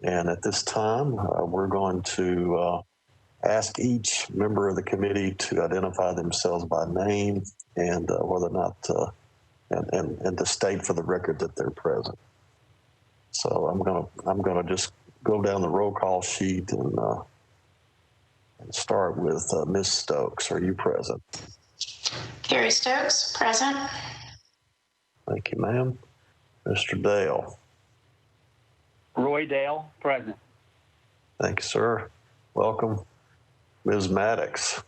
And at this time, we're going to ask each member of the committee to identify themselves by name and whether or not, and to state for the record that they're present. So I'm gonna just go down the roll call sheet and start with Ms. Stokes. Are you present? Carrie Stokes, present. Thank you, ma'am. Mr. Dale. Roy Dale, present. Thank you, sir. Welcome. Ms. Maddox.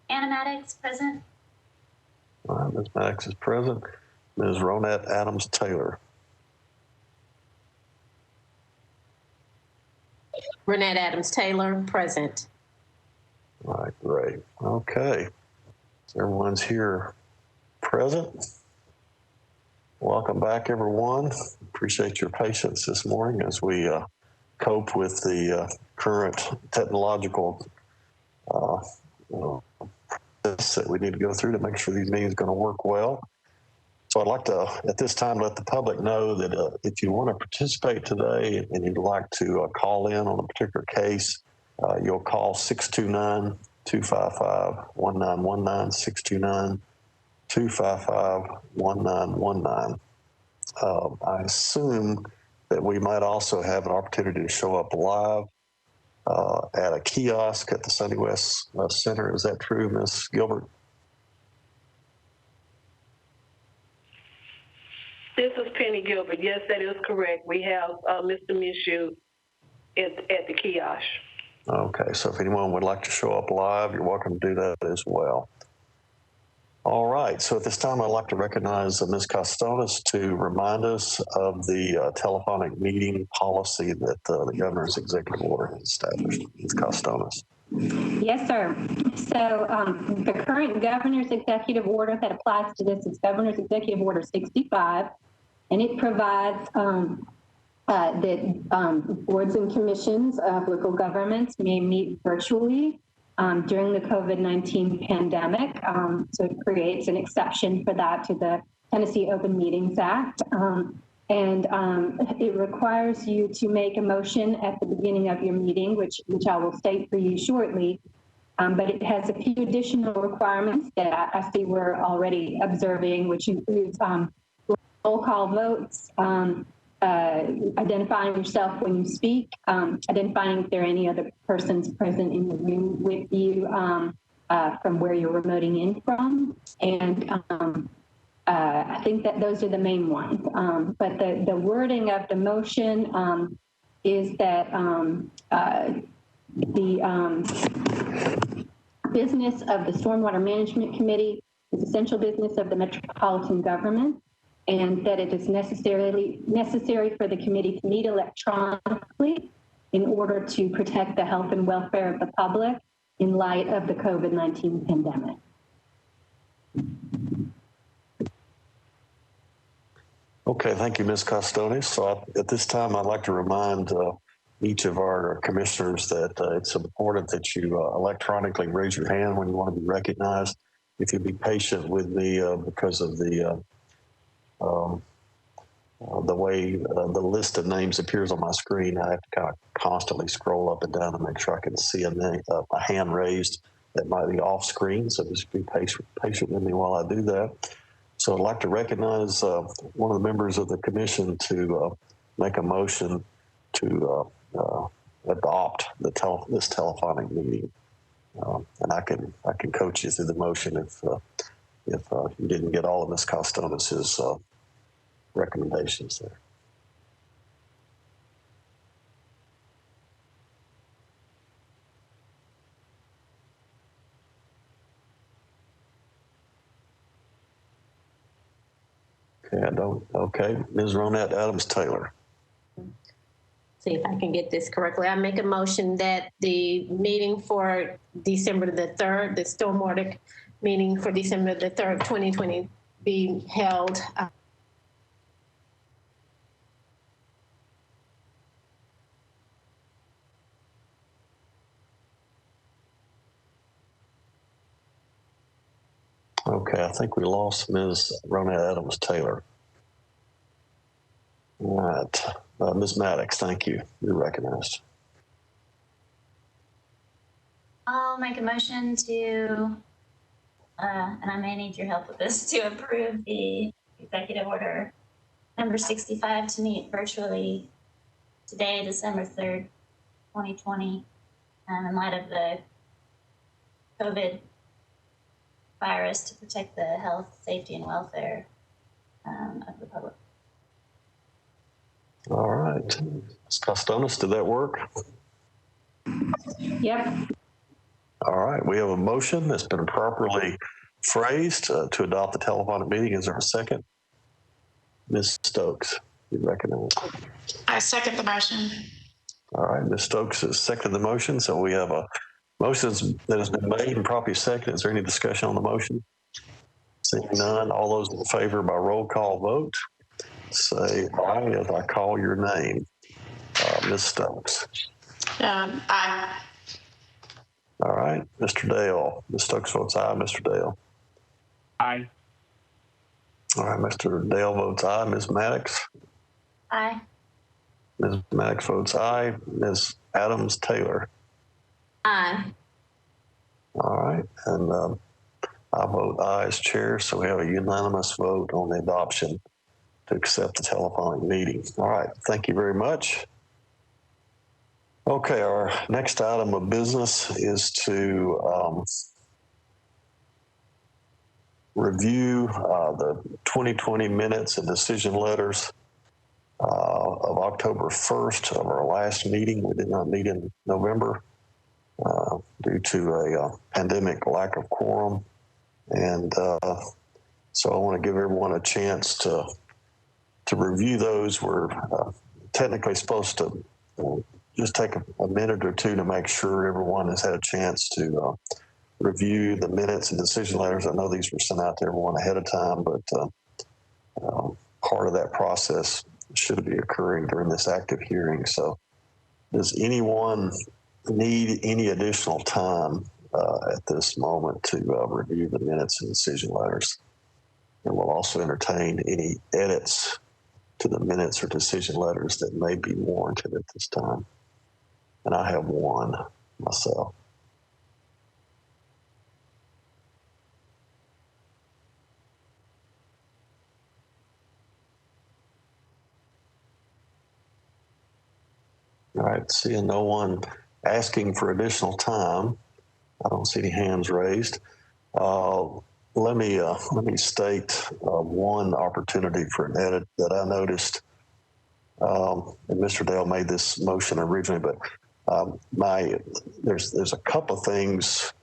Anna Maddox, present. All right, Ms. Maddox is present. Ms. Ronette Adams Taylor. Ronette Adams Taylor, present. All right, great. Okay. Everyone's here present. Welcome back, everyone. Appreciate your patience this morning as we cope with the current technological process that we need to go through to make sure these meetings are going to work well. So I'd like to, at this time, let the public know that if you want to participate today and you'd like to call in on a particular case, you'll call 629-255-1919, 629-255-1919. I assume that we might also have an opportunity to show up live at a kiosk at the Sunny West Center. Is that true, Ms. Gilbert? This is Penny Gilbert. Yes, that is correct. We have Mr. Minshew at the kiosk. Okay, so if anyone would like to show up live, you're welcome to do that as well. All right, so at this time, I'd like to recognize Ms. Costonis to remind us of the telephonic meeting policy that the governor's executive order has established. Ms. Costonis. Yes, sir. So the current governor's executive order that applies to this is Governor's Executive Order 65, and it provides that boards and commissions of local governments may meet virtually during the COVID-19 pandemic. So it creates an exception for that to the Tennessee Open Meetings Act. And it requires you to make a motion at the beginning of your meeting, which I will state for you shortly. But it has a few additional requirements that I see we're already observing, which includes roll call votes, identifying yourself when you speak, identifying if there are any other persons present in the room with you from where you're remoting in from. And I think that those are the main ones. But the wording of the motion is that the business of the Stormwater Management Committee is essential business of the Metropolitan government, and that it is necessary for the committee to meet electronically in order to protect the health and welfare of the public in light of the COVID-19 pandemic. Okay, thank you, Ms. Costonis. So at this time, I'd like to remind each of our commissioners that it's important that you electronically raise your hand when you want to be recognized. If you'd be patient with me because of the way the list of names appears on my screen, I have to kind of constantly scroll up and down to make sure I can see a hand raised that might be off screen. So just be patient with me while I do that. So I'd like to recognize one of the members of the commission to make a motion to adopt this telephonic meeting. And I can coach you through the motion if you didn't get all of Ms. Costonis's recommendations there. Okay, Ms. Ronette Adams Taylor. See if I can get this correctly. I make a motion that the meeting for December the 3rd, the Stormwater meeting for December the 3rd, 2020 be held Okay, I think we lost Ms. Ronette Adams Taylor. All right. Ms. Maddox, thank you. You're recognized. I'll make a motion to, and I may need your help with this, to approve the executive order number 65 to meet virtually today, December 3rd, 2020, in light of the COVID virus to protect the health, safety, and welfare of the public. All right. Ms. Costonis, did that work? Yep. All right. We have a motion that's been properly phrased to adopt the telephonic meeting. Is there a second? Ms. Stokes, you recognize. I second the motion. All right. Ms. Stokes has seconded the motion. So we have a motion that has been made and properly seconded. Is there any discussion on the motion? Seeing none, all those in favor by roll call vote, say aye as I call your name. Ms. Stokes. Aye. All right. Mr. Dale. Ms. Stokes votes aye. Mr. Dale. Aye. All right. Mr. Dale votes aye. Ms. Maddox. Aye. Ms. Maddox votes aye. Ms. Adams Taylor. Aye. All right. And I vote aye as chair. So we have a unanimous vote on the adoption to accept the telephonic meeting. All right. Thank you very much. Okay. Our next item of business is to review the 2020 minutes and decision letters of October 1st of our last meeting. We did not meet in November due to a pandemic lack of quorum. And so I want to give everyone a chance to review those. We're technically supposed to just take a minute or two to make sure everyone has had a chance to review the minutes and decision letters. I know these were sent out to everyone ahead of time, but part of that process should be occurring during this active hearing. So does anyone need any additional time at this moment to review the minutes and decision letters? And we'll also entertain any edits to the minutes or decision letters that may be warranted at this time. And I have one myself. All right, seeing no one asking for additional time, I don't see any hands raised. Let me state one opportunity for an edit that I noticed, and Mr. Dale made this motion originally, but there's a couple of things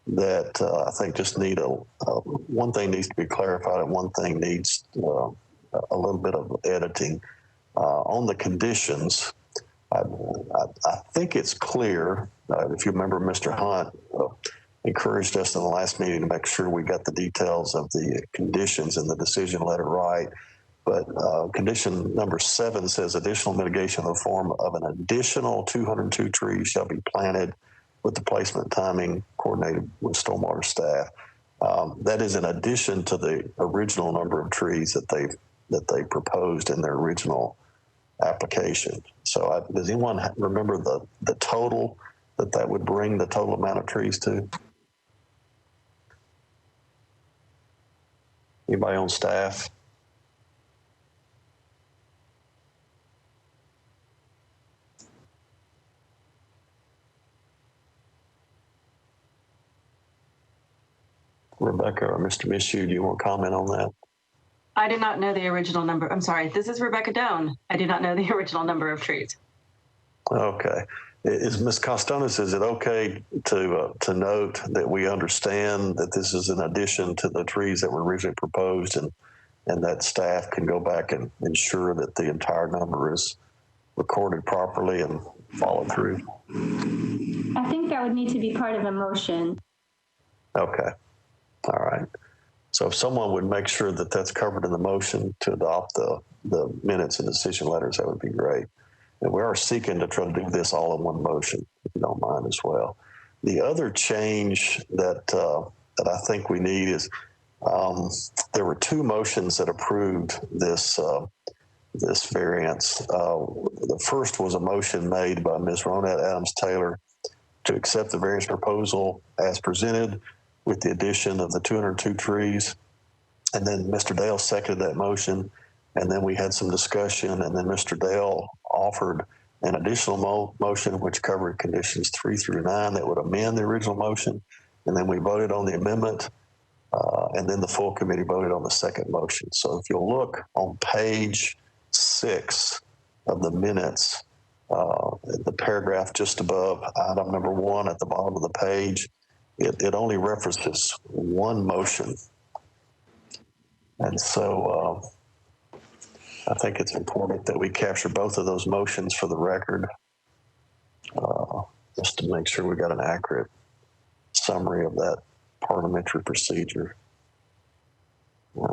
that I think just need one thing needs to be clarified and one thing needs a little bit of editing. On the conditions, I think it's clear, if you remember, Mr. Hunt encouraged us in the last meeting to make sure we got the details of the conditions in the decision letter right. But condition number 7 says additional mitigation in the form of an additional 202 trees shall be planted with the placement timing coordinated with stormwater staff. That is in addition to the original number of trees that they proposed in their original application. So does anyone remember the total that would bring the total amount of trees to? Anybody on staff? Rebecca or Mr. Mishu, do you want to comment on that? I did not know the original number. I'm sorry, this is Rebecca Doan. I did not know the original number of trees. Okay. Is Ms. Costonis, is it okay to note that we understand that this is in addition to the trees that were originally proposed and that staff can go back and ensure that the entire number is recorded properly and followed through? I think that would need to be part of a motion. Okay. All right. So if someone would make sure that that's covered in the motion to adopt the minutes and decision letters, that would be great. And we are seeking to try to do this all in one motion, if you don't mind as well. The other change that I think we need is there were 2 motions that approved this this variance. The first was a motion made by Ms. Ronette Adams Taylor to accept the variance proposal as presented with the addition of the 202 trees. And then Mr. Dale seconded that motion. And then we had some discussion, and then Mr. Dale offered an additional motion which covered conditions 3 through 9 that would amend the original motion. And then we voted on the amendment, and then the full committee voted on the second motion. So if you'll look on page 6 of the minutes, the paragraph just above item number 1 at the bottom of the page, it only references one motion. And so I think it's important that we capture both of those motions for the record, just to make sure we got an accurate summary of that parliamentary procedure.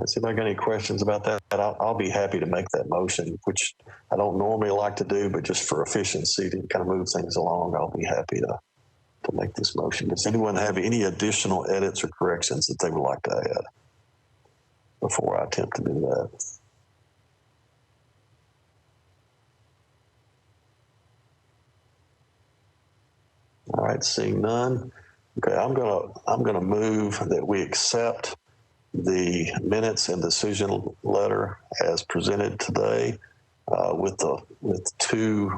Has anybody got any questions about that? I'll be happy to make that motion, which I don't normally like to do, but just for efficiency to kind of move things along, I'll be happy to make this motion. Does anyone have any additional edits or corrections that they would like to add before I attempt to do that? All right, seeing none. Okay, I'm gonna move that we accept the minutes and decision letter as presented today, with two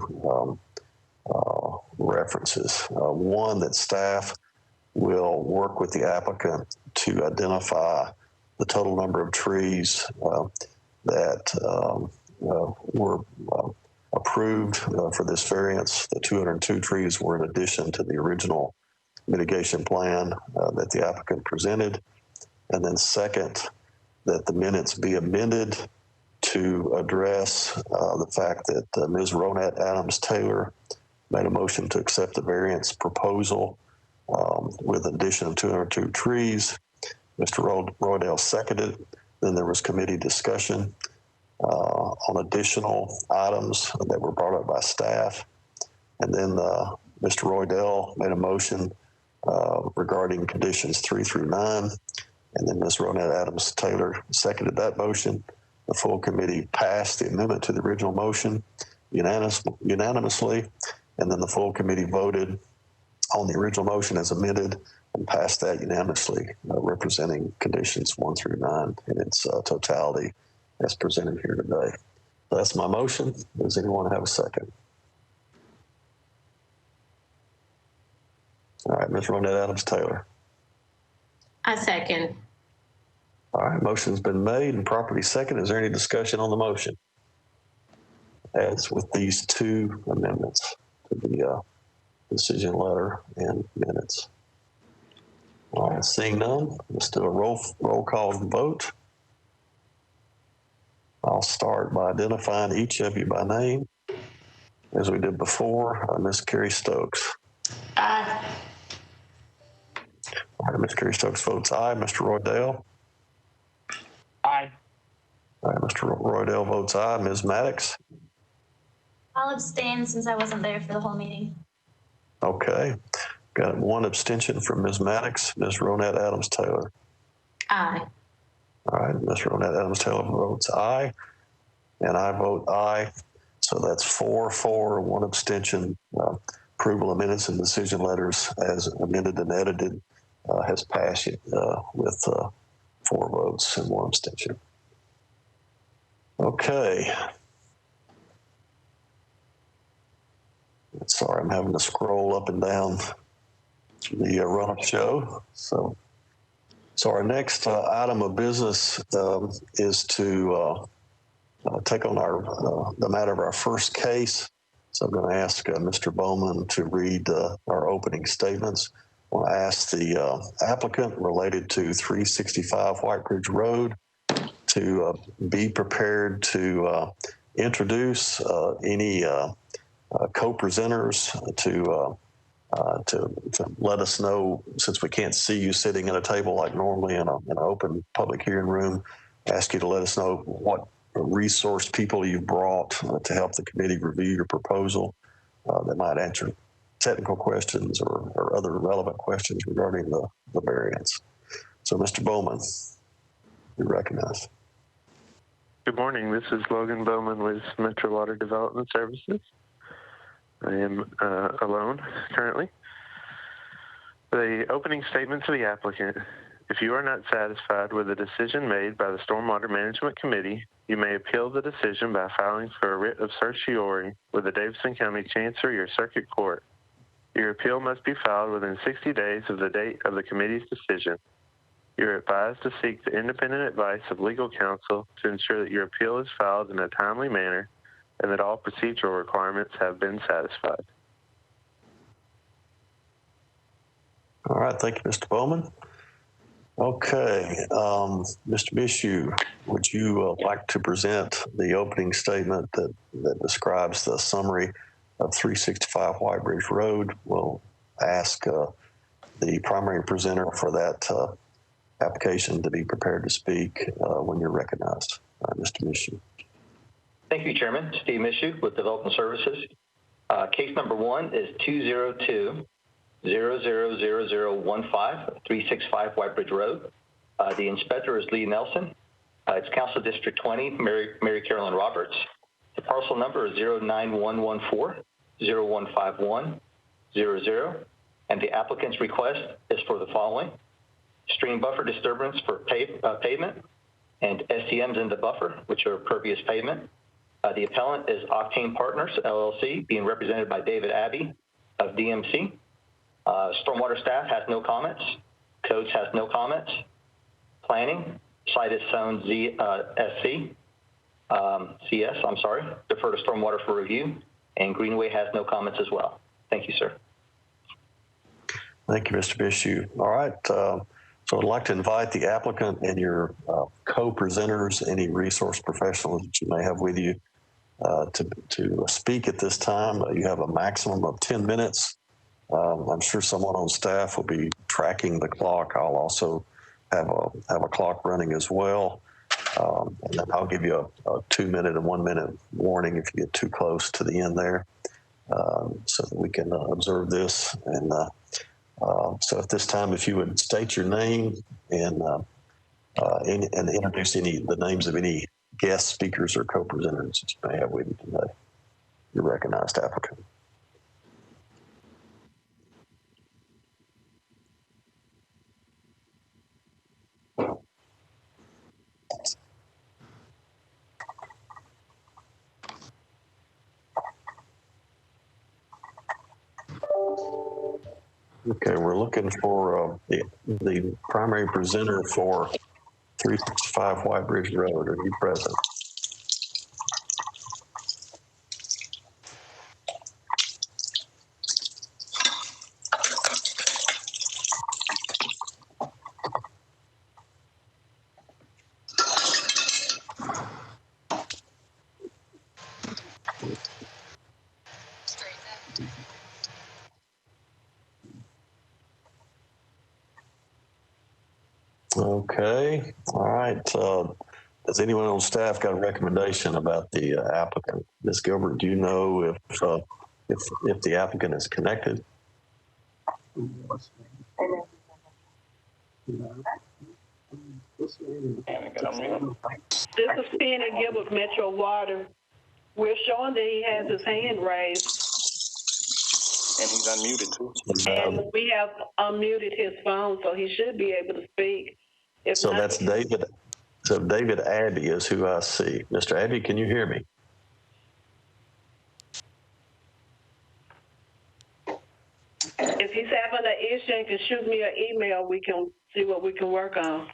references. One, that staff will work with the applicant to identify the total number of trees that were approved for this variance. The 202 trees were in addition to the original mitigation plan that the applicant presented. And then second, that the minutes be amended to address the fact that Ms. Ronette Adams Taylor made a motion to accept the variance proposal with an addition of 202 trees. Mr. Roydell seconded. Then there was committee discussion on additional items that were brought up by staff. And then Mr. Roydell made a motion regarding conditions 3 through 9. And then Ms. Ronette Adams Taylor seconded that motion. The full committee passed the amendment to the original motion unanimously. And then the full committee voted on the original motion as amended and passed that unanimously, representing conditions 1 through 9 in its totality as presented here today. So that's my motion. Does anyone have a second? All right, Ms. Ronette Adams Taylor. I second. All right, motion's been made and properly seconded. Is there any discussion on the motion? As with these two amendments to the decision letter and minutes. All right, seeing none, let's do a roll call vote. I'll start by identifying each of you by name, as we did before. Ms. Carrie Stokes. Aye. All right, Ms. Carrie Stokes votes aye. Mr. Roydell. Aye. All right, Mr. Roydell votes aye. Ms. Maddox. I'll abstain since I wasn't there for the whole meeting. Okay, got one abstention from Ms. Maddox. Ms. Ronette Adams Taylor. Aye. All right, Ms. Ronette Adams Taylor votes aye, and I vote aye. So that's 4-4, one abstention. Approval of minutes and decision letters as amended and edited has passed with 4 votes and 1 abstention. Okay. Sorry, I'm having to scroll up and down the run-up show. So our next item of business is to take on the matter of our first case. So I'm going to ask Mr. Bowman to read our opening statements. I want to ask the applicant related to 365 White Ridge Road to be prepared to introduce any co-presenters to let us know, since we can't see you sitting at a table like normally in an open public hearing room, ask you to let us know what resource people you brought to help the committee review your proposal that might answer technical questions or other relevant questions regarding the variance. So Mr. Bowman, you recognize. Good morning. This is Logan Bowman with Metro Water Development Services. I am alone currently. The opening statement to the applicant. If you are not satisfied with the decision made by the Stormwater Management Committee, you may appeal the decision by filing for a writ of certiorari with the Davidson County Chancery or Circuit Court. Your appeal must be filed within 60 days of the date of the committee's decision. You're advised to seek the independent advice of legal counsel to ensure that your appeal is filed in a timely manner and that all procedural requirements have been satisfied. All right, thank you, Mr. Bowman. Okay, Mr. Mishu, would you like to present the opening statement that describes the summary of 365 White Bridge Road? We'll ask the primary presenter for that application to be prepared to speak when you're recognized. Mr. Mishu. Thank you, Chairman. Steve Mishu with Development Services. Case number 1 is 202-000015, 365 White Bridge Road. The inspector is Lee Nelson. It's Council District 20, Mary Carolyn Roberts. The parcel number is 09114-015100, and the applicant's request is for the following: stream buffer disturbance for pavement and STMs in the buffer, which are pervious pavement. The appellant is Octane Partners, LLC, being represented by David Abbey of DMC. Stormwater staff has no comments. Codes has no comments. Planning, site is zone CS, I'm sorry, defer to Stormwater for review, and Greenway has no comments as well. Thank you, sir. Thank you, Mr. Mishu. All right, so I'd like to invite the applicant and your co-presenters, any resource professionals that you may have with you to speak at this time. You have a maximum of 10 minutes. I'm sure someone on staff will be tracking the clock. I'll also have a clock running as well. And then I'll give you a 2-minute and 1-minute warning if you get too close to the end there, so that we can observe this. And so at this time, if you would state your name and introduce the names of any guest speakers or co-presenters that you may have with you today. Your recognized applicant. Okay, we're looking for the primary presenter for 365 White Bridge Road. Are you present? Okay, all right. Has anyone on staff got a recommendation about the applicant? Ms. Gilbert, do you know if the applicant is connected? This is Penny Gilbert, Metro Water. We're showing that he has his hand raised. And he's unmuted too. And we have unmuted his phone, so he should be able to speak. If so not, that's David. So David Abbey is who I see. Mr. Abbey, can you hear me? if he's having an issue and can shoot me an email, we can see what we can work on.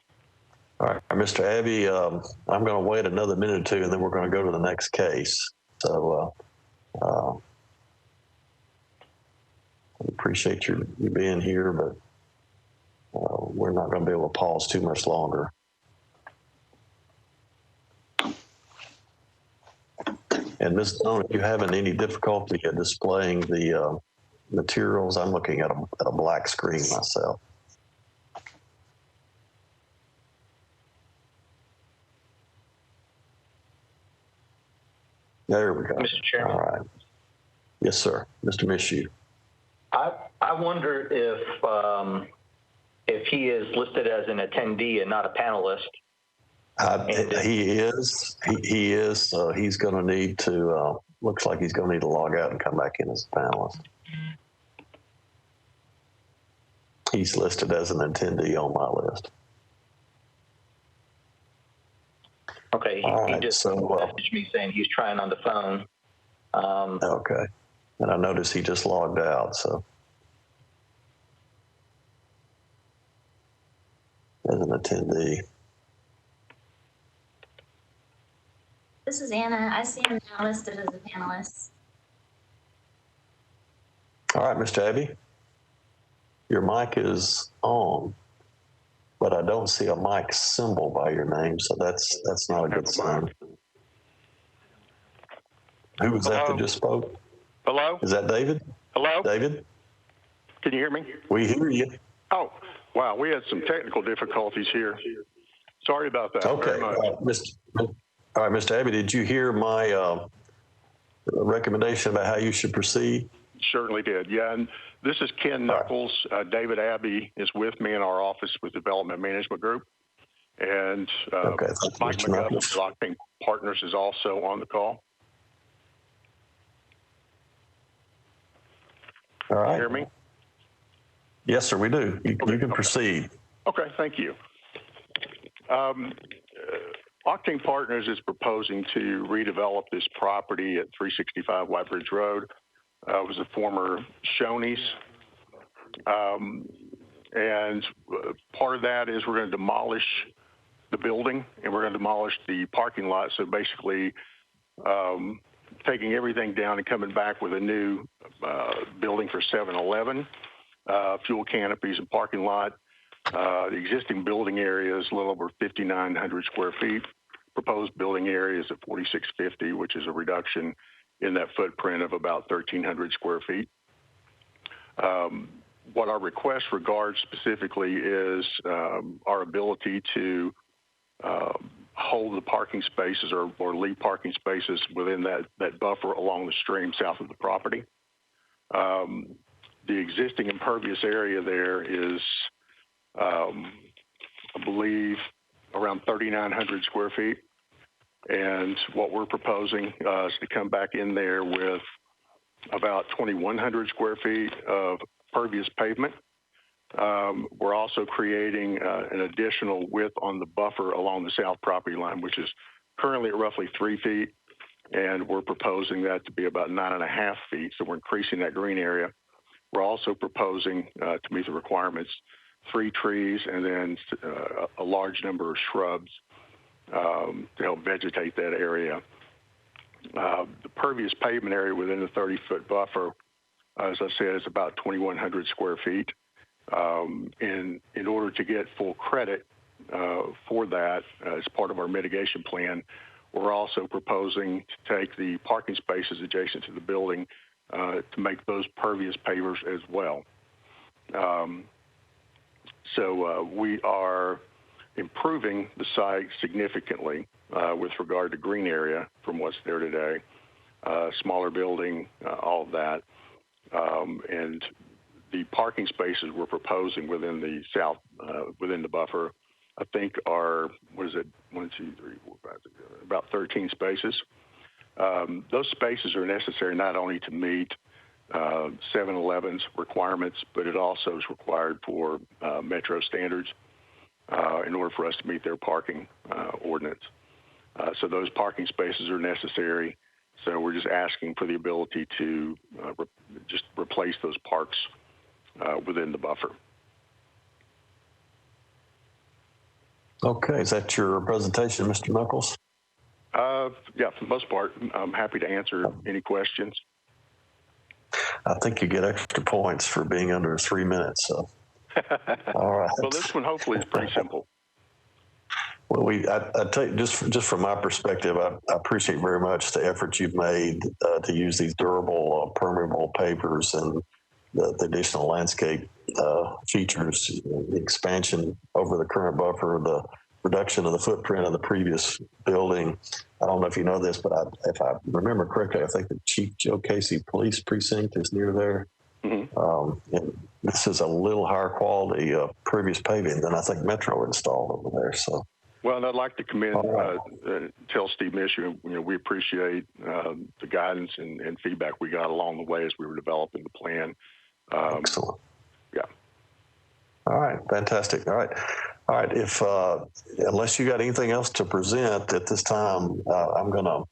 All right, Mr. Abbey, I'm going to wait another minute or two, and then we're going to go to the next case. So I appreciate you being here, but we're not going to be able to pause too much longer. And Ms. Stone, if you're having any difficulty in displaying the materials, I'm looking at a black screen myself. There we go. Mr. Chairman. All right. Yes, sir. Mr. Mishu. I wonder if he is listed as an attendee and not a panelist. He is. He's going to need to. Looks like he's going to need to log out and come back in as a panelist. He's listed as an attendee on my list. Okay, he just messaged me saying he's trying on the phone. Okay, and I noticed he just logged out. So as an attendee. This is Anna. I see him now listed as a panelist. All right, Mr. Abbey, your mic is on, but I don't see a mic symbol by your name, so that's not a good sign. Who was that just spoke? Hello? Is that David? Hello? David? Can you hear me? We hear you. Oh, wow. We had some technical difficulties here. Sorry about that. Okay. All right, Mr. Abbey, did you hear my recommendation about how you should proceed? Certainly did. Yeah. And this is Ken Knuckles. David Abbey is with me in our office with Development Management Group. And Mike McGuff of Octane Partners is also on the call. All right. Can you hear me? Yes, sir, we do. You can proceed. Okay, thank you. Octane Partners is proposing to redevelop this property at 365 White Bridge Road. It was a former Shoney's. And part of that is we're going to demolish the building and we're going to demolish the parking lot. So basically, taking everything down and coming back with a new building for 7-Eleven, fuel canopies and parking lot. The existing building area is a little over 5,900 square feet. Proposed building area is at 4,650, which is a reduction in that footprint of about 1,300 square feet. What our request regards specifically is our ability to hold the parking spaces or leave parking spaces within that buffer along the stream south of the property. The existing impervious area there is, I believe, around 3,900 square feet. And what we're proposing is to come back in there with about 2,100 square feet of pervious pavement. We're also creating an additional width on the buffer along the south property line, which is currently at roughly 3 feet. And we're proposing that to be about 9.5 feet. So we're increasing that green area. We're also proposing to meet the requirements, 3 trees and then a large number of shrubs to help vegetate that area. The pervious pavement area within the 30-foot buffer, as I said, is about 2,100 square feet. In order to get full credit for that as part of our mitigation plan, we're also proposing to take the parking spaces adjacent to the building to make those pervious pavers as well. So we are improving the site significantly with regard to green area from what's there today, smaller building, all of that. And the parking spaces we're proposing within the south, within the buffer, I think are, what is it, 1, 2, 3, 4, 5, 6, 7, about 13 spaces. Those spaces are necessary not only to meet 7-Eleven's requirements, but it also is required for Metro standards in order for us to meet their parking ordinance. So those parking spaces are necessary. So we're just asking for the ability to just replace those parks within the buffer. Okay, is that your presentation, Mr. Knuckles? Yeah, for the most part, I'm happy to answer any questions. I think you get extra points for being under 3 minutes. So, all right. Well, this one hopefully is pretty simple. Well, I take just from my perspective, I appreciate very much the effort you've made to use these durable, permeable pavers and the additional landscape features, the expansion over the current buffer, the reduction of the footprint of the previous building. I don't know if you know this, but if I remember correctly, I think the Chief Joe Casey Police Precinct is near there. Mm-hmm. And this is a little higher quality previous paving than I think Metro installed over there. So Well, and I'd like to commend, tell Steve Mishu, we appreciate the guidance and feedback we got along the way as we were developing the plan. Excellent. Yeah. All right, fantastic. All right. If unless you got anything else to present at this time, I'm going to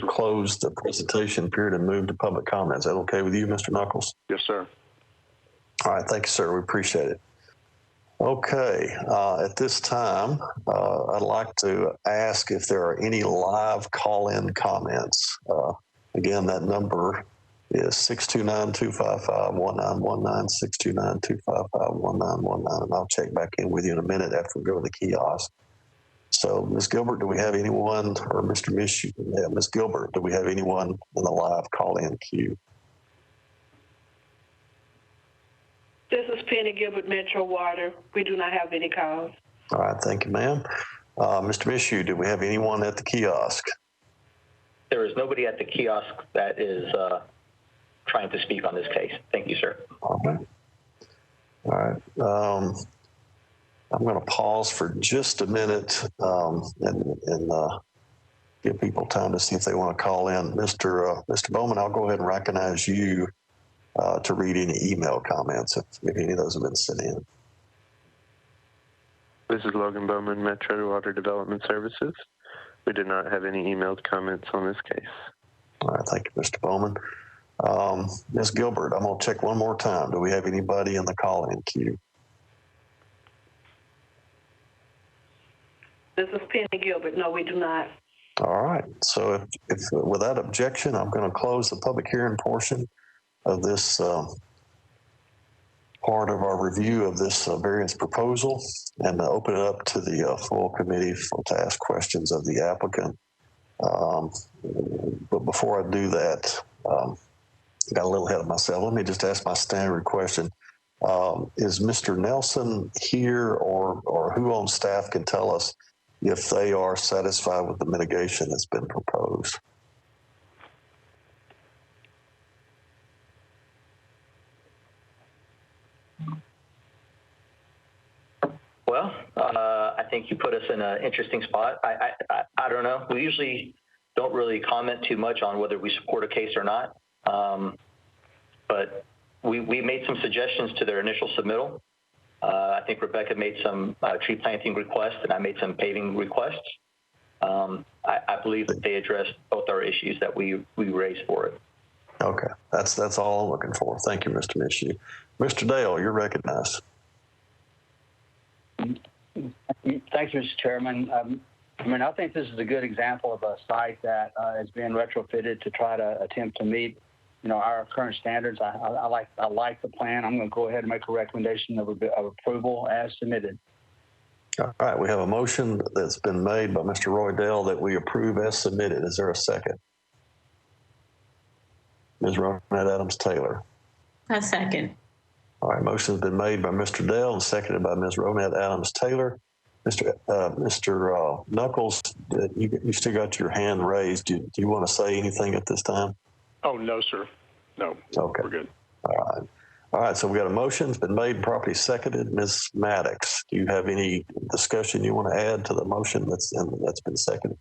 close the presentation period and move to public comments. Is that okay with you, Mr. Knuckles? Yes, sir. All right, thank you, sir. We appreciate it. Okay, at this time, I'd like to ask if there are any live call-in comments. Again, that number is 629-255-1919, 629-255-1919, and I'll check back in with you in a minute after we go to the kiosk. So, Ms. Gilbert, do we have anyone, or Mr. Mishu? Yeah, Ms. Gilbert, do we have anyone in the live call-in queue? This is Penny Gilbert, Metro Water. We do not have any calls. All right, thank you, ma'am. Mr. Mishu, do we have anyone at the kiosk? There is nobody at the kiosk that is trying to speak on this case. Thank you, sir. All right. I'm going to pause for just a minute and give people time to see if they want to call in. Mr. Bowman, I'll go ahead and recognize you to read any email comments if any of those have been sent in. This is Logan Bowman, Metro Water Development Services. We did not have any emailed comments on this case. All right, thank you, Mr. Bowman. Ms. Gilbert, I'm going to check one more time. Do we have anybody in the call-in queue? This is Penny Gilbert. No, we do not. All right. So if without objection, I'm going to close the public hearing portion of this part of our review of this variance proposal and open it up to the full committee to ask questions of the applicant. But before I do that, got a little ahead of myself. Let me just ask my standard question. Is Mr. Nelson here or who on staff can tell us if they are satisfied with the mitigation that's been proposed? Well, I think you put us in an interesting spot. I don't know. We usually don't really comment too much on whether we support a case or not. But we made some suggestions to their initial submittal. I think Rebecca made some tree planting requests, and I made some paving requests. I believe that they addressed both our issues that we raised for it. Okay, that's all I'm looking for. Thank you, Mr. Mishu. Mr. Dale, you're recognized. Thanks, Mr. Chairman. I think this is a good example of a site that is being retrofitted to try to attempt to meet, our current standards. I like the plan. I'm going to go ahead and make a recommendation of approval as submitted. All right, we have a motion that's been made by Mr. Roy Dale that we approve as submitted. Is there a second? Ms. Ronette Adams Taylor. A second. All right, motion has been made by Mr. Dale and seconded by Ms. Ronette Adams Taylor. Mr. Knuckles, you still got your hand raised. Do you want to say anything at this time? Oh, no, sir. No. Okay. We're good. All right. So we got a motion. It's been made and properly seconded. Ms. Maddox, do you have any discussion you want to add to the motion that's been seconded?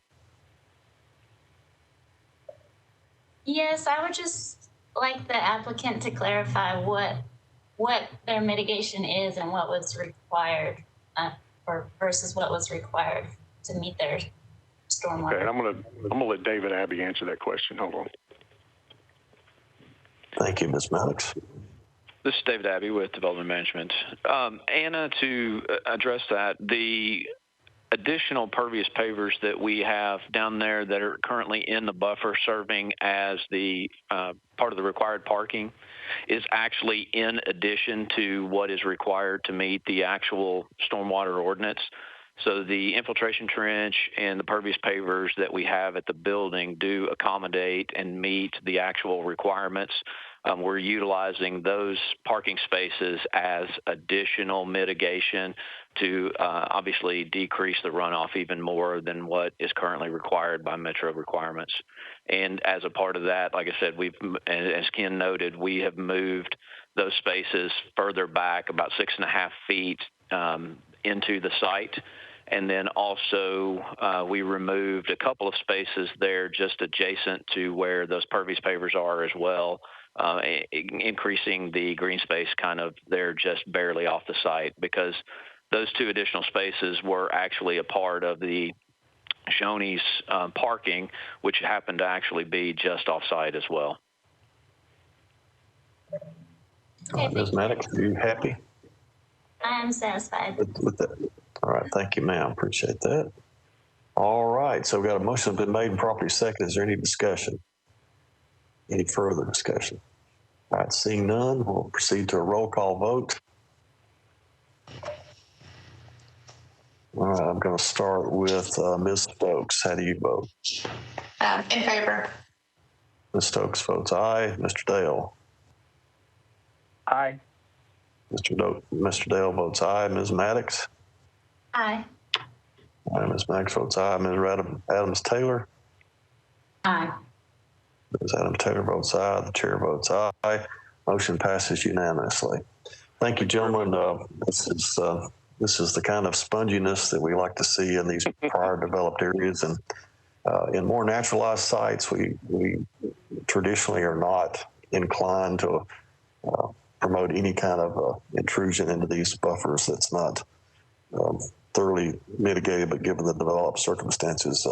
Yes, I would just like the applicant to clarify what their mitigation is and what was required or versus what was required to meet their stormwater. Okay, I'm gonna let David Abbey answer that question. Hold on. Thank you, Ms. Maddox. This is David Abbey with Development Management. Anna, to address that, the additional pervious pavers that we have down there that are currently in the buffer serving as the part of the required parking is actually in addition to what is required to meet the actual stormwater ordinance. So the infiltration trench and the pervious pavers that we have at the building do accommodate and meet the actual requirements. We're utilizing those parking spaces as additional mitigation to obviously decrease the runoff even more than what is currently required by Metro requirements. And as a part of that, like I said, as Ken noted, we have moved those spaces further back about 6.5 feet into the site. And then also, we removed a couple of spaces there just adjacent to where those pervious pavers are as well, increasing the green space kind of there just barely off the site, because those two additional spaces were actually a part of the Shoney's parking, which happened to actually be just off site as well. All right, Ms. Maddox, are you happy I am satisfied. with that? All right, thank you, ma'am. Appreciate that. All right, so we've got a motion that's been made and properly seconded. Is there any discussion? Any further discussion? All right, seeing none, we'll proceed to a roll call vote. All right, I'm going to start with Ms. Stokes. How do you vote? In favor. Ms. Stokes votes aye. Mr. Dale? Aye. Mr. Dale votes aye. Ms. Maddox? Aye. All right, Ms. Maddox votes aye. Ms. Adams-Taylor? Aye. Ms. Adams-Taylor votes aye. The chair votes aye. Motion passes unanimously. Thank you, gentlemen. This is the kind of sponginess that we like to see in these prior developed areas, and in more naturalized sites, we traditionally are not inclined to promote any kind of intrusion into these buffers that's not thoroughly mitigated, but given the developed circumstances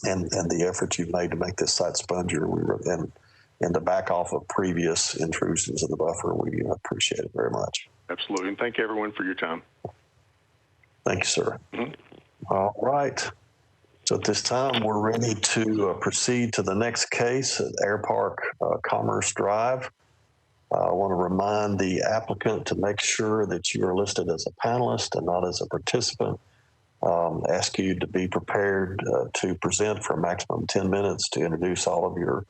and the efforts you've made to make this site spongier, and to back off of previous intrusions in the buffer, we appreciate it very much. Absolutely, and thank you everyone for your time. Thank you, sir. All right. So at this time, we're ready to proceed to the next case at Air Park Commerce Drive. I want to remind the applicant to make sure that you are listed as a panelist and not as a participant. Ask you to be prepared to present for a maximum of 10 minutes to introduce all of your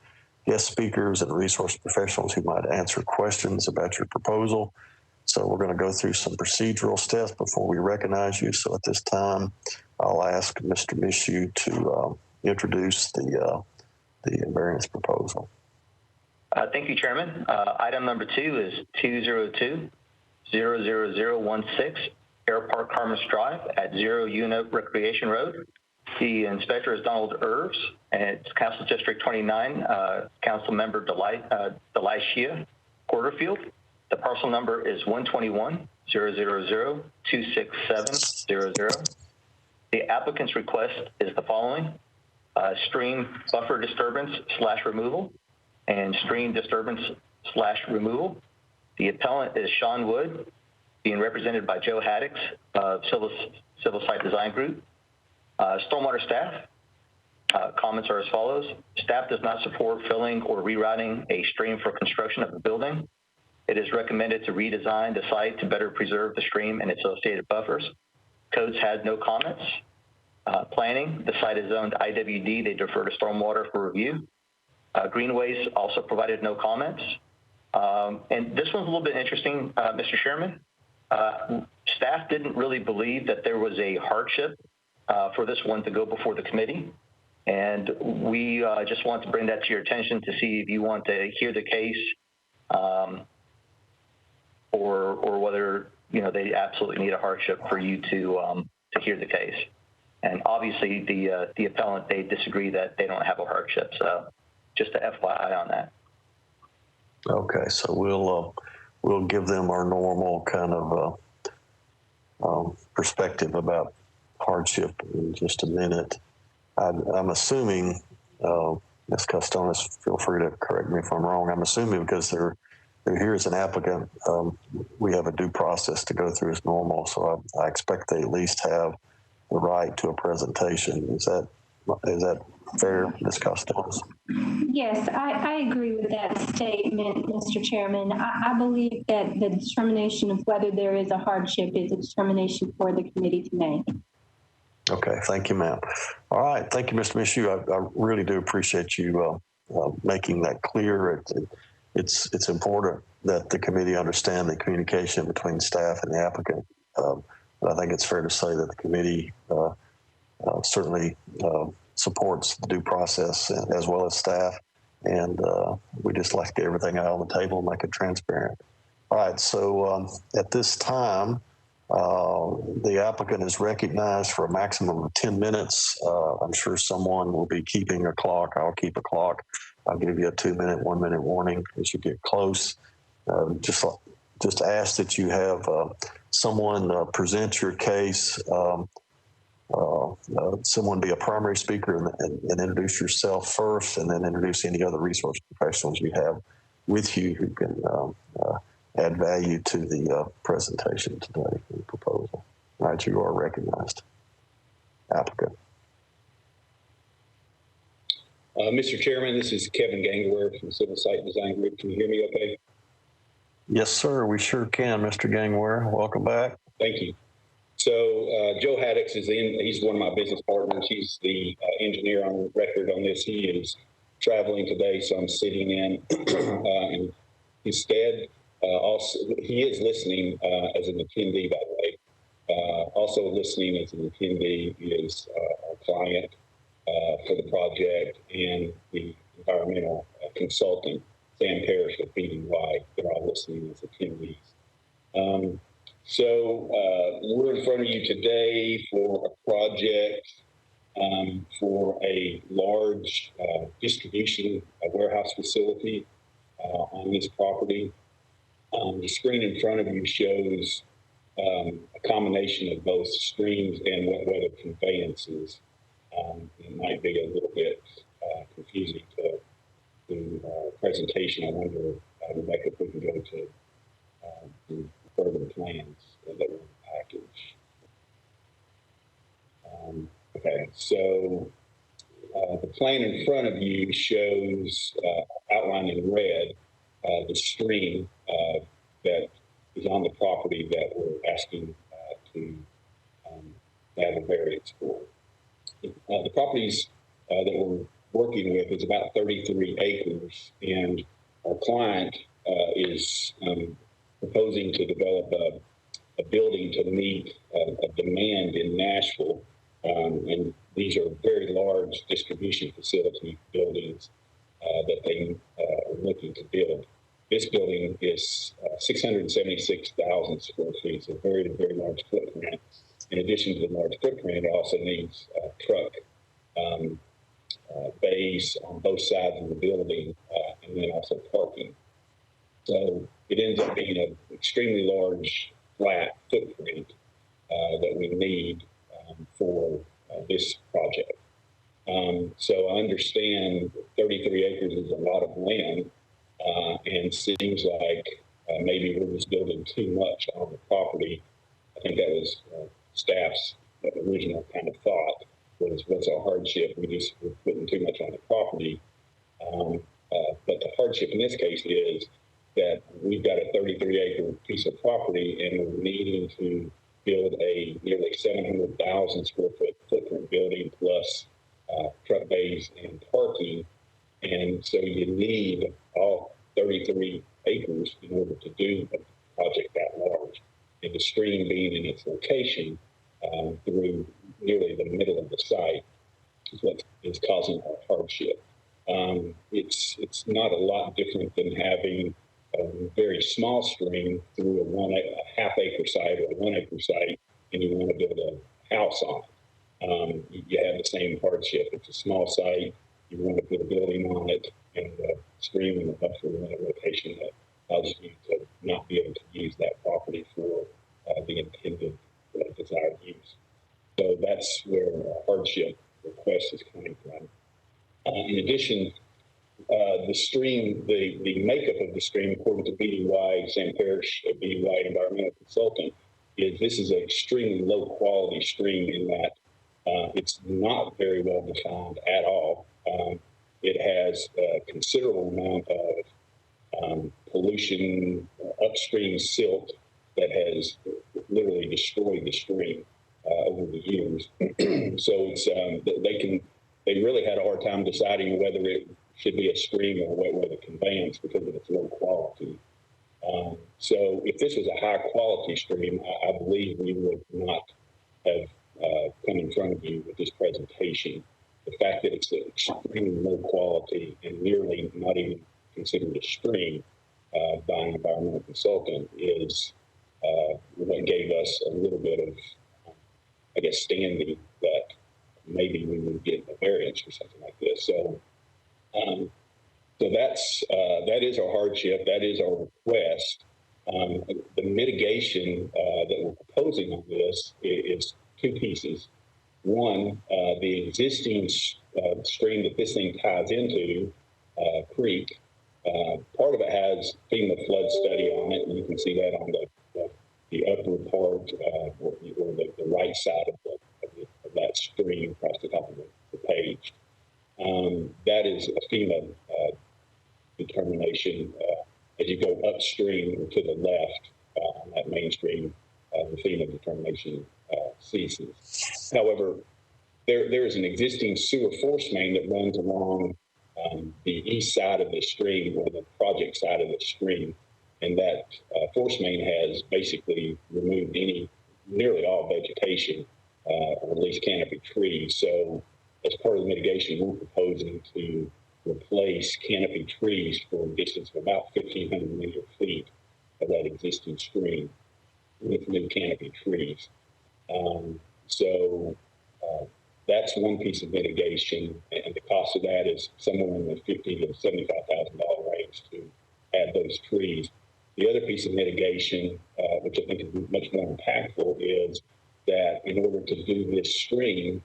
guest speakers and resource professionals who might answer questions about your proposal. So we're going to go through some procedural steps before we recognize you. So at this time, I'll ask Mr. Mishu to introduce the variance proposal. Thank you, Chairman. Item number 2 is 202-00016, Air Park Commerce Drive at 0 Unit Recreation Road. The inspector is Donald Irves, and it's Council District 29, Council Member Delishia Porterfield. The parcel number is 121-000-26700. The applicant's request is the following: stream buffer disturbance / removal and stream disturbance / removal. The appellant is Sean Wood, being represented by Joe Haddix of Civil Site Design Group. Stormwater staff comments are as follows: staff does not support filling or rerouting a stream for construction of the building. It is recommended to redesign the site to better preserve the stream and its associated buffers. Codes had no comments. Planning, the site is zoned IWD. They defer to stormwater for review. Greenways also provided no comments. And this one's a little bit interesting, Mr. Chairman. Staff didn't really believe that there was a hardship for this one to go before the committee. And we just want to bring that to your attention to see if you want to hear the case or whether, you know, they absolutely need a hardship for you to hear the case. And obviously the appellant, they disagree that they don't have a hardship. So just a FYI on that. Okay, so we'll give them our normal kind of perspective about hardship in just a minute. I'm assuming, Ms. Costonis, feel free to correct me if I'm wrong. I'm assuming because they're here as an applicant, we have a due process to go through as normal. So I expect they at least have the right to a presentation. Is that fair, Ms. Costonis? Yes, I agree with that statement, Mr. Chairman. I believe that the determination of whether there is a hardship is a determination for the committee to make. Okay, thank you, ma'am. All right, thank you, Mr. Mishu. I really do appreciate you making that clear. It's important that the committee understand the communication between staff and the applicant. But I think it's fair to say that the committee certainly supports the due process as well as staff. And we just like to get everything out on the table and make it transparent. All right, so at this time, The applicant is recognized for a maximum of 10 minutes. I'm sure someone will be keeping a clock. I'll keep a clock. I'll give you a 2-minute, 1-minute warning as you get close. Just ask that you have someone present your case. Someone be a primary speaker and introduce yourself first, and then introduce any other resource professionals you have with you who can add value to the presentation today, the proposal. All right, you are recognized. Applicant. Mr. Chairman, this is Kevin Gangware from Civil Site Design Group. Can you hear me okay? Yes, sir, we sure can, Mr. Gangware. Welcome back. Thank you. So Joe Haddix is he's one of my business partners. He's the engineer on record on this. He is traveling today, so I'm sitting in instead. Also, he is listening as an attendee, by the way. Also listening as an attendee is our client for the project and the environmental consultant, Sam Parrish with BDY. They're all listening as attendees. So we're in front of you today for a project for a large distribution warehouse facility on this property. The screen in front of you shows a combination of both streams and wet weather conveyances. It might be a little bit confusing to the presentation. I wonder, Rebecca, if we can go to the further plans that were in the package. Okay, so the plan in front of you shows, outlined in red, the stream that is on the property that we're asking to have a variance for. The properties that we're working with is about 33 acres, and our client is proposing to develop a building to meet a demand in Nashville. And these are very large distribution facility buildings that they are looking to build. This building is 676,000 square feet, so very, very large footprint. In addition to the large footprint, it also needs truck bays on both sides of the building, and then also parking. So it ends up being an extremely large flat footprint that we need for this project. So I understand 33 acres is a lot of land, and seems like maybe we're just building too much on the property. I think that was staff's original kind of thought, was what's a hardship? We're putting too much on the property. But the hardship in this case is that we've got a 33-acre piece of property, and we're needing to build a nearly 700,000 square foot footprint building plus truck bays and parking. And so you need all 33 acres in order to do a project that large. And the stream being in its location through nearly the middle of the site is what is causing our hardship. It's not a lot different than having a very small stream through a half-acre site or a 1-acre site, and you want to build a house on it. You have the same hardship. It's a small site. You want to put a building on it, and the stream and the buffer in a location that allows you to not be able to use that property for the intended desired use. So that's where our hardship request is coming from. In addition, the stream, the makeup of the stream, according to BDY, Sam Parrish, BDY environmental consultant, is this is an extremely low quality stream in that it's not very well defined at all. It has a considerable amount of pollution, upstream silt that has literally destroyed the stream over the years. So it's they really had a hard time deciding whether it should be a stream or a wet weather conveyance because of its low quality. So if this was a high quality stream, I believe we would not have come in front of you with this presentation. The fact that it's extremely low quality and nearly not even considered a stream by an environmental consultant is what gave us a little bit of, I guess, standing that maybe we would get a variance or something like this. So, so that is our hardship. That is our request. The mitigation that we're proposing on this is two pieces. One, the existing stream that this thing ties into, creek, part of it has FEMA flood study on it, and you can see that on the upper part, or the right side of that stream across the top of the page. That is a FEMA determination. As you go upstream to the left on that mainstream, the FEMA determination ceases. However, there is an existing sewer force main that runs along the east side of the stream, or the project side of the stream, and that force main has basically removed nearly all vegetation, or at least canopy trees. So as part of the mitigation, we're proposing to replace canopy trees for a distance of about 1,500 linear feet of that existing stream with new canopy trees. So that's one piece of mitigation, and the cost of that is somewhere in the $50,000 to $75,000 range to add those trees. The other piece of mitigation, which I think is much more impactful, is that in order to do this stream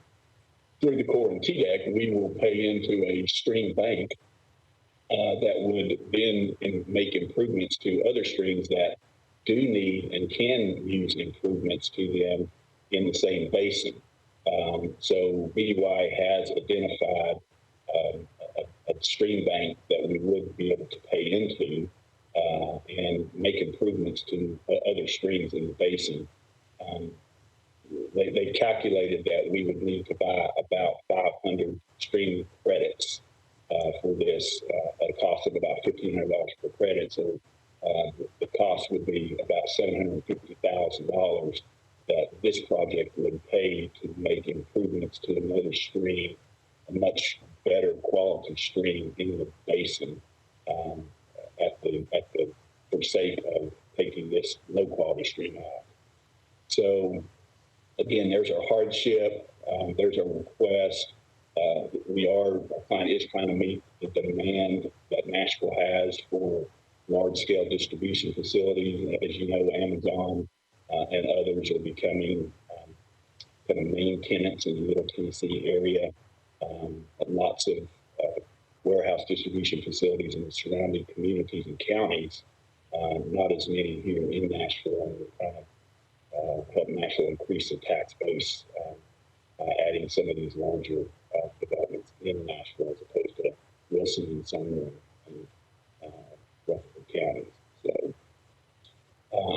through the core and TDEC, we will pay into a stream bank that would then make improvements to other streams that do need and can use improvements to them in the same basin. So BUI has identified a stream bank that we would be able to pay into and make improvements to other streams in the basin. They calculated that we would need to buy about 500 stream credits for this at a cost of about $1,500 per credit. So the cost would be about $750,000 that this project would pay to make improvements to another stream, a much better quality stream in the basin, for sake of taking this low quality stream out. So again, there's our hardship, there's our request. Our client is trying to meet the demand that Nashville has for large scale distribution facilities. As you know, Amazon and others are becoming kind of main tenants in the Middle Tennessee area. Lots of warehouse distribution facilities in the surrounding communities and counties. Not as many here in Nashville, and we're trying to help Nashville increase the tax base by adding some of these larger developments in Nashville as opposed to Wilson and Sumner and Rutherford counties. So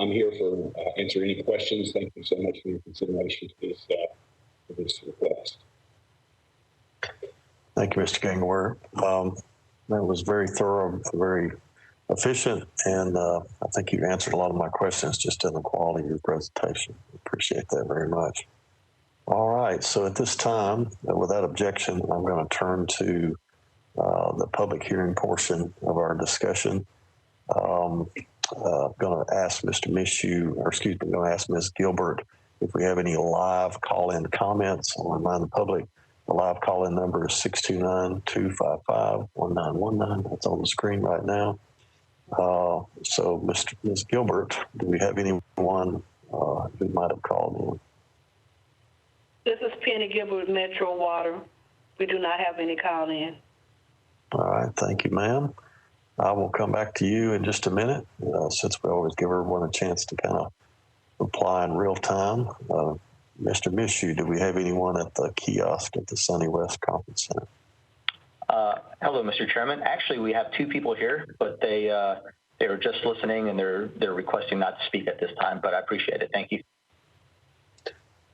I'm here for answer any questions. Thank you so much for your consideration to this request. Thank you, Mr. Gangware. That was very thorough, very efficient, and I think you answered a lot of my questions just in the quality of your presentation. Appreciate that very much. All right, so at this time, without objection, I'm going to turn to the public hearing portion of our discussion. I'm going to ask Mr. Mishu, or excuse me, I'm going to ask Ms. Gilbert if we have any live call-in comments. I'll remind the public, the live call-in number is 629-255-1919. That's on the screen right now. So, Ms. Gilbert, do we have anyone who might have called in? This is Penny Gilbert with Metro Water. We do not have any call in. All right, thank you, ma'am. I will come back to you in just a minute, since we always give everyone a chance to kind of reply in real time. Mr. Mishu, do we have anyone at the kiosk at the Sunny West Conference Center? Hello, Mr. Chairman. Actually, we have two people here, but they were just listening and they're requesting not to speak at this time, but I appreciate it. Thank you.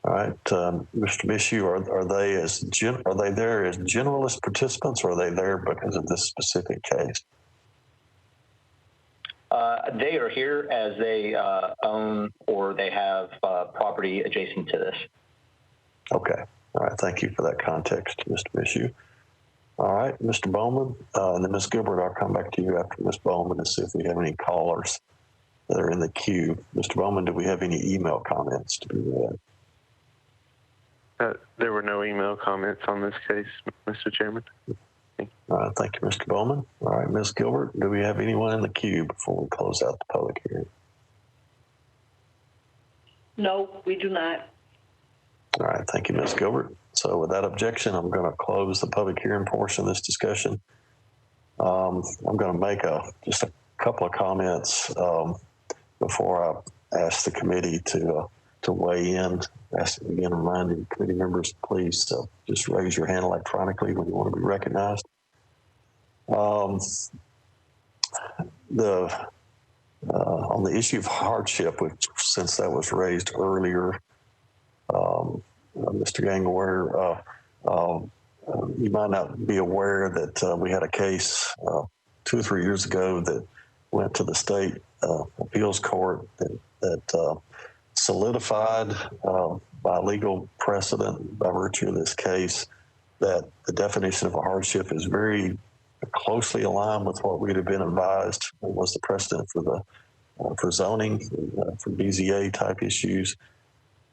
All right, Mr. Mishu, are they there as generalist participants, or are they there because of this specific case? They are here as they own or they have property adjacent to this. Okay. All right. Thank you for that context, Mr. Mishu. All right, Mr. Bowman, and then Ms. Gilbert, I'll come back to you after Ms. Bowman to see if we have any callers that are in the queue. Mr. Bowman, do we have any email comments to be read? There were no email comments on this case, Mr. Chairman. All right, thank you, Mr. Bowman. All right, Ms. Gilbert, do we have anyone in the queue before we close out the public hearing? No, we do not. All right, thank you, Ms. Gilbert. So with that objection, I'm going to close the public hearing portion of this discussion. I'm going to make just a couple of comments before I ask the committee to weigh in. Again, reminding committee members, please just raise your hand electronically when you want to be recognized. On the issue of hardship, which since that was raised earlier, Mr. Gangware, you might not be aware that we had a case 2 or 3 years ago that went to the state appeals court that solidified by legal precedent by virtue of this case that the definition of a hardship is very closely aligned with what we'd have been advised was the precedent for the for zoning, for BZA type issues.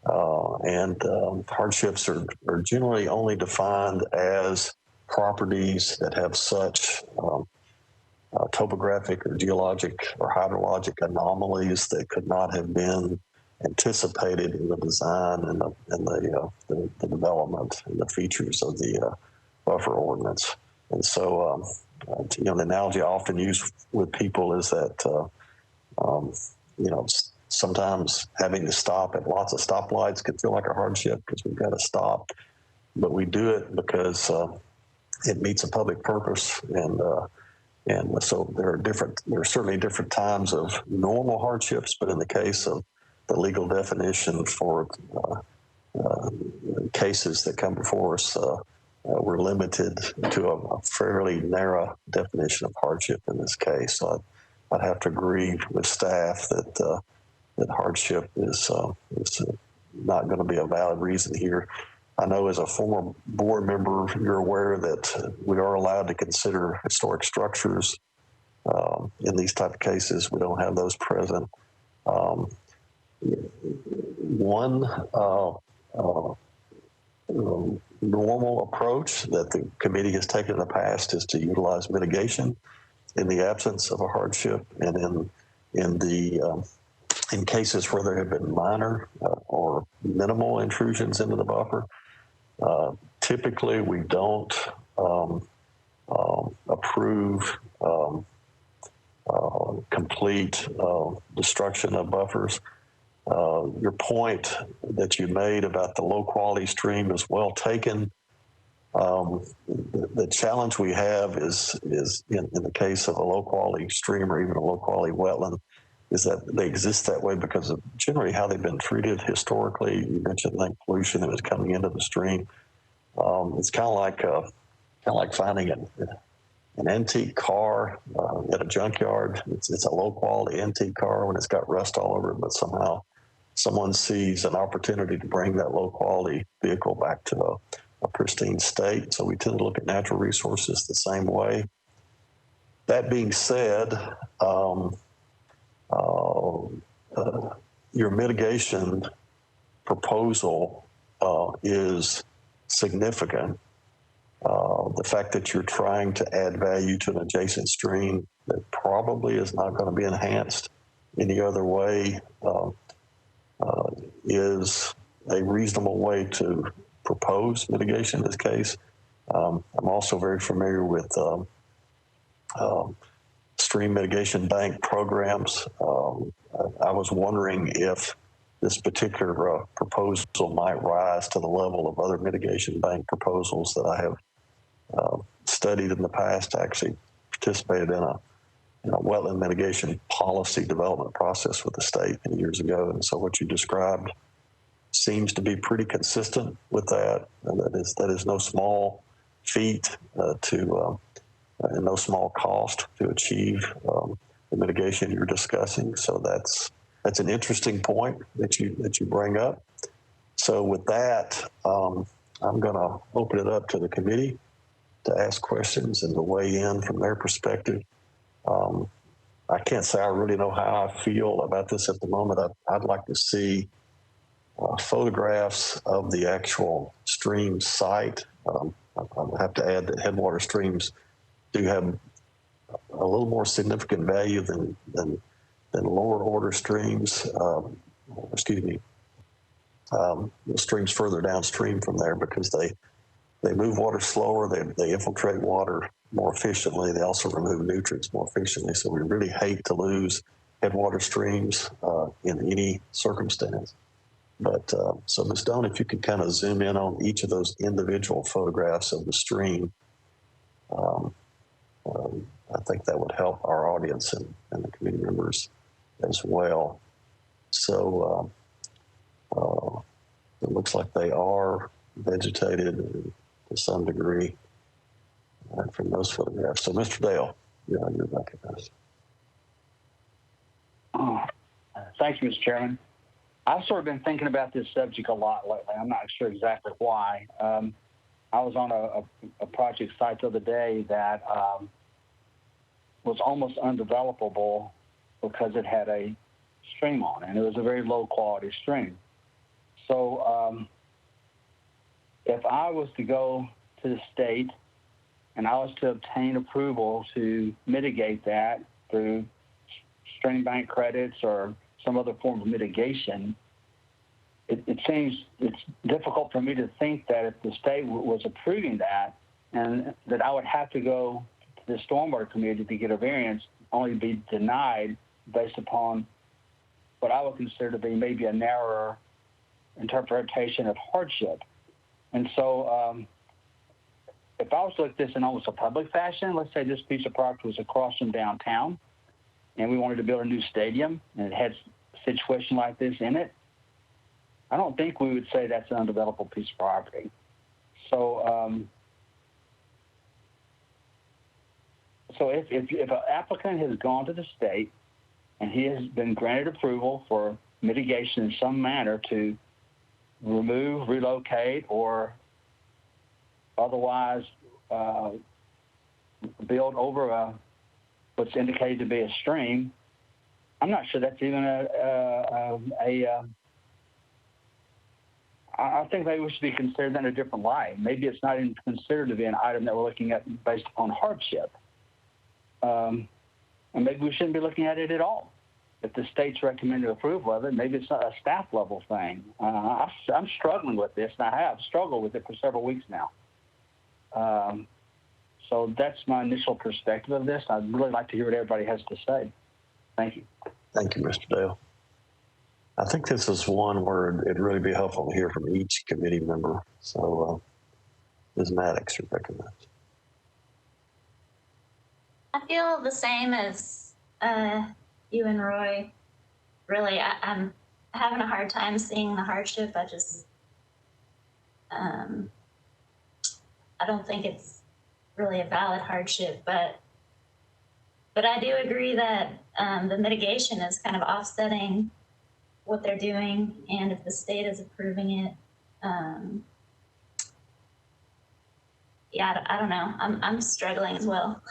Hardships are generally only defined as properties that have such topographic or geologic or hydrologic anomalies that could not have been anticipated in the design and the development and the features of the buffer ordinance. And so, the analogy I often use with people is that, sometimes having to stop at lots of stoplights can feel like a hardship because we've got to stop, but we do it because it meets a public purpose. And so there are certainly different times of normal hardships, but in the case of the legal definition for cases that come before us, we're limited to a fairly narrow definition of hardship in this case. So I'd have to agree with staff that hardship is not going to be a valid reason here. I know as a former board member, you're aware that we are allowed to consider historic structures in these type of cases. We don't have those present. One normal approach that the committee has taken in the past is to utilize mitigation in the absence of a hardship, and in cases where there have been minor or minimal intrusions into the buffer. Typically, we don't approve complete destruction of buffers. Your point that you made about the low quality stream is well taken. The challenge we have is in the case of a low quality stream or even a low quality wetland is that they exist that way because of generally how they've been treated historically. You mentioned like pollution that was coming into the stream. It's kind of like finding an antique car at a junkyard. It's a low quality antique car when it's got rust all over it, but somehow someone sees an opportunity to bring that low quality vehicle back to a pristine state. So we tend to look at natural resources the same way. That being said, your mitigation proposal is significant. The fact that you're trying to add value to an adjacent stream that probably is not going to be enhanced any other way is a reasonable way to propose mitigation in this case. I'm also very familiar with stream mitigation bank programs. I was wondering if this particular proposal might rise to the level of other mitigation bank proposals that I have studied in the past. I actually participated in a wetland mitigation policy development process with the state many years ago. And so what you described seems to be pretty consistent with that. And that is no small feat and no small cost to achieve the mitigation you're discussing. So that's an interesting point that you bring up. So with that, I'm going to open it up to the committee to ask questions and to weigh in from their perspective. I can't say I really know how I feel about this at the moment. I'd like to see photographs of the actual stream site. I'll have to add that headwater streams do have a little more significant value than lower order streams. The streams further downstream from there, because they move water slower, they infiltrate water more efficiently. They also remove nutrients more efficiently. So we really hate to lose headwater streams in any circumstance. But so Ms. Doan, if you could kind of zoom in on each of those individual photographs of the stream, I think that would help our audience and the committee members as well. So it looks like they are vegetated to some degree from those photographs. So Mr. Dale, you're recognized. Thank you, Mr. Chairman. I've sort of been thinking about this subject a lot lately. I'm not sure exactly why. I was on a project site the other day that was almost undevelopable because it had a stream on it, and it was a very low quality stream. So if I was to go to the state and I was to obtain approval to mitigate that through stream bank credits or some other form of mitigation, it seems it's difficult for me to think that if the state was approving that, and that I would have to go to the Stormwater Committee to get a variance, only be denied based upon what I would consider to be maybe a narrower interpretation of hardship. And so if I was to look at this in almost a public fashion, let's say this piece of property was across from downtown and we wanted to build a new stadium and it had a situation like this in it, I don't think we would say that's an undevelopable piece of property. So if an applicant has gone to the state and he has been granted approval for mitigation in some manner to remove, relocate, or otherwise build over what's indicated to be a stream, I'm not sure that's even I think maybe we should be considered in a different light. Maybe it's not even considered to be an item that we're looking at based upon hardship. And maybe we shouldn't be looking at it at all. If the state's recommended approval of it, maybe it's not a staff level thing. I'm struggling with this, and I have struggled with it for several weeks now. So that's my initial perspective of this. I'd really like to hear what everybody has to say. Thank you. Thank you, Mr. Dale. I think this is one where it'd really be helpful to hear from each committee member. So Ms. Maddox, you're recognized. I feel the same as you and Roy. Really, I'm having a hard time seeing the hardship. I don't think it's really a valid hardship, but I do agree that the mitigation is kind of offsetting what they're doing, and if the state is approving it, yeah, I don't know. I'm struggling as well.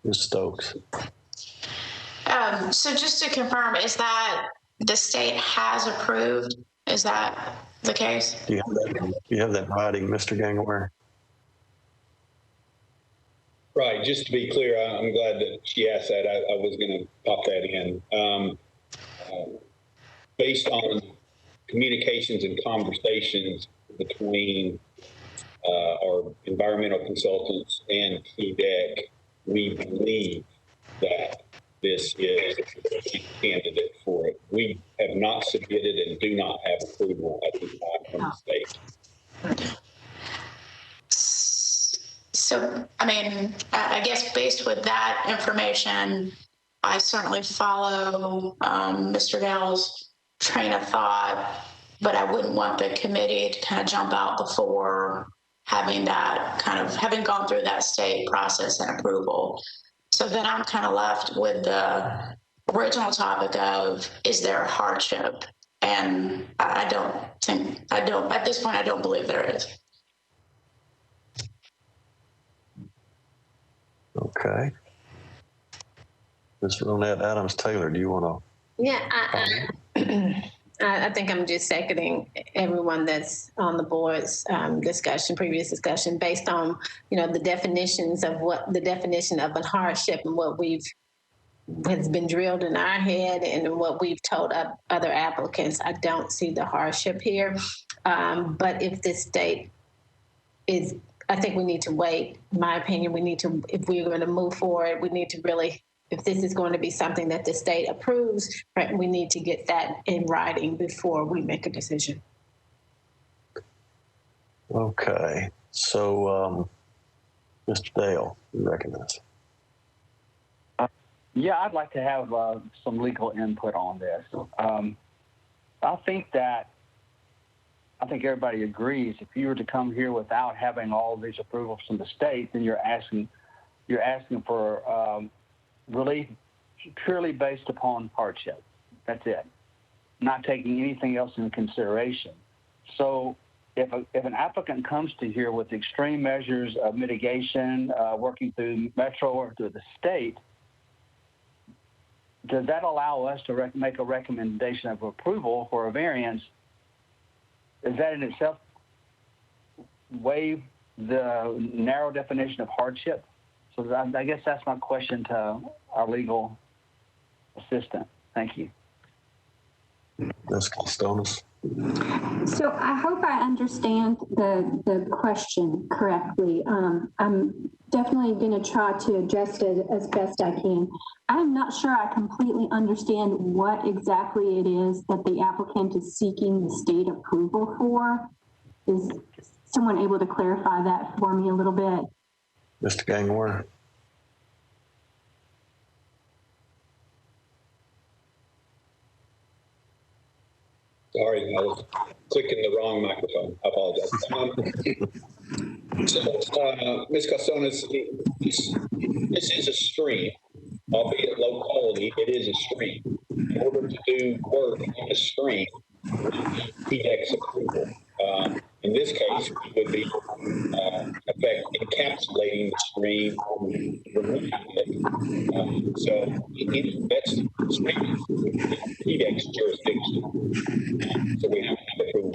Ms. Stokes. So just to confirm, is that the state has approved? Is that the case? Do you have that in writing, Mr. Gangware? Right. Just to be clear, I'm glad that she asked that. I was going to pop that in. Based on communications and conversations between our environmental consultants and KeyDeck, we believe that this is a candidate for it. We have not submitted and do not have approval at this time from the state. So, I mean, I guess based with that information, I certainly follow Mr. Dale's train of thought, but I wouldn't want the committee to kind of jump out before having gone through that state process and approval. So then I'm kind of left with the original topic of, is there a hardship? And at this point, I don't believe there is. Okay. Ms. Ronette Adams-Taylor, do you want to? Yeah, I think I'm just seconding everyone that's on the board's previous discussion, based on, the definitions of what the definition of a hardship and what has been drilled in our head and what we've told other applicants. I don't see the hardship here. But if the state is, I think we need to wait. In my opinion, if we're going to move forward, we need to really, if this is going to be something that the state approves, right, we need to get that in writing before we make a decision. Okay. So, Mr. Dale, you recognize? Yeah, I'd like to have some legal input on this. I think everybody agrees if you were to come here without having all these approvals from the state, then you're asking for relief purely based upon hardship. That's it, not taking anything else into consideration. So if an applicant comes to here with extreme measures of mitigation, working through Metro or through the state, does that allow us to make a recommendation of approval for a variance? Does that in itself waive the narrow definition of hardship? So I guess that's my question to our legal assistant. Thank you. Ms. Costonis. So I hope I understand the question correctly. I'm definitely going to try to adjust it as best I can. I'm not sure I completely understand what exactly it is that the applicant is seeking the state approval for. Is someone able to clarify that for me a little bit? Mr. Gangware. Sorry, I was clicking the wrong microphone. I apologize. Ms. Costonis, this is a stream, albeit low quality. It is a stream. In order to do work on a stream, PDEX approval. In this case, we would be encapsulating the stream, removing it. So that's stream PDEX jurisdiction. So we have to have approval.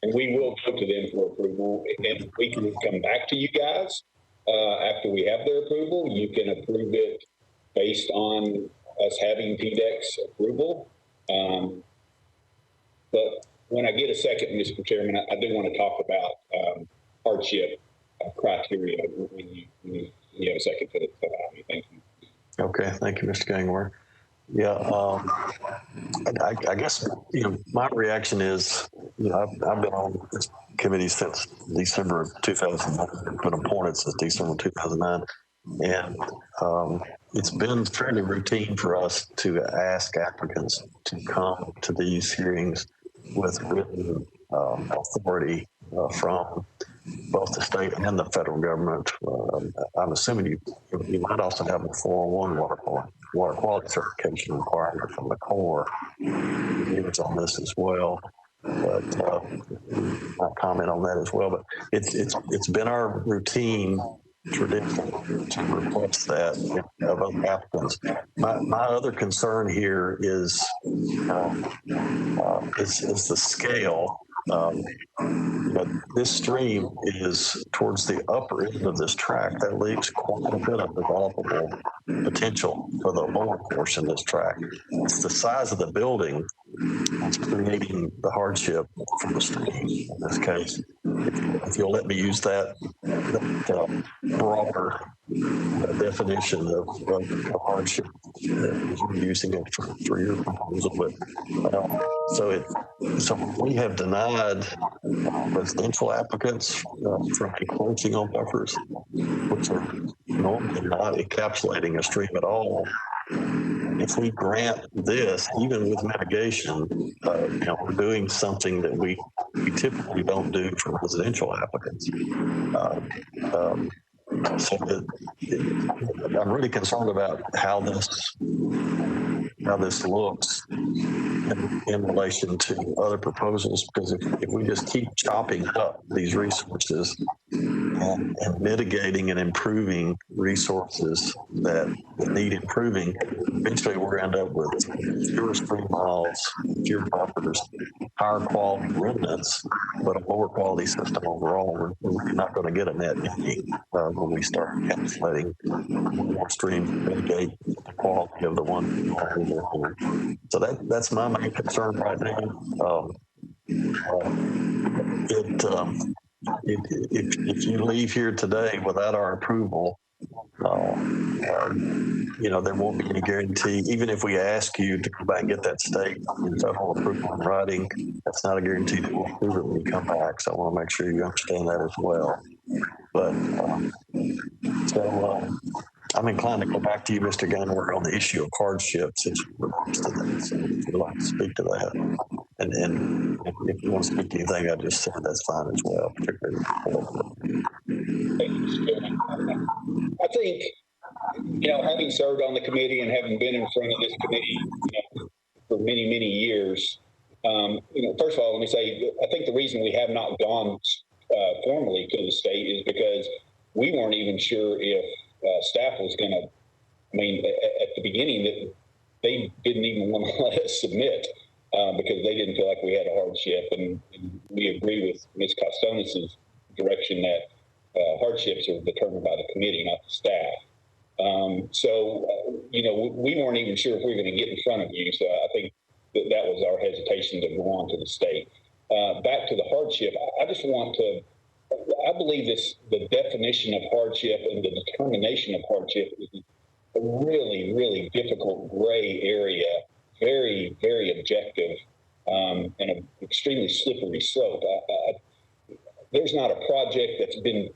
And we will go to them for approval. And we can come back to you guys after we have their approval. You can approve it based on us having PDEX approval. But when I get a second, Mr. Chairman, I do want to talk about hardship criteria when you have a second to allow me. Thank you. Okay, thank you, Mr. Gangware. Yeah, I guess, my reaction is, I've been on this committee since December of 2009, been appointed since December 2009, and it's been fairly routine for us to ask applicants to come to these hearings with written authority from both the state and the federal government. I'm assuming you might also have a 401 water quality certification requirement from the Corps. It's on this as well, but I'll comment on that as well. But it's been our routine tradition to request that of other applicants. My other concern here is the scale. This stream is towards the upper end of this track. That leaves quite a bit of developable potential for the lower portion of this track. It's the size of the building that's creating the hardship for the stream in this case. If you'll let me use that broader definition of hardship that you're using it for your proposal. But so we have denied residential applicants from encroaching on buffers, which are normally not encapsulating a stream at all. If we grant this, even with mitigation, we're doing something that we typically don't do for residential applicants. So I'm really concerned about how this looks in relation to other proposals, because if we just keep chopping up these resources, and mitigating and improving resources that need improving, eventually we're going to end up with fewer stream miles, fewer buffers, higher quality remnants, but a lower quality system overall. We're really not going to get a net gain when we start calculating more streams to mitigate the quality of the one. So that's my main concern right now. If you leave here today without our approval, there won't be any guarantee. Even if we ask you to come back and get that state and federal approval in writing, that's not a guarantee that we'll approve it when you come back. So I want to make sure you understand that as well. But I'm inclined to go back to you, Mr. Gangware, on the issue of hardship, since you requested that. So if you'd like to speak to that. And if you want to speak to anything I just said, that's fine as well, particularly. I think, having served on the committee and having been in front of this committee, for many, many years, first of all, let me say, I think the reason we have not gone formally to the state is because we weren't even sure if staff was going to, at the beginning, that they didn't even want to let us submit because they didn't feel like we had a hardship. And we agree with Ms. Costonis' direction that hardships are determined by the committee, not the staff. We weren't even sure if we were going to get in front of you. So I think that was our hesitation to go on to the state. Back to the hardship, I just want to, I believe the definition of hardship and the determination of hardship is a really, really difficult gray area, very, very objective, and an extremely slippery slope. There's not a project that's been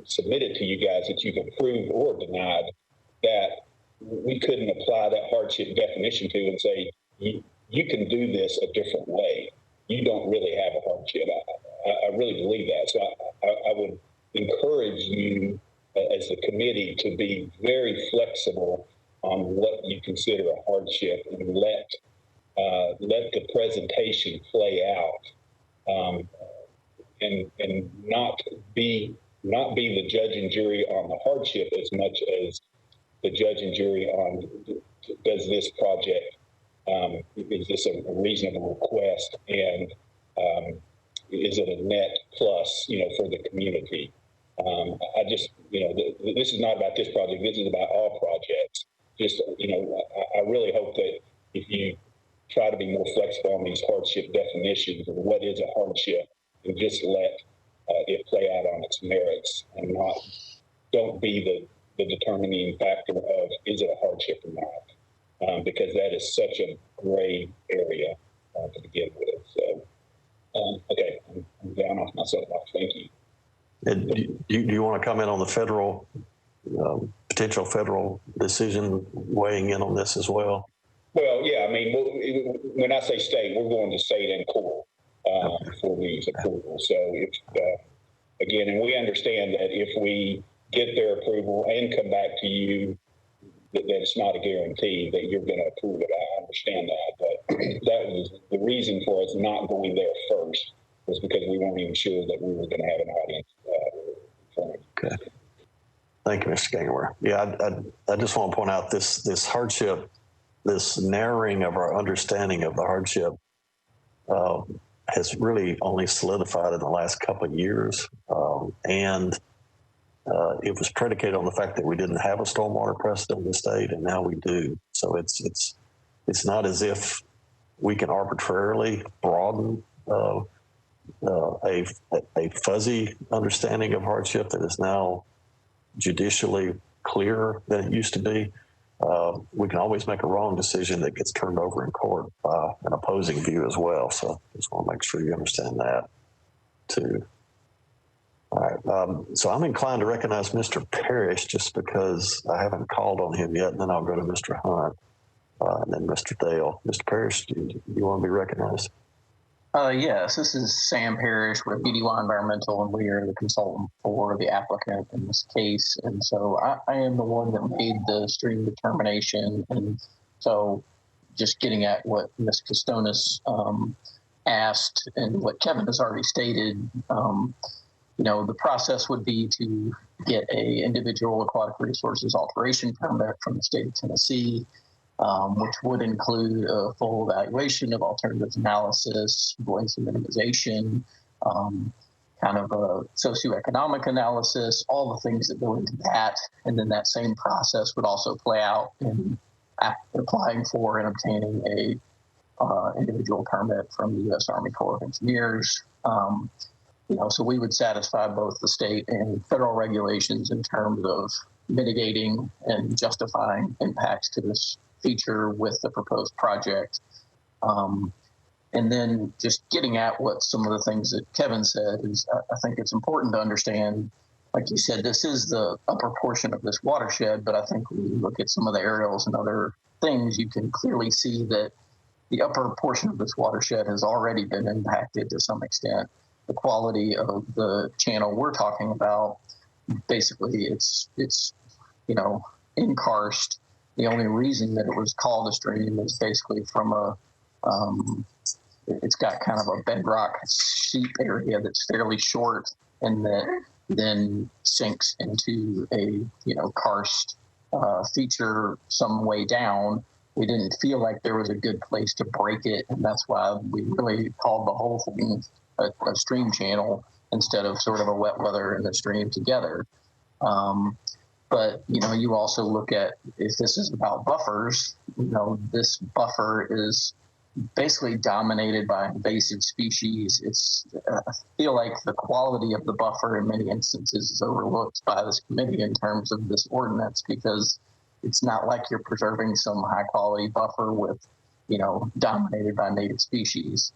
submitted to you guys that you've approved or denied that we couldn't apply that hardship definition to and say, you can do this a different way. You don't really have a hardship. I really believe that. So I would encourage you as the committee to be very flexible on what you consider a hardship and let the presentation play out. And not be the judge and jury on the hardship as much as the judge and jury on, does this project, is this a reasonable request, and is it a net plus, for the community? I just, this is not about this project. This is about all projects. Just, I really hope that if you try to be more flexible on these hardship definitions of what is a hardship, and just let it play out on its merits, and don't be the determining factor of is it a hardship or not, because that is such a gray area to begin with. So, okay, I'm down off my soapbox. Thank you. And do you want to comment on the federal potential federal decision weighing in on this as well? Well, yeah. When I say state, we're going to state and court. For these approvals. So if, again, and we understand that if we get their approval and come back to you, that it's not a guarantee that you're going to approve it. I understand that, but that was the reason for us not going there first, was because we weren't even sure that we were going to have an audience. Okay. Thank you, Mr. Gangware. Yeah, I just want to point out this hardship, this narrowing of our understanding of the hardship has really only solidified in the last couple of years. And it was predicated on the fact that we didn't have a stormwater precedent in the state, and now we do. So it's not as if we can arbitrarily broaden a fuzzy understanding of hardship that is now judicially clearer than it used to be. We can always make a wrong decision that gets turned over in court by an opposing view as well. So just want to make sure you understand that too. All right. So I'm inclined to recognize Mr. Parrish just because I haven't called on him yet, and then I'll go to Mr. Hunt and then Mr. Dale. Mr. Parrish, do you want to be recognized? Yes, this is Sam Parrish with BDY Environmental, and we are the consultant for the applicant in this case. And so I am the one that made the stream determination. And so just getting at what Ms. Costonis asked and what Kevin has already stated, the process would be to get a individual aquatic resources alteration permit from the state of Tennessee, which would include a full evaluation of alternatives analysis, buoyancy minimization, kind of a socioeconomic analysis, all the things that go into that. And then that same process would also play out in applying for and obtaining a individual permit from the U.S. Army Corps of Engineers. So we would satisfy both the state and federal regulations in terms of mitigating and justifying impacts to this feature with the proposed project. And then just getting at what some of the things that Kevin said is, I think it's important to understand, like you said, this is the upper portion of this watershed, but I think when you look at some of the aerials and other things, you can clearly see that the upper portion of this watershed has already been impacted to some extent. The quality of the channel we're talking about, basically it's enkarst. The only reason that it was called a stream is basically from it's got kind of a bedrock sheet area that's fairly short and that then sinks into a, karst feature some way down. We didn't feel like there was a good place to break it, and that's why we really called the whole thing a stream channel instead of sort of a wet weather and a stream together. But, you also look at, if this is about buffers, this buffer is basically dominated by invasive species. I feel like the quality of the buffer in many instances is overlooked by this committee in terms of this ordinance, because it's not like you're preserving some high quality buffer with, dominated by native species.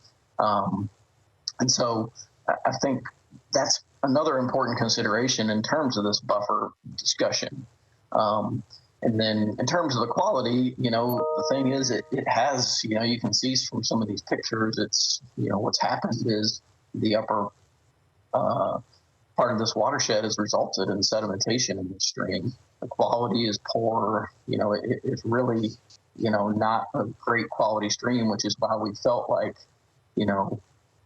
And so I think that's another important consideration in terms of this buffer discussion. And then in terms of the quality, the thing is, it has, you can see from some of these pictures, it's, what's happened is the upper part of this watershed has resulted in sedimentation in the stream. The quality is poor, it's really, not a great quality stream, which is why we felt like,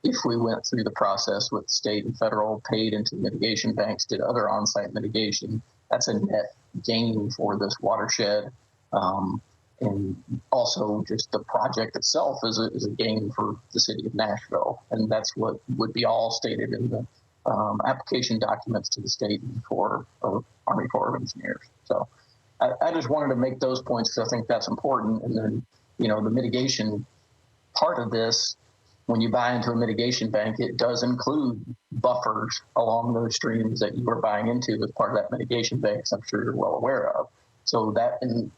if we went through the process with state and federal, paid into mitigation banks, did other on-site mitigation, that's a net gain for this watershed. And also just the project itself is a gain for the city of Nashville. And that's what would be all stated in the application documents to the state and for Army Corps of Engineers. So I just wanted to make those points because I think that's important. And then, the mitigation part of this, when you buy into a mitigation bank, it does include buffers along those streams that you are buying into as part of that mitigation bank, I'm sure you're well aware of. So that in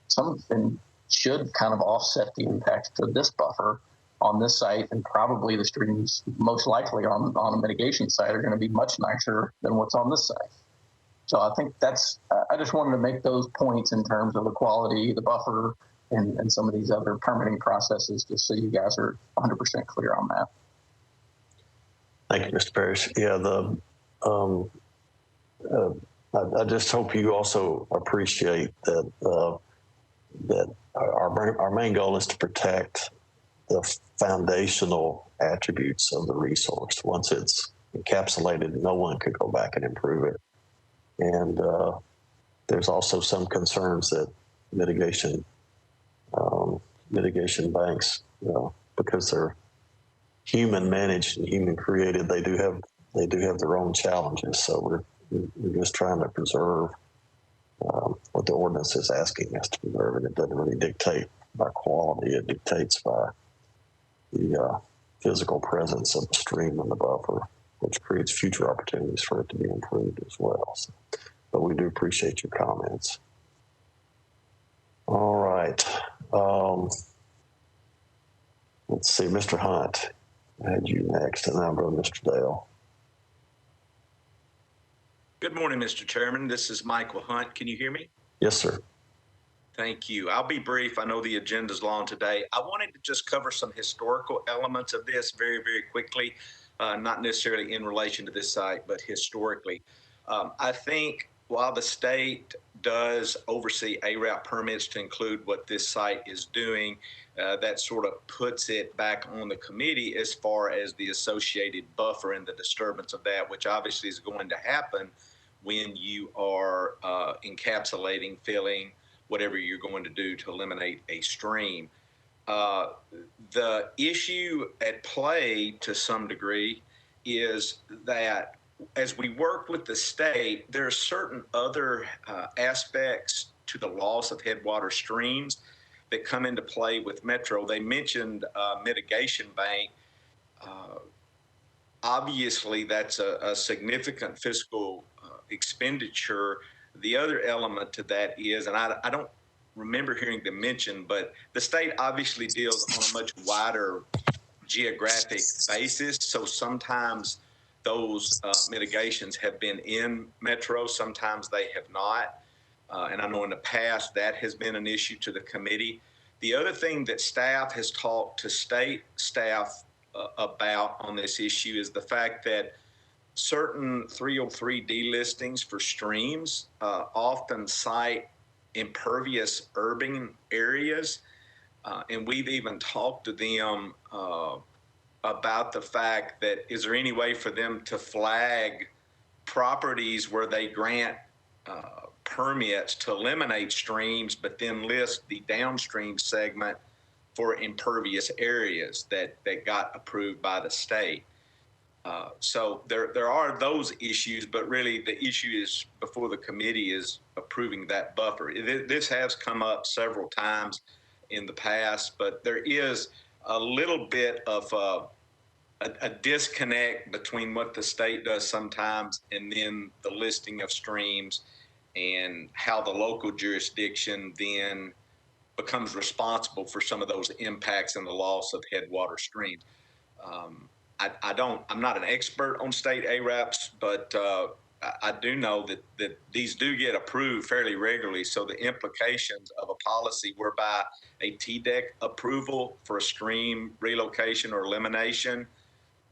something should kind of offset the impact to this buffer on this site, and probably the streams most likely on a mitigation site are going to be much nicer than what's on this site. So I think I just wanted to make those points in terms of the quality, the buffer, and some of these other permitting processes, just so you guys are 100% clear on that. Thank you, Mr. Parrish. Yeah, I just hope you also appreciate that that our main goal is to protect the foundational attributes of the resource. Once it's encapsulated, no one could go back and improve it. And there's also some concerns that mitigation banks, because they're human managed and human created, they do have their own challenges. So we're just trying to preserve what the ordinance is asking us to preserve, and it doesn't really dictate by quality. It dictates by the physical presence of the stream and the buffer, which creates future opportunities for it to be improved as well. So, but we do appreciate your comments. All right. Let's see, Mr. Hunt, I had you next, and then I'll go to Mr. Dale. Good morning, Mr. Chairman. This is Michael Hunt. Can you hear me? Yes, sir. Thank you. I'll be brief. I know the agenda's long today. I wanted to just cover some historical elements of this very, very quickly, not necessarily in relation to this site, but historically. I think while the state does oversee ARAP permits to include what this site is doing, that sort of puts it back on the committee as far as the associated buffer and the disturbance of that, which obviously is going to happen when you are encapsulating, filling, whatever you're going to do to eliminate a stream. The issue at play to some degree is that as we work with the state, there are certain other aspects to the loss of headwater streams that come into play with Metro. They mentioned mitigation bank. Obviously, that's a significant fiscal expenditure. The other element to that is, and I don't remember hearing them mention, but the state obviously deals on a much wider geographic basis. So sometimes those mitigations have been in Metro, sometimes they have not. And I know in the past that has been an issue to the committee. The other thing that staff has talked to state staff about on this issue is the fact that certain 303D listings for streams often cite impervious urban areas. And we've even talked to them about the fact that is there any way for them to flag properties where they grant permits to eliminate streams, but then list the downstream segment for impervious areas that got approved by the state. So there are those issues, but really the issue is before the committee is approving that buffer. This has come up several times in the past, but there is a little bit of a disconnect between what the state does sometimes and then the listing of streams and how the local jurisdiction then becomes responsible for some of those impacts and the loss of headwater streams. I'm not an expert on state ARAPs, but I do know that these do get approved fairly regularly. So the implications of a policy whereby a TDEC approval for a stream relocation or elimination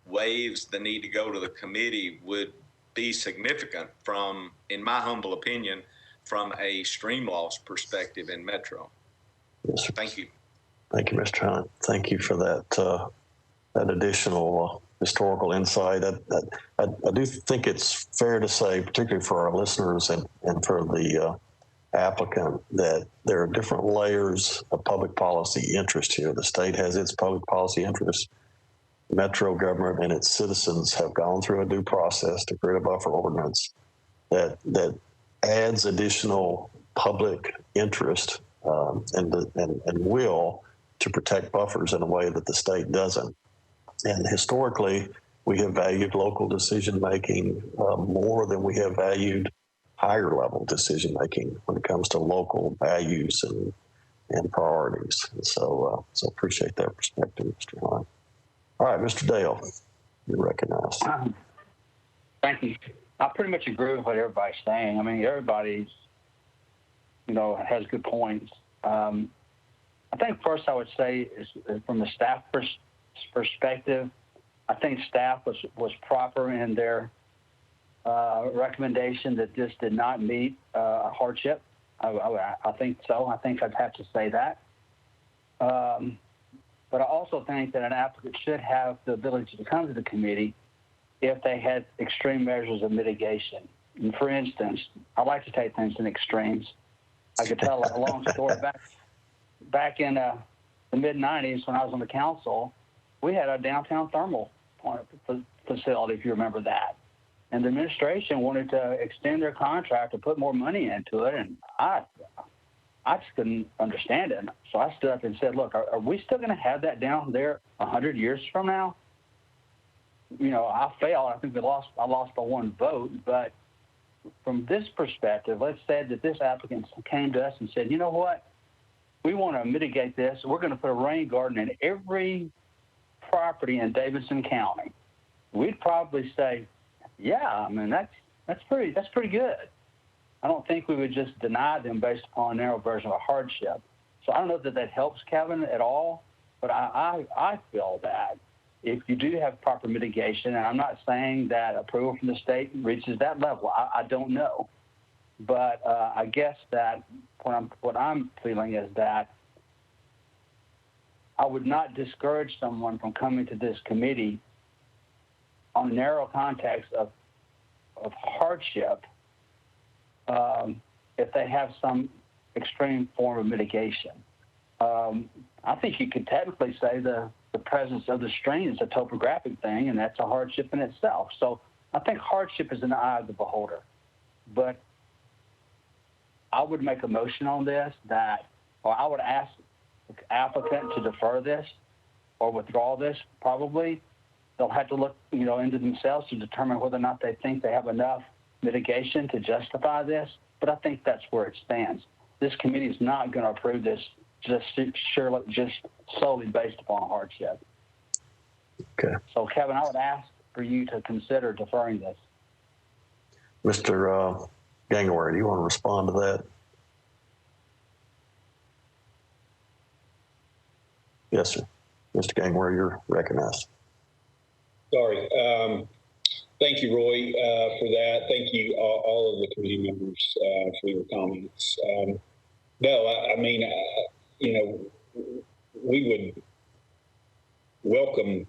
waives the need to go to the committee would be significant from, in my humble opinion, from a stream loss perspective in Metro. Yes, sir. Thank you. Thank you, Mr. Hunt. Thank you for that that additional historical insight. I do think it's fair to say, particularly for our listeners and for the applicant, that there are different layers of public policy interest here. The state has its public policy interest. Metro government and its citizens have gone through a due process to create a buffer ordinance that adds additional public interest and will to protect buffers in a way that the state doesn't. And historically, we have valued local decision-making more than we have valued higher-level decision-making when it comes to local values and priorities. And so appreciate that perspective, Mr. Hunt. All right, Mr. Dale, you're recognized. Thank you. I pretty much agree with what everybody's saying. I mean, everybody's, has good points. I think first I would say is from the staff perspective, I think staff was proper in their recommendation that this did not meet hardship. I think so. I think I'd have to say that. But I also think that an applicant should have the ability to come to the committee if they had extreme measures of mitigation. And for instance, I like to take things in extremes. I could tell a long story. Back in the mid-'90s when I was on the council, we had a downtown thermal facility, if you remember that. And the administration wanted to extend their contract to put more money into it, and I just couldn't understand it. So I stood up and said, look, are we still going to have that down there 100 years from now? I failed. I think I lost by one vote. But from this perspective, let's say that this applicant came to us and said, you know what? We want to mitigate this. We're going to put a rain garden in every property in Davidson County. We'd probably say, yeah, I mean, that's pretty good. I don't think we would just deny them based upon a narrow version of a hardship. So I don't know that helps Kevin at all, but I feel that if you do have proper mitigation, and I'm not saying that approval from the state reaches that level, I don't know. But I guess that what I'm feeling is that I would not discourage someone from coming to this committee on a narrow context of hardship if they have some extreme form of mitigation. I think you could technically say the presence of the stream is a topographic thing, and that's a hardship in itself. So I think hardship is in the eye of the beholder. But I would make a motion on this or I would ask the applicant to defer this or withdraw this. Probably they'll have to look, into themselves to determine whether or not they think they have enough mitigation to justify this. But I think that's where it stands. This committee is not going to approve this just solely based upon hardship. Okay. So, Kevin, I would ask for you to consider deferring this. Mr. Gangware, do you want to respond to that? Yes, sir. Mr. Gangware, you're recognized. Sorry. Thank you, Roy, for that. Thank you, all of the committee members, for your comments. We would welcome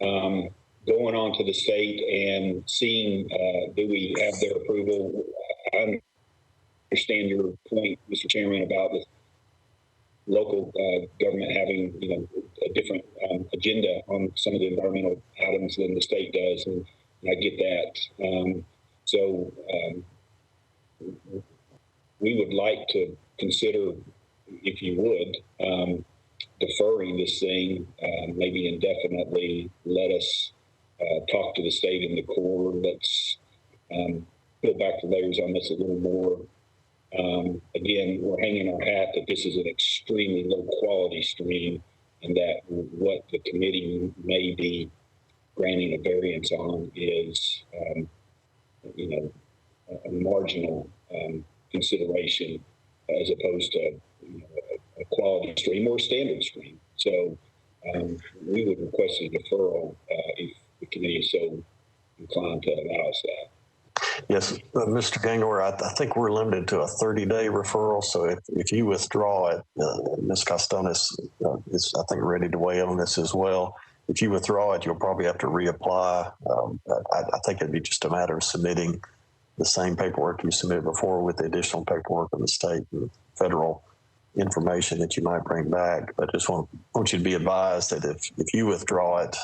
going on to the state and seeing, do we have their approval? I understand your point, Mr. Chairman, about the local government having, a different agenda on some of the environmental items than the state does, and I get that. We would like to consider, if you would, deferring this thing, maybe indefinitely. Let us talk to the state and the Corps. Let's peel back the layers on this a little more. Again, we're hanging our hat that this is an extremely low quality stream, and that what the committee may be granting a variance on is, a marginal consideration as opposed to a quality stream or a standard stream. So we would request a deferral if the committee is so inclined to allow us that. Yes, Mr. Gangware, I think we're limited to a 30-day referral. So if you withdraw it, Ms. Costonis is, I think, ready to weigh in on this as well. If you withdraw it, you'll probably have to reapply. I think it'd be just a matter of submitting the same paperwork you submitted before with the additional paperwork of the state and federal information that you might bring back. But I just want you to be advised that if you withdraw it,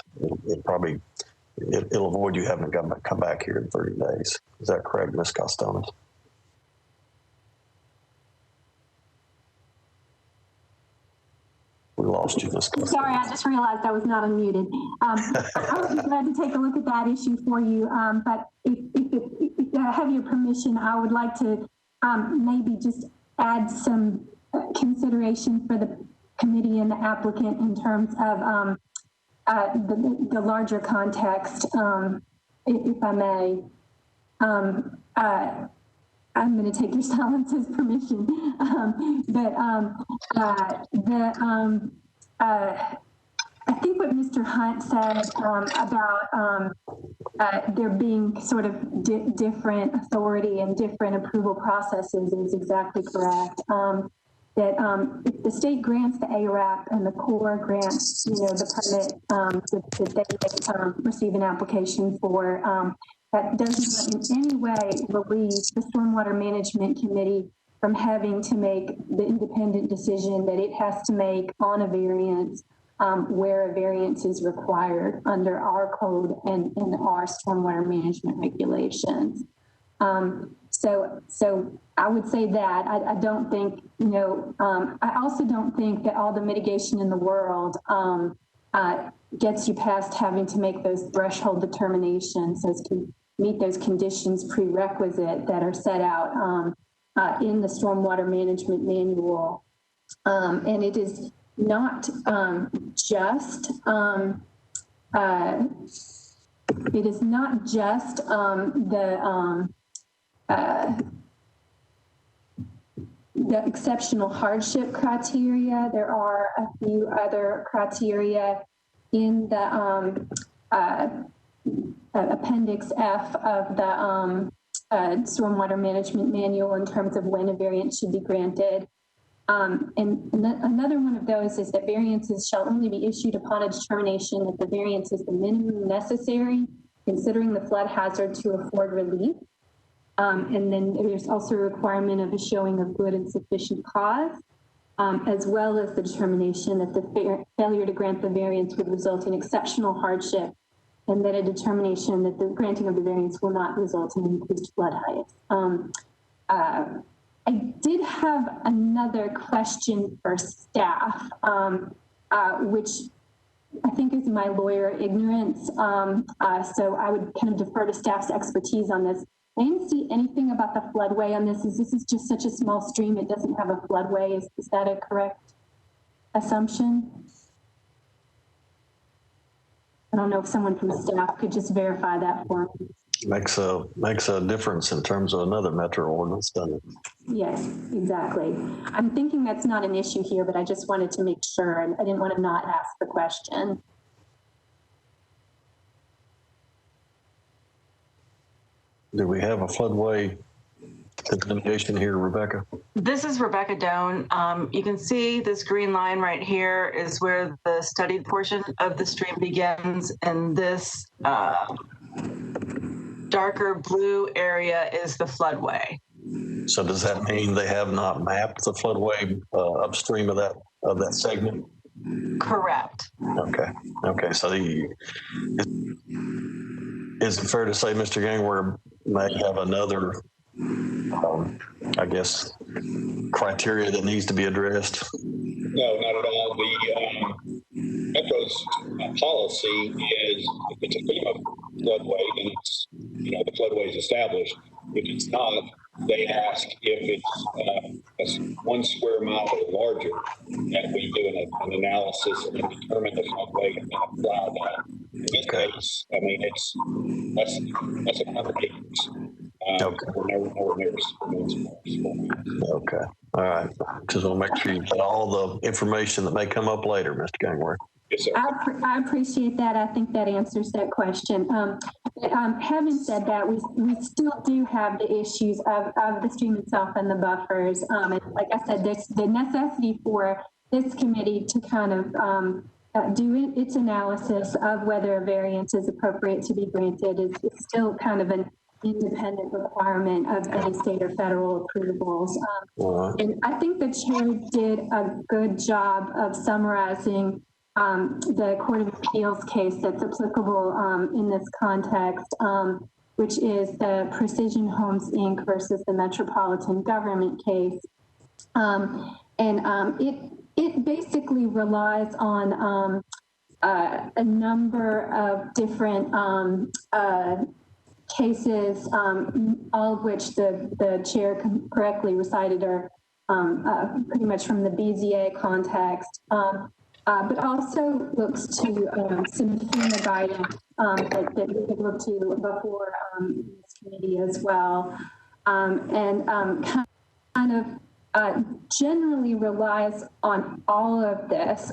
it'll avoid you having to come back here in 30 days. Is that correct, Ms. Costonis? We lost you, Ms. Costonis. Sorry, I just realized I was not unmuted. I would be glad to take a look at that issue for you, but if I have your permission, I would like to maybe just add some consideration for the committee and the applicant in terms of the larger context, if I may. I'm going to take your silence as permission, I think what Mr. Hunt said about there being sort of different authority and different approval processes is exactly correct. That if the state grants the ARAP and the Corps grants, the permit that they receive an application for, that doesn't in any way relieve the Stormwater Management Committee from having to make the independent decision that it has to make on a variance where a variance is required under our code and in our stormwater management regulations. So I would say that I don't think, I also don't think that all the mitigation in the world gets you past having to make those threshold determinations as to meet those conditions prerequisite that are set out in the Stormwater Management Manual. And it is not just the exceptional hardship criteria. There are a few other criteria in the Appendix F of the Stormwater Management Manual in terms of when a variance should be granted. And another one of those is that variances shall only be issued upon a determination that the variance is the minimum necessary, considering the flood hazard to afford relief. And then there's also a requirement of a showing of good and sufficient cause, as well as the determination that the failure to grant the variance would result in exceptional hardship, and that a determination that the granting of the variance will not result in increased flood height. I did have another question for staff, which I think is my lawyer ignorance. So I would kind of defer to staff's expertise on this. I didn't see anything about the floodway on this. This is just such a small stream, it doesn't have a floodway. Is that a correct assumption? I don't know if someone from staff could just verify that for me. Makes a difference in terms of another metro ordinance, doesn't it? Yes, exactly. I'm thinking that's not an issue here, but I just wanted to make sure, and I didn't want to not ask the question. Do we have a floodway delineation here, Rebecca? This is Rebecca Doan. You can see this green line right here is where the studied portion of the stream begins, and this darker blue area is the floodway. So does that mean they have not mapped the floodway upstream of that segment? Correct. Okay. So is it fair to say Mr. Gangware may have another, I guess, criteria that needs to be addressed? No, not at all. The Metro's policy is if it's a FEMA floodway, then it's, the floodway is established. If it's not, they ask if it's 1 square mile or larger, that we do an analysis and determine the floodway and apply that. In this case, I mean, that's 100 acres. We're nowhere near. Okay. All right. Just want to make sure you get all the information that may come up later, Mr. Gangware. Yes, sir. I appreciate that. I think that answers that question. Having said that, we still do have the issues of the stream itself and the buffers. And like I said, there's the necessity for this committee to kind of do its analysis of whether a variance is appropriate to be granted is still kind of an independent requirement of any state or federal approvals. And I think the chair did a good job of summarizing the Court of Appeals case that's applicable in this context, which is the Precision Homes, Inc. versus the Metropolitan government case. It basically relies on a number of different cases, all of which the chair correctly recited are pretty much from the BZA context. But also looks to some FEMA guidance that we could look to before this committee as well, and kind of generally relies on all of this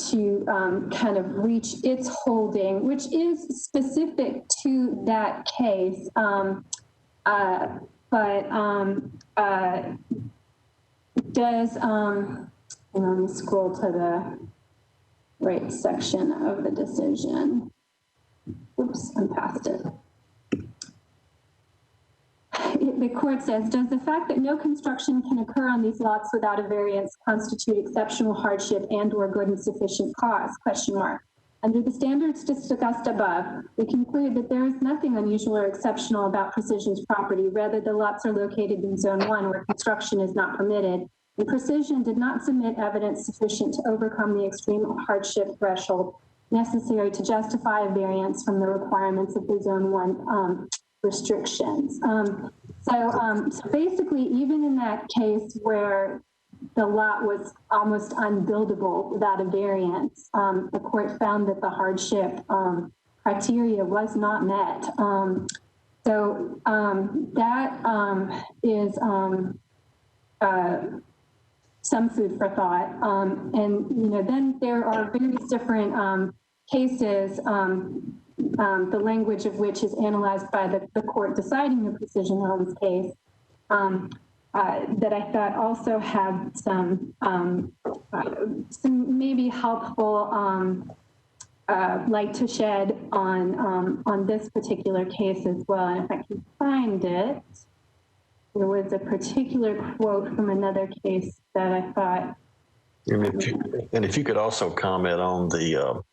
to kind of reach its holding, which is specific to that case, but does let me scroll to the right section of the decision. Oops, I'm past it. The court says, does the fact that no construction can occur on these lots without a variance constitute exceptional hardship and or good and sufficient cause? ? Under the standards discussed above, we conclude that there is nothing unusual or exceptional about Precision's property. Rather, the lots are located in Zone 1 where construction is not permitted. And Precision did not submit evidence sufficient to overcome the extreme hardship threshold necessary to justify a variance from the requirements of the Zone 1 restrictions. So basically, even in that case where the lot was almost unbuildable without a variance, the court found that the hardship criteria was not met. That is some food for thought. And then there are various different cases the language of which is analyzed by the court deciding the precision homes case, that I thought also had some maybe helpful light to shed on this particular case as well. And if I can find it, there was a particular quote from another case that I thought. And if you could also comment on the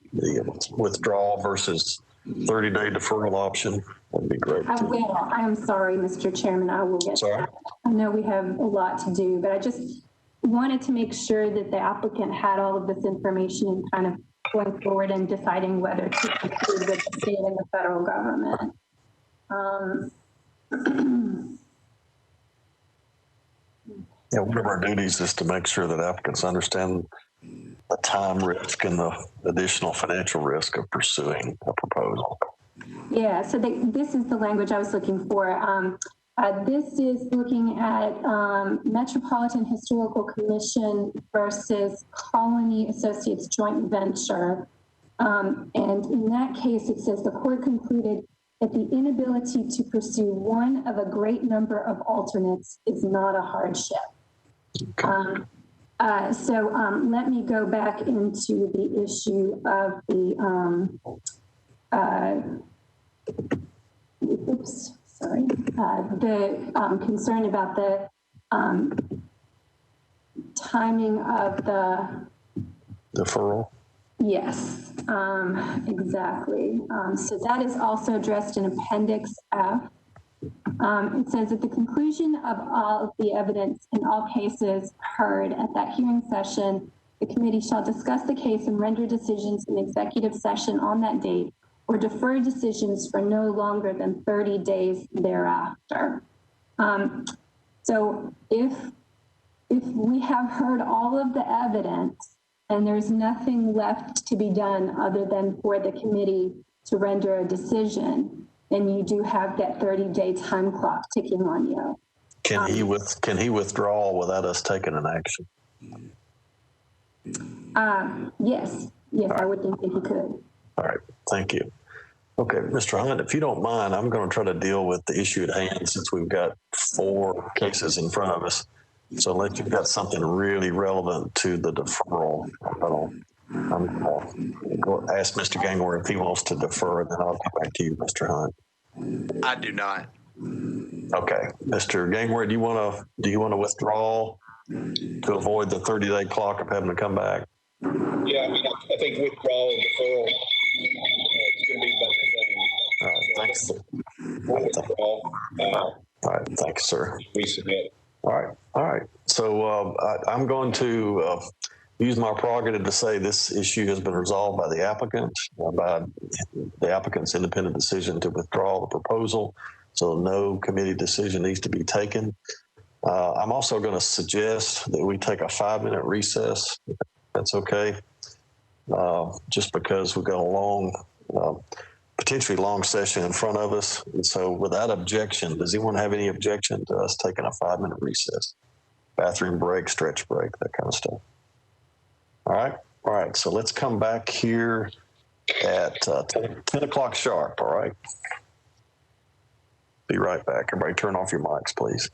withdrawal versus 30-day deferral option, that'd be great. I will. I am sorry, Mr. Chairman. I will get Sorry. that. I know we have a lot to do, but I just wanted to make sure that the applicant had all of this information and kind of going forward and deciding whether to proceed with the state and the federal government. Yeah, one of our duties is to make sure that applicants understand the time risk and the additional financial risk of pursuing a proposal. Yeah, so this is the language I was looking for. This is looking at Metropolitan Historical Commission versus Colony Associates joint venture. And in that case, it says the court concluded that the inability to pursue one of a great number of alternates is not a hardship. Okay. So let me go back into the issue of the, oops, sorry, the concern about the timing of the deferral. Yes, exactly. So that is also addressed in Appendix F. It says at the conclusion of all of the evidence in all cases heard at that hearing session, the committee shall discuss the case and render decisions in executive session on that date or defer decisions for no longer than 30 days thereafter. So if we have heard all of the evidence and there's nothing left to be done other than for the committee to render a decision, then you do have that 30-day time clock ticking on you. Can he withdraw without us taking an action? Yes, I would think that he could. All right, thank you. Okay, Mr. Hunt, if you don't mind, I'm going to try to deal with the issue at hand since we've got 4 cases in front of us. So unless you've got something really relevant to the deferral, I'm going to go ask Mr. Gangware if he wants to defer, and then I'll come back to you, Mr. Hunt. I do not. Okay, Mr. Gangware, do you want to withdraw to avoid the 30-day clock of having to come back? Yeah, I mean, I think withdrawal and deferral it's going to be about the same. All right, thanks. We'll withdraw. All right, thanks, sir. We submit. All right. So I'm going to use my prerogative to say this issue has been resolved by the applicant, by the applicant's independent decision to withdraw the proposal. So no committee decision needs to be taken. I'm also going to suggest that we take a 5-minute recess. If that's okay. Just because we've got a long, potentially long session in front of us. And so without objection, does anyone have any objection to us taking a 5-minute recess? Bathroom break, stretch break, that kind of stuff. All right. So let's come back here at 10 o'clock sharp, all right? Be right back. Everybody turn off your mics, please.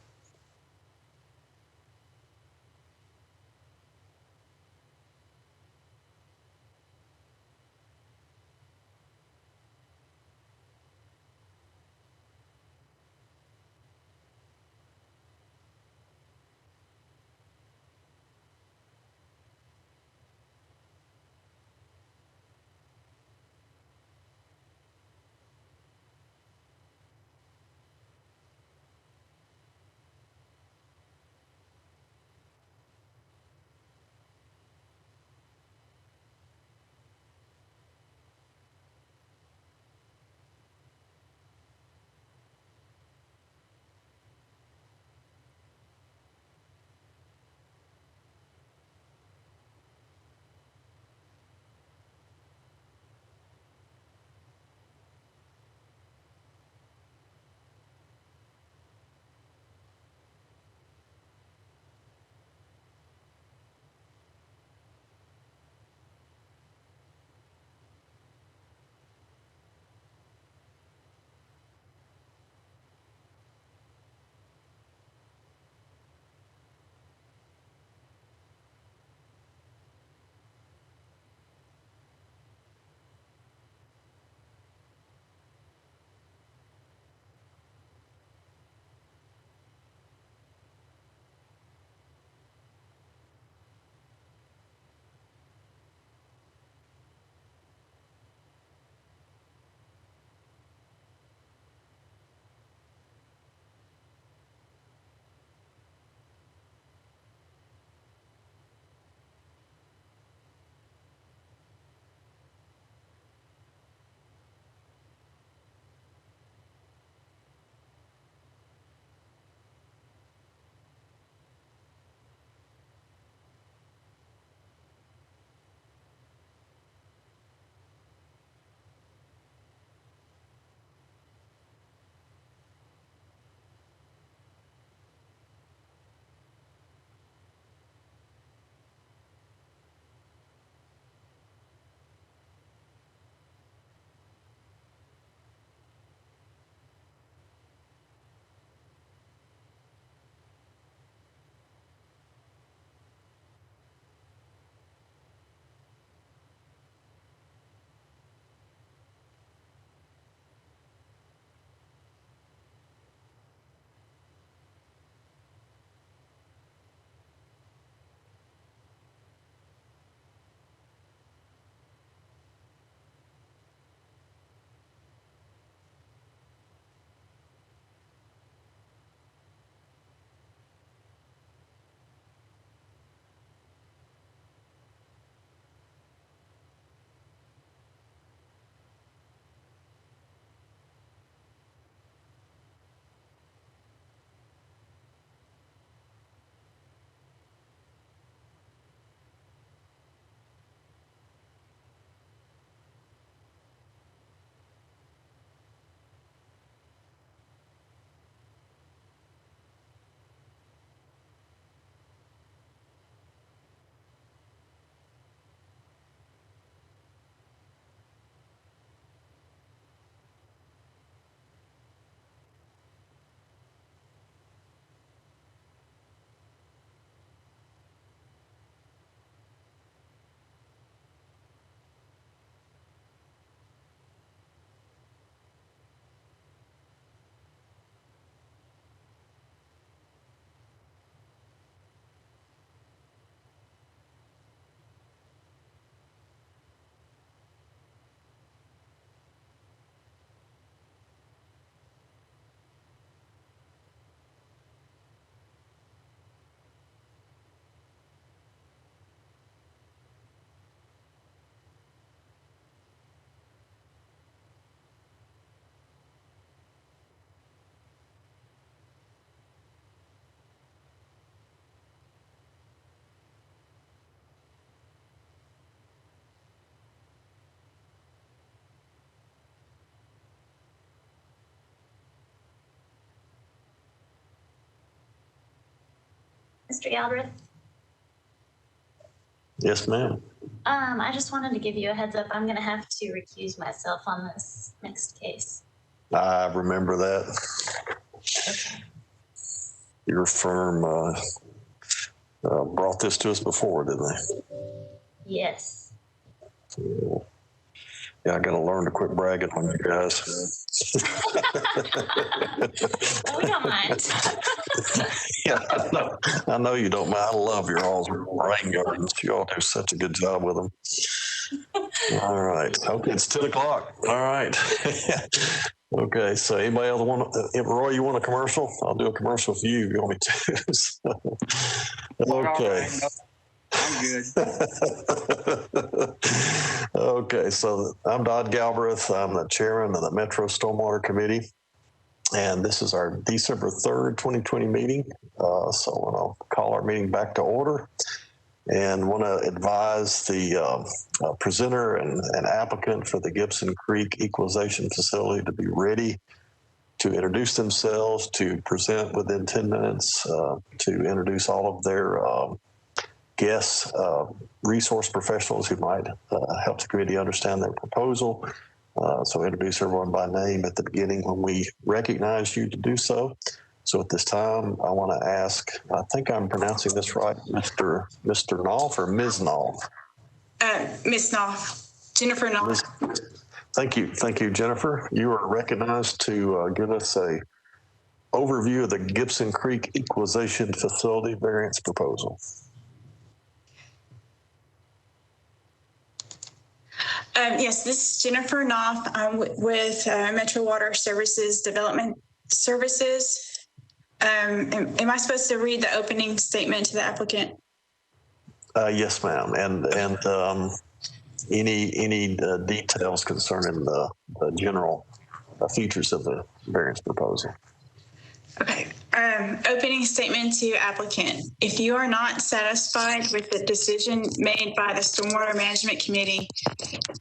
Mr. Galbraith? Yes, ma'am. I just wanted to give you a heads up. I'm going to have to recuse myself on this next case. I remember that. Okay. Your firm brought this to us before, didn't they? Yes. Yeah, I got to learn to quit bragging on you guys. Oh, we don't mind. Yeah, I know you don't mind. I love your all's rain gardens. You all do such a good job with them. All right. Okay, it's 10 o'clock. All right. Okay, so anybody else want to, Roy, you want a commercial? I'll do a commercial for you if you want me to. Okay. I'm good. Okay, so I'm Dodd Galbraith. I'm the chairman of the Metro Stormwater Committee. And this is our December 3rd, 2020 meeting. So I want to call our meeting back to order and want to advise the presenter and applicant for the Gibson Creek Equalization Facility to be ready to introduce themselves, to present within 10 minutes, to introduce all of their guests, resource professionals who might help the committee understand their proposal. So introduce everyone by name at the beginning when we recognize you to do so. So at this time, I want to ask, I think I'm pronouncing this right, Mr. Knopf or Ms. Knopf? Ms. Knopf, Jennifer Knopf. Thank you, Jennifer. You are recognized to give us a overview of the Gibson Creek Equalization Facility variance proposal. Yes, this is Jennifer Knopf. I'm with Metro Water Services Development Services. Am I supposed to read the opening statement to the applicant? Yes, ma'am. And any details concerning the general features of the variance proposal. Okay. Opening statement to applicant. If you are not satisfied with the decision made by the Stormwater Management Committee,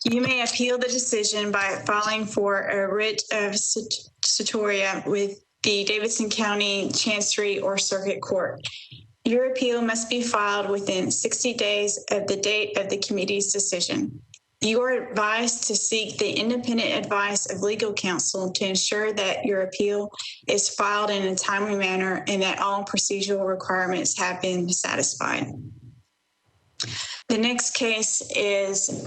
you may appeal the decision by filing for a writ of certiorari with the Davidson County Chancery or Circuit Court. Your appeal must be filed within 60 days of the date of the committee's decision. You are advised to seek the independent advice of legal counsel to ensure that your appeal is filed in a timely manner and that all procedural requirements have been satisfied. The next case is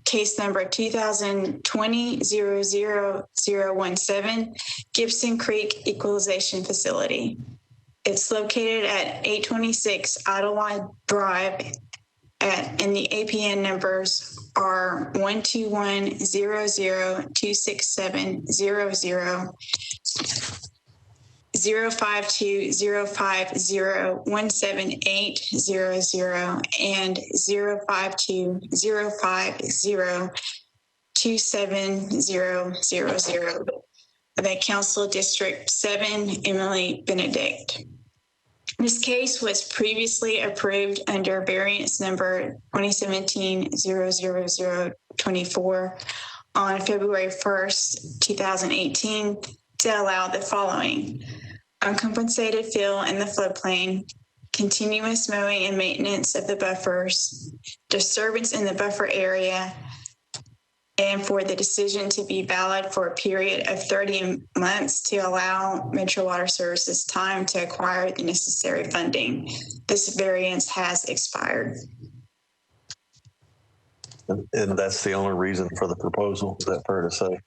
case number 2020-00017, Gibson Creek Equalization Facility. It's located at 826 Ottawa Drive, and the APN numbers are 121-00-267-00, 052-050-178-00, and 052-050-270-000. The Council District 7, Emily Benedict. This case was previously approved under variance number 2017-00024 on February 1st, 2018 to allow the following: uncompensated fill in the floodplain, continuous mowing and maintenance of the buffers, disturbance in the buffer area, and for the decision to be valid for a period of 30 months to allow Metro Water Services time to acquire the necessary funding. This variance has expired. And that's the only reason for the proposal, is that fair to say?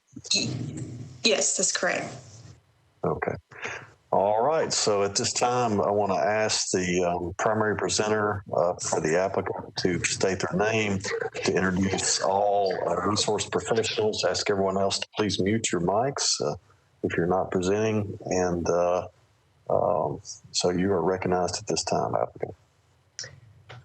Yes, that's correct. Okay. All right. So at this time, I want to ask the primary presenter for the applicant to state their name, to introduce all resource professionals, ask everyone else to please mute your mics if you're not presenting. And so you are recognized at this time, applicant.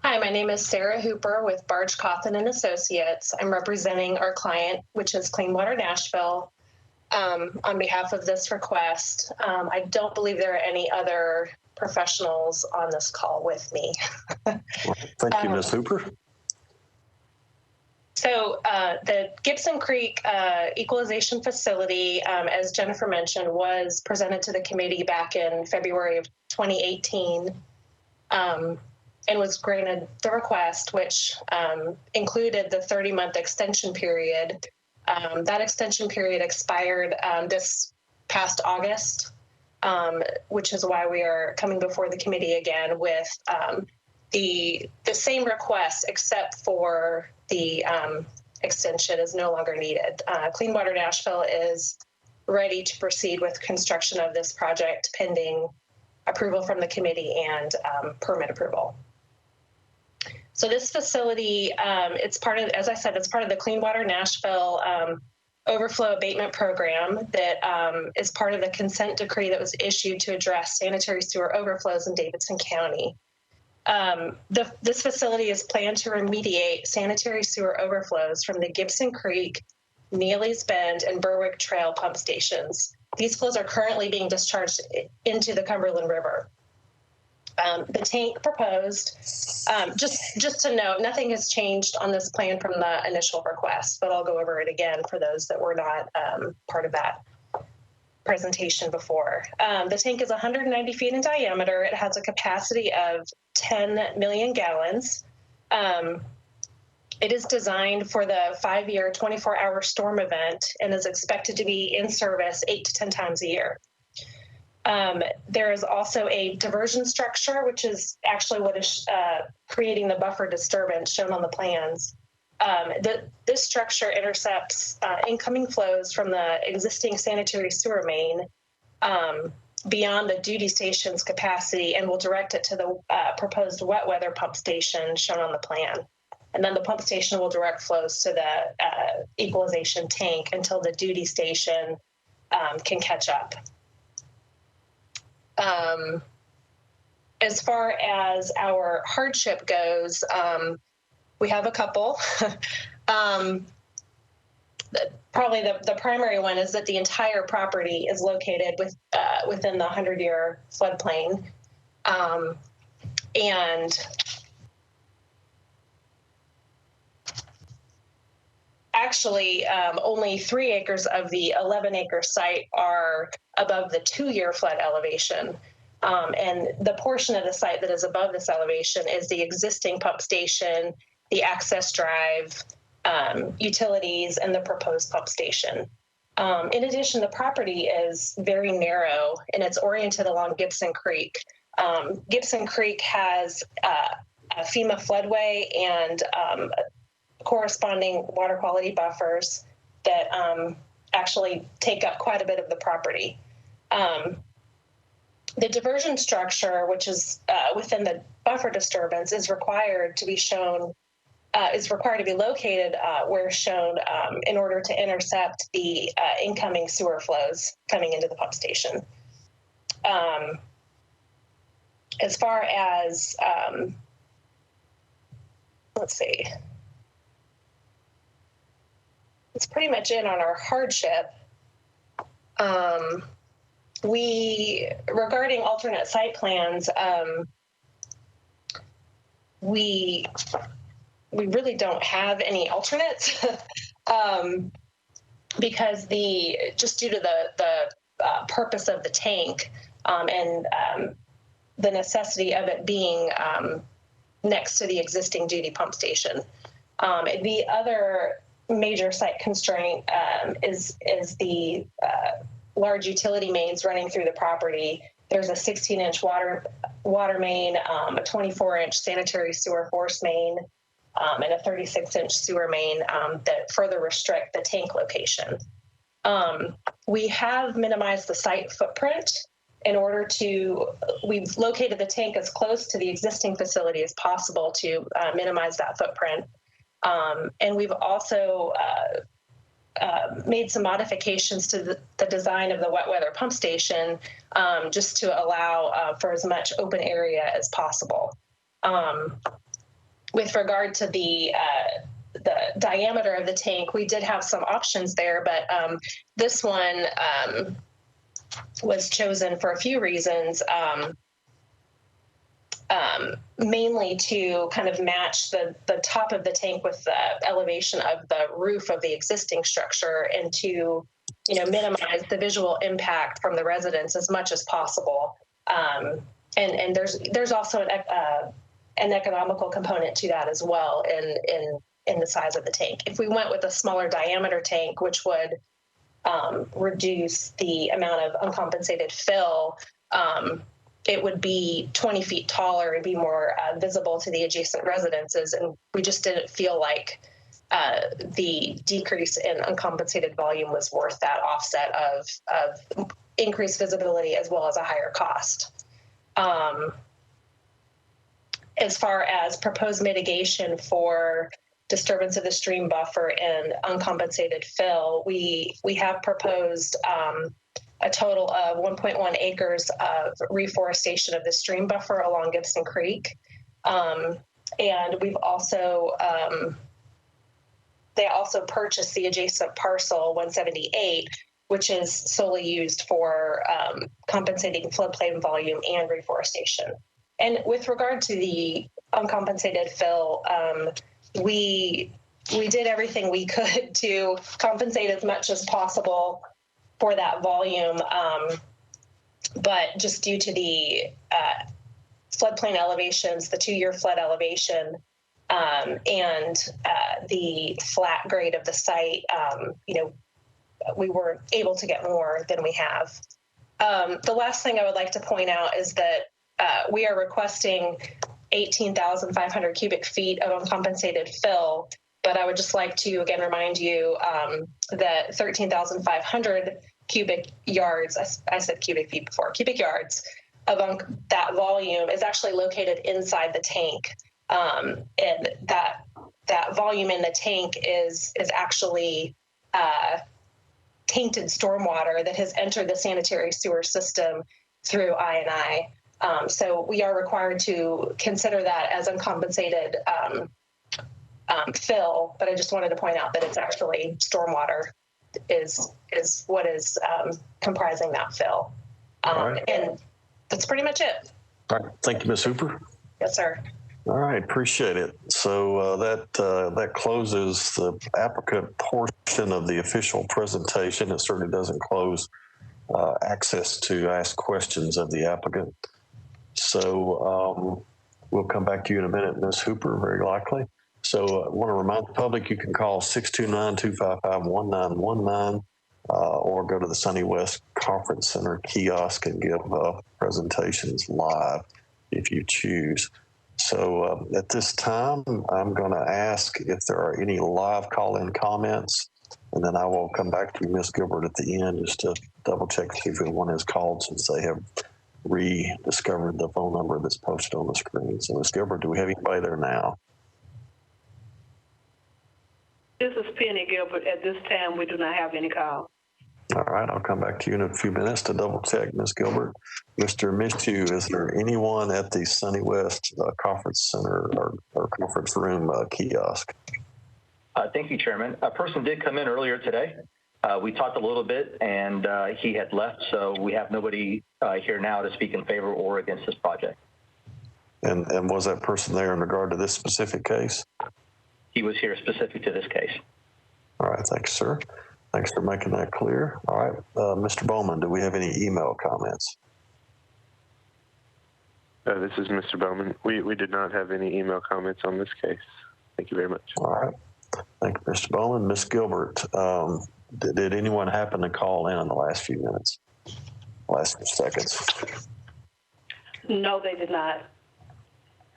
Hi, my name is Sarah Hooper with Barge Cawthon and Associates. I'm representing our client, which is Clean Water Nashville. On behalf of this request, I don't believe there are any other professionals on this call with me. Thank you, Ms. Hooper. So the Gibson Creek Equalization Facility, as Jennifer mentioned, was presented to the committee back in February of 2018. and was granted the request, which included the 30-month extension period. That extension period expired this past August, which is why we are coming before the committee again with the same request, except for the extension is no longer needed. Clean Water Nashville is ready to proceed with construction of this project pending approval from the committee and permit approval. So this facility, it's part of, as I said, it's part of the Clean Water Nashville overflow abatement program that is part of the consent decree that was issued to address sanitary sewer overflows in Davidson County. This facility is planned to remediate sanitary sewer overflows from the Gibson Creek, Neely's Bend, and Berwick Trail pump stations. These flows are currently being discharged into the Cumberland River. The tank proposed, just to note, nothing has changed on this plan from the initial request, but I'll go over it again for those that were not part of that presentation before. The tank is 190 feet in diameter. It has a capacity of 10 million gallons. It is designed for the 5-year, 24-hour storm event and is expected to be in service 8 to 10 times a year. There is also a diversion structure, which is actually what is creating the buffer disturbance shown on the plans. This structure intercepts incoming flows from the existing sanitary sewer main beyond the duty station's capacity and will direct it to the proposed wet weather pump station shown on the plan. And then the pump station will direct flows to the equalization tank until the duty station can catch up. As far as our hardship goes, we have a couple. Probably the primary one is that the entire property is located within the 100-year floodplain. And actually, only 3 acres of the 11-acre site are above the 2-year flood elevation. And the portion of the site that is above this elevation is the existing pump station, the access drive, utilities, and the proposed pump station. In addition, the property is very narrow and it's oriented along Gibson Creek. Gibson Creek has a FEMA floodway and corresponding water quality buffers that actually take up quite a bit of the property. The diversion structure, which is within the buffer disturbance, is required to be shown, is required to be located where shown in order to intercept the incoming sewer flows coming into the pump station. As far as, let's see, it's pretty much in on our hardship. Regarding alternate site plans, we really don't have any alternates because just due to the purpose of the tank and the necessity of it being next to the existing duty pump station. The other major site constraint is the large utility mains running through the property. There's a 16-inch water main, a 24-inch sanitary sewer force main, and a 36-inch sewer main that further restrict the tank location. We have minimized the site footprint in order to, we've located the tank as close to the existing facility as possible to minimize that footprint. And we've also made some modifications to the design of the wet weather pump station just to allow for as much open area as possible. With regard to the diameter of the tank, we did have some options there, but this one was chosen for a few reasons. Mainly to kind of match the top of the tank with the elevation of the roof of the existing structure and to, minimize the visual impact from the residents as much as possible. and there's also an economical component to that as well in the size of the tank. If we went with a smaller diameter tank, which would reduce the amount of uncompensated fill, it would be 20 feet taller and be more visible to the adjacent residences. And we just didn't feel like the decrease in uncompensated volume was worth that offset of increased visibility as well as a higher cost. As far as proposed mitigation for disturbance of the stream buffer and uncompensated fill, we have proposed a total of 1.1 acres of reforestation of the stream buffer along Gibson Creek. And we've also, they also purchased the adjacent parcel 178, which is solely used for compensating floodplain volume and reforestation. And with regard to the uncompensated fill, we did everything we could to compensate as much as possible for that volume, but just due to the floodplain elevations, the 2-year flood elevation, and the flat grade of the site, we were able to get more than we have. The last thing I would like to point out is that we are requesting 18,500 cubic feet of uncompensated fill, but I would just like to again remind you that 13,500 cubic yards, I said cubic feet before, cubic yards of that volume is actually located inside the tank. And that volume in the tank is actually tainted stormwater that has entered the sanitary sewer system through I&I. So we are required to consider that as uncompensated fill, but I just wanted to point out that it's actually stormwater is what is comprising that fill. Right. And that's pretty much it. All right. Thank you, Ms. Hooper. Yes, sir. All right, appreciate it. So that closes the applicant portion of the official presentation. It certainly doesn't close access to ask questions of the applicant. So we'll come back to you in a minute, Ms. Hooper, very likely. So I want to remind the public you can call 629-255-1919 or go to the Sunny West Conference Center kiosk and give presentations live if you choose. So at this time, I'm going to ask if there are any live call-in comments, and then I will come back to you, Ms. Gilbert, at the end just to double check to see if anyone has called since they have rediscovered the phone number that's posted on the screen. So Ms. Gilbert, do we have anybody there now? This is Penny Gilbert. At this time, we do not have any calls. All right, I'll come back to you in a few minutes to double check, Ms. Gilbert. Mr. Mishu, is there anyone at the Sunny West Conference Center or conference room kiosk? Thank you, Chairman. A person did come in earlier today. We talked a little bit, and he had left, so we have nobody here now to speak in favor or against this project. And was that person there in regard to this specific case? He was here specific to this case. All right, thanks, sir. Thanks for making that clear. All right, Mr. Bowman, do we have any email comments? This is Mr. Bowman. We did not have any email comments on this case. Thank you very much. All right. Thank you, Mr. Bowman. Ms. Gilbert, did anyone happen to call in the last few minutes, last few seconds? No, they did not.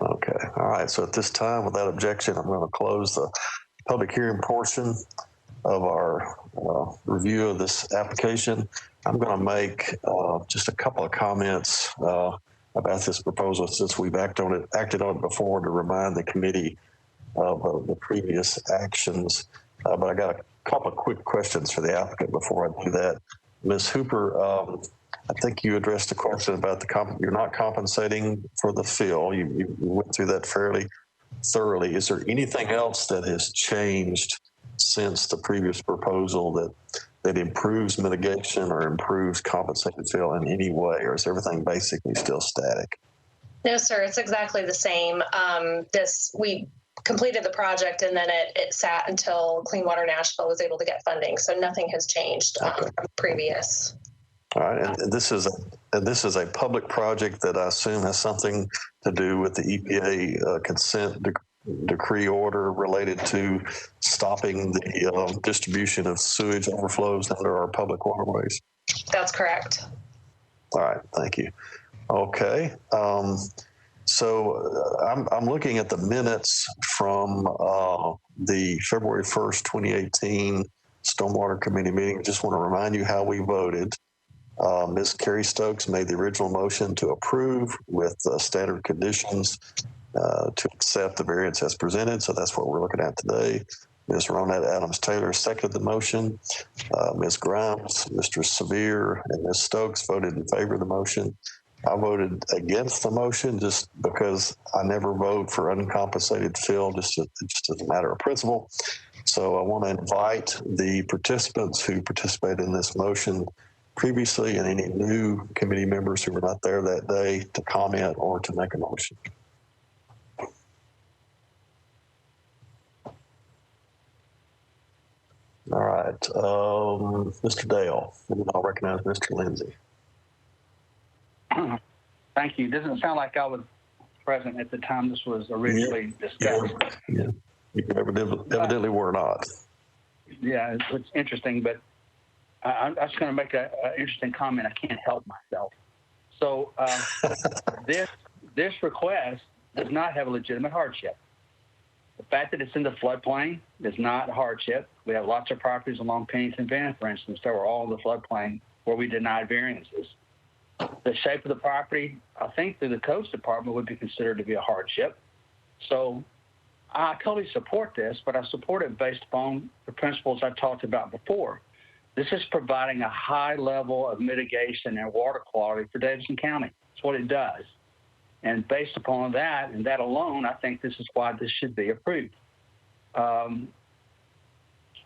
Okay. All right. So at this time, without objection, I'm going to close the public hearing portion of our review of this application. I'm going to make just a couple of comments about this proposal since we've acted on it before to remind the committee of the previous actions. But I got a couple of quick questions for the applicant before I do that. Ms. Hooper, I think you addressed the question about you're not compensating for the fill. You went through that fairly thoroughly. Is there anything else that has changed since the previous proposal that improves mitigation or improves compensated fill in any way, or is everything basically still static? No, sir, it's exactly the same. We completed the project and then it sat until Clean Water Nashville was able to get funding. So nothing has changed from previous. All right, and this is a public project that I assume has something to do with the EPA consent decree order related to stopping the distribution of sewage overflows under our public waterways. That's correct. All right, thank you. Okay, so I'm looking at the minutes from the February 1st, 2018 Stormwater Committee meeting. I just want to remind you how we voted. Ms. Carrie Stokes made the original motion to approve with standard conditions to accept the variance as presented. So that's what we're looking at today. Ms. Ronette Adams-Taylor seconded the motion. Ms. Grimes, Mr. Severe, and Ms. Stokes voted in favor of the motion. I voted against the motion just because I never vote for uncompensated fill, just as a matter of principle. So I want to invite the participants who participated in this motion previously and any new committee members who were not there that day to comment or to make a motion. All right, Mr. Dale, and I'll recognize Mr. Lindsay. Thank you. Doesn't sound like I was present at the time this was originally discussed. Yeah. You evidently were not. Yeah, it's interesting, but I'm just going to make an interesting comment. I can't help myself. So this request does not have a legitimate hardship. The fact that it's in the floodplain is not a hardship. We have lots of properties along Pennington Bend, for instance, that were all in the floodplain where we denied variances. The shape of the property, I think through the codes department, would be considered to be a hardship. So I totally support this, but I support it based upon the principles I've talked about before. This is providing a high level of mitigation and water quality for Davidson County. That's what it does. And based upon that and that alone, I think this is why this should be approved. I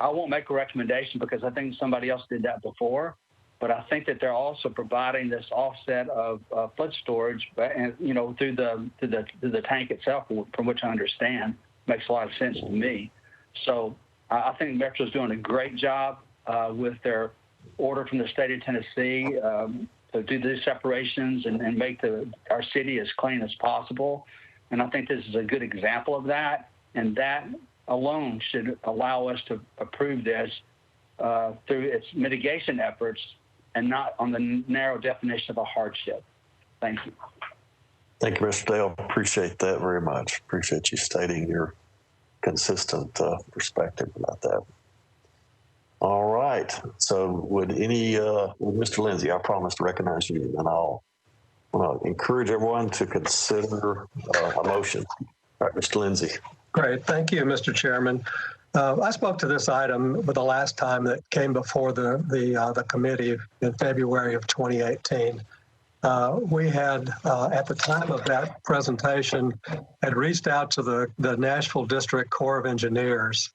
won't make a recommendation because I think somebody else did that before, but I think that they're also providing this offset of flood storage, and through the tank itself, from which I understand, makes a lot of sense to me. So I think Metro's doing a great job with their order from the state of Tennessee to do these separations and make our city as clean as possible. And I think this is a good example of that. And that alone should allow us to approve this through its mitigation efforts and not on the narrow definition of a hardship. Thank you. Thank you, Mr. Dale. Appreciate that very much. Appreciate you stating your consistent perspective about that. All right. So would Mr. Lindsay, I promise to recognize you, and I'll encourage everyone to consider a motion. All right, Mr. Lindsay. Great. Thank you, Mr. Chairman. I spoke to this item the last time that came before the committee in February of 2018. We had, at the time of that presentation, had reached out to the Nashville District Corps of Engineers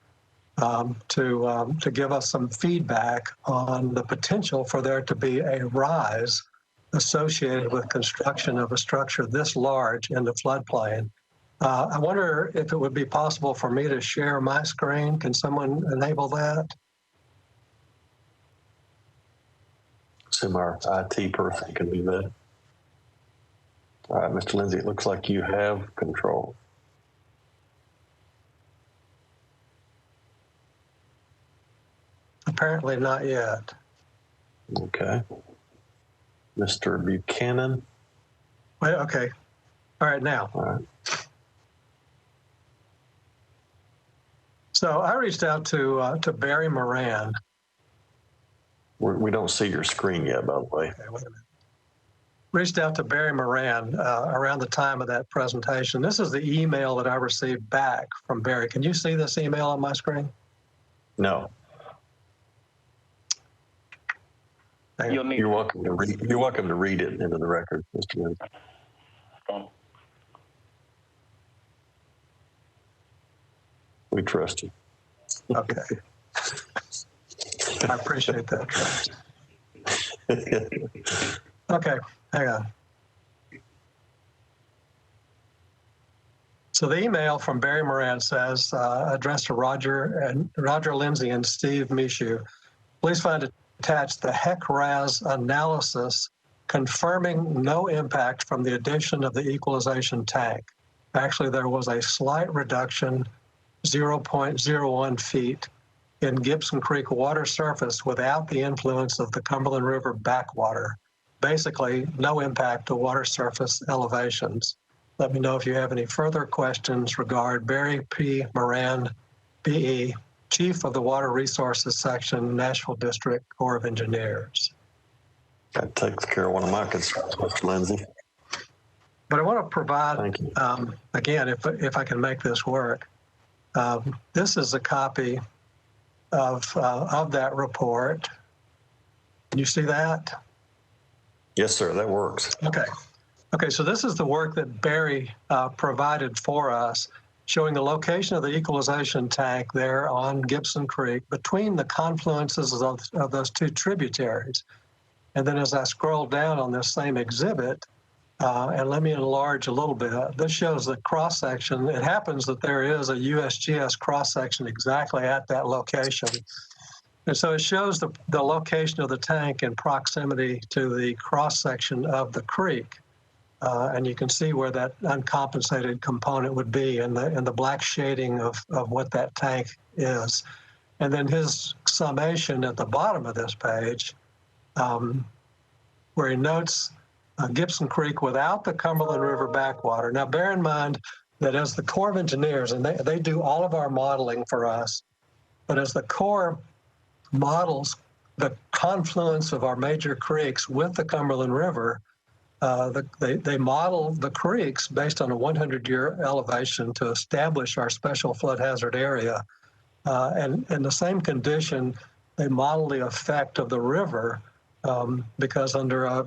to give us some feedback on the potential for there to be a rise associated with construction of a structure this large in the floodplain. I wonder if it would be possible for me to share my screen. Can someone enable that? Assume our IT person can do that. All right, Mr. Lindsay, it looks like you have control. Apparently not yet. Okay. Mr. Buchanan. Wait, okay. All right, now. All right. So I reached out to Barry Moran. We don't see your screen yet, by the way. Okay, wait a minute. Reached out to Barry Moran around the time of that presentation. This is the email that I received back from Barry. Can you see this email on my screen? No. You're welcome to read. You're welcome to read it into the record, Mr. Lindsay. We trust you. Okay. I appreciate that trust. Okay, hang on. So the email from Barry Moran says, addressed to Roger Lindsay and Steve Mishu, please find it attached the HEC-RAS analysis confirming no impact from the addition of the equalization tank. Actually, there was a slight reduction, 0.01 feet, in Gibson Creek water surface without the influence of the Cumberland River backwater. Basically, no impact to water surface elevations. Let me know if you have any further questions regarding Barry P. Moran, BE, Chief of the Water Resources Section, Nashville District Corps of Engineers. That takes care of one of my concerns, Mr. Lindsay. But I want to provide, again, if I can make this work, this is a copy of that report. Can you see that? Yes, sir, that works. Okay. Okay, so this is the work that Barry provided for us, showing the location of the equalization tank there on Gibson Creek between the confluences of those two tributaries. And then as I scroll down on this same exhibit, and let me enlarge a little bit, this shows the cross-section. It happens that there is a USGS cross-section exactly at that location. And so it shows the location of the tank in proximity to the cross-section of the creek. And you can see where that uncompensated component would be in the black shading of what that tank is. And then his summation at the bottom of this page, where he notes Gibson Creek without the Cumberland River backwater. Now, bear in mind that as the Corps of Engineers, and they do all of our modeling for us, but as the Corps models the confluence of our major creeks with the Cumberland River, they model the creeks based on a 100-year elevation to establish our special flood hazard area. And in the same condition, they model the effect of the river because under a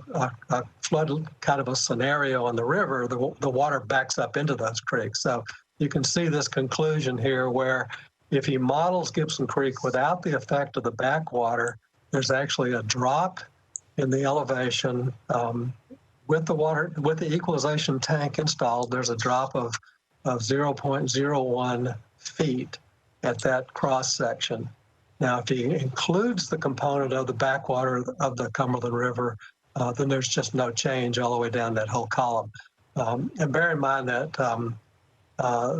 flood kind of a scenario on the river, the water backs up into those creeks. So you can see this conclusion here where if he models Gibson Creek without the effect of the backwater, there's actually a drop in the elevation. With the equalization tank installed, there's a drop of 0.01 feet at that cross section. Now, if he includes the component of the backwater of the Cumberland River, then there's just no change all the way down that whole column. And bear in mind that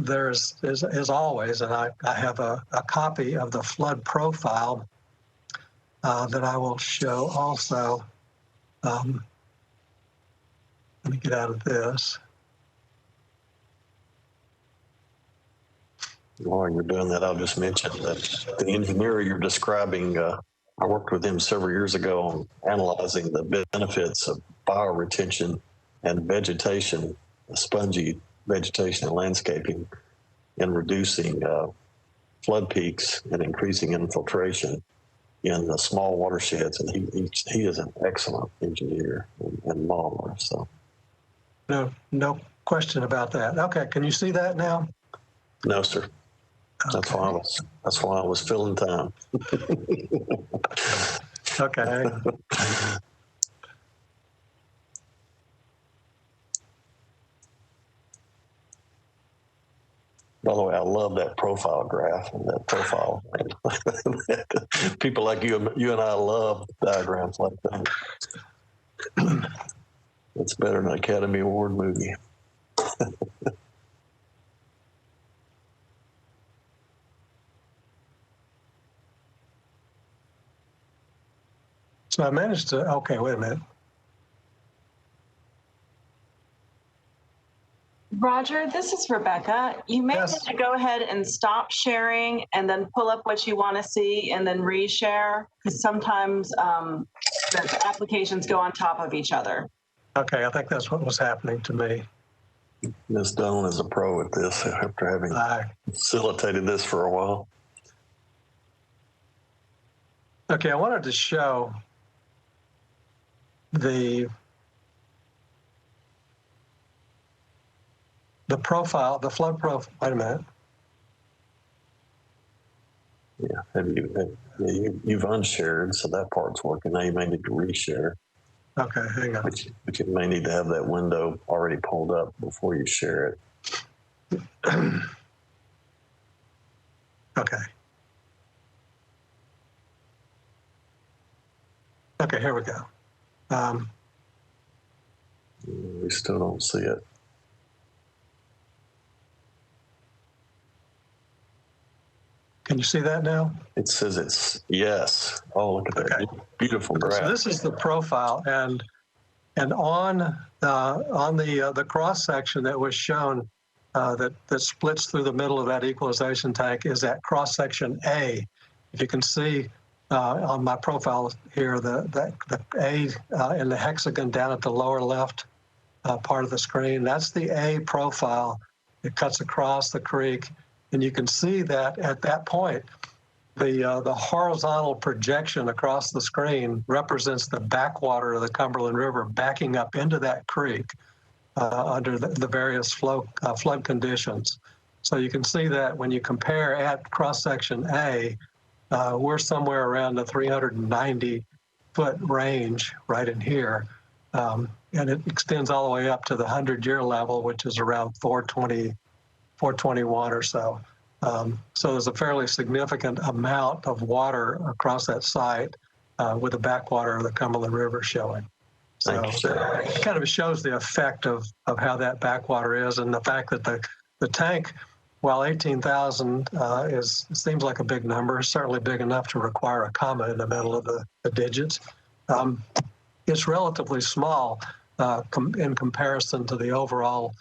there's, as always, and I have a copy of the flood profile that I will show also. Let me get out of this. While you're doing that, I'll just mention that the engineer you're describing, I worked with him several years ago on analyzing the benefits of bioretention and vegetation, spongy vegetation and landscaping, in reducing flood peaks and increasing infiltration in the small watersheds. And he is an excellent engineer and modeler. So. No question about that. Okay, can you see that now? No, sir. That's why I was filling time. Okay. By the way, I love that profile graph and that profile. People like you and I love diagrams like that. It's better than an Academy Award movie. So I managed to, okay, wait a minute. Roger, this is Rebecca. You may need to go ahead and stop sharing and then pull up what you want to see and then reshare, because sometimes the applications go on top of each other. Okay, I think that's what was happening to me. Ms. Doan is a pro at this after having facilitated this for a while. Okay, I wanted to show the profile, the flood profile. Wait a minute. Yeah, you've unshared, so that part's working. Now you may need to reshare. Okay, hang on. But you may need to have that window already pulled up before you share it. Okay. Okay, here we go. We still don't see it. Can you see that now? It says it's yes. Oh, look at that beautiful graph. So this is the profile, and on the cross section that was shown that splits through the middle of that equalization tank is that cross section A. If you can see on my profile here, the A in the hexagon down at the lower left part of the screen, that's the A profile. It cuts across the creek, and you can see that at that point, the horizontal projection across the screen represents the backwater of the Cumberland River backing up into that creek under the various flood conditions. So you can see that when you compare at cross-section A, we're somewhere around the 390-foot range right in here. And it extends all the way up to the 100-year level, which is around 421 or so. So there's a fairly significant amount of water across that site with the backwater of the Cumberland River showing. So it kind of shows the effect of how that backwater is, and the fact that the tank, while 18,000 seems like a big number, certainly big enough to require a comma in the middle of the digits. It's relatively small in comparison to the overall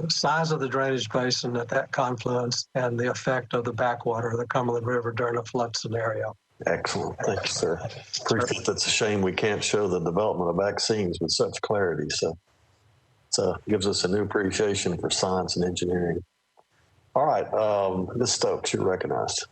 size of the drainage basin at that confluence and the effect of the backwater of the Cumberland River during a flood scenario. Excellent. Thank you, sir. Appreciate it. It's a shame we can't show the development of vaccines with such clarity. So it gives us a new appreciation for science and engineering. All right, Ms. Stokes, you're recognized.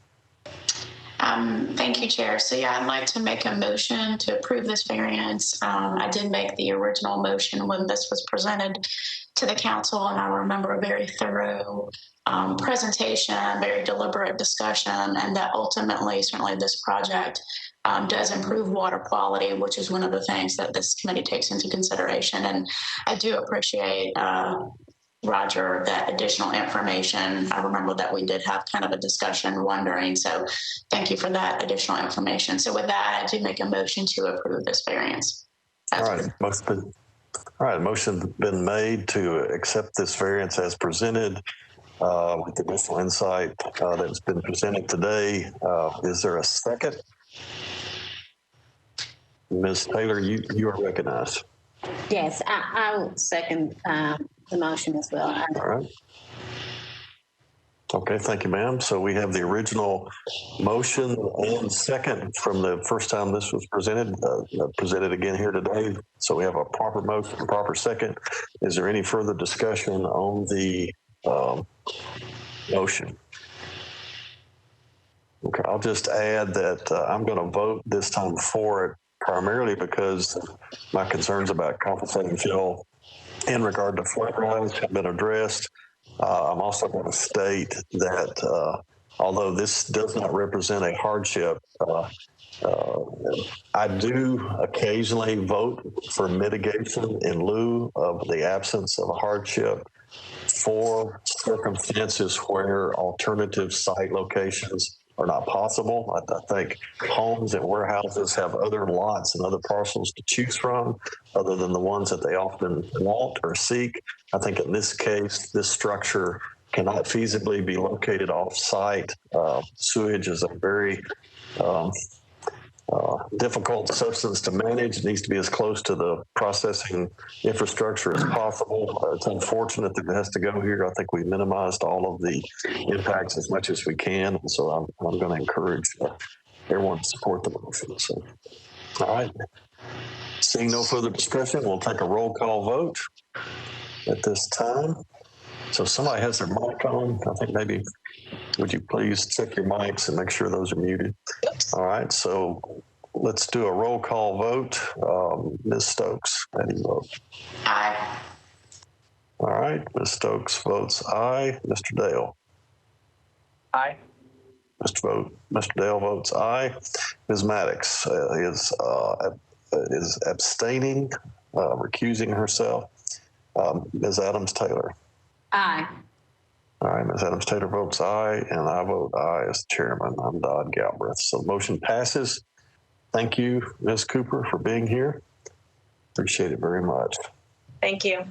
Thank you, Chair. So yeah, I'd like to make a motion to approve this variance. I did make the original motion when this was presented to the council, and I remember a very thorough presentation, very deliberate discussion, and that ultimately, certainly this project does improve water quality, which is one of the things that this committee takes into consideration. And I do appreciate Roger, that additional information. I remember that we did have kind of a discussion wondering, so thank you for that additional information. So with that, I do make a motion to approve this variance. All right, motion's been made to accept this variance as presented with additional insight that's been presented today. Is there a second? Ms. Taylor, you are recognized. Yes, I'll second the motion as well. All right. Okay, thank you, ma'am. So we have the original motion and second from the first time this was presented again here today. So we have a proper motion, a proper second. Is there any further discussion on the motion? Okay, I'll just add that I'm going to vote this time for it, primarily because my concerns about compensating fuel in regard to flood rise have been addressed. I'm also going to state that although this does not represent a hardship, I do occasionally vote for mitigation in lieu of the absence of a hardship for circumstances where alternative site locations are not possible. I think homes and warehouses have other lots and other parcels to choose from other than the ones that they often want or seek. I think in this case, this structure cannot feasibly be located off-site. Sewage is a very difficult substance to manage. It needs to be as close to the processing infrastructure as possible. It's unfortunate that it has to go here. I think we minimized all of the impacts as much as we can. And so I'm going to encourage everyone to support the motion. So, all right. Seeing no further discussion, we'll take a roll call vote at this time. So somebody has their mic on. I think maybe, would you please check your mics and make sure those are muted? All right, so let's do a roll call vote. Ms. Stokes, how do you vote? Aye. All right, Ms. Stokes votes aye. Mr. Dale? Aye. Mr. Dale votes aye. Ms. Maddox is abstaining, recusing herself. Ms. Adams-Taylor? Aye. All right, Ms. Adams-Taylor votes aye, and I vote aye as chairman. I'm Dodd Galbraith. So the motion passes. Thank you, Ms. Cooper, for being here. Appreciate it very much. Thank you.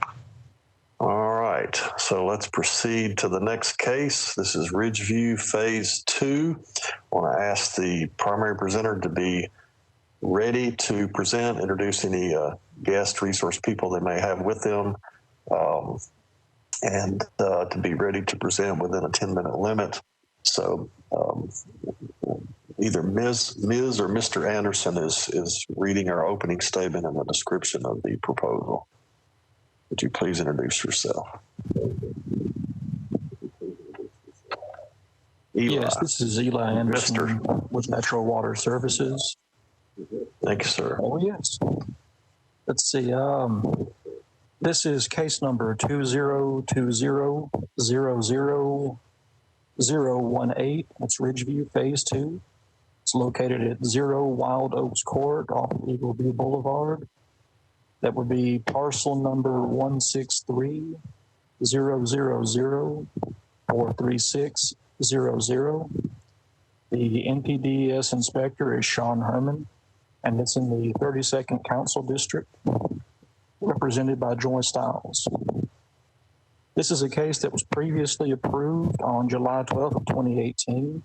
All right, so let's proceed to the next case. This is Ridgeview Phase Two. I want to ask the primary presenter to be ready to present, introduce any guest resource people they may have with them, and to be ready to present within a 10-minute limit. So either Ms. or Mr. Anderson is reading our opening statement and the description of the proposal. Would you please introduce yourself? Eli. Yes, this is Eli Anderson with Metro Water Services. Thank you, sir. Oh, yes. Let's see. This is case number 202000018. It's Ridgeview Phase 2. It's located at 0 Wild Oaks Court off Eagle View Boulevard. That would be parcel number 163-000-43600. The NPDES inspector is Sean Herman, and it's in the 32nd Council District, represented by Joy Stiles. This is a case that was previously approved on July 12th of 2018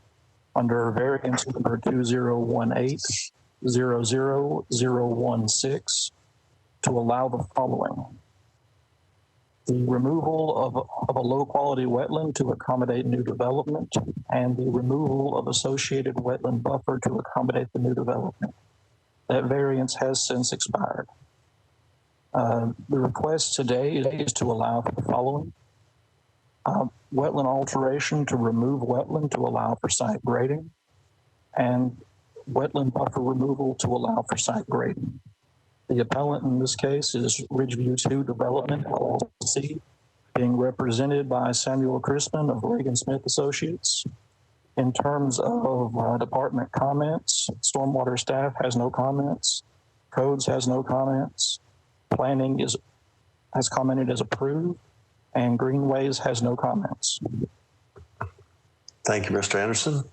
under variance number 2018-00016 to allow the following: the removal of a low-quality wetland to accommodate new development, and the removal of associated wetland buffer to accommodate the new development. That variance has since expired. The request today is to allow for the following: wetland alteration to remove wetland to allow for site grading, and wetland buffer removal to allow for site grading. The appellant in this case is Ridgeview 2 Development, LLC, being represented by Samuel Chrisman of Reagan Smith Associates. In terms of department comments, stormwater staff has no comments, codes has no comments, planning has commented as approved, and greenways has no comments. Thank you, Mr. Anderson.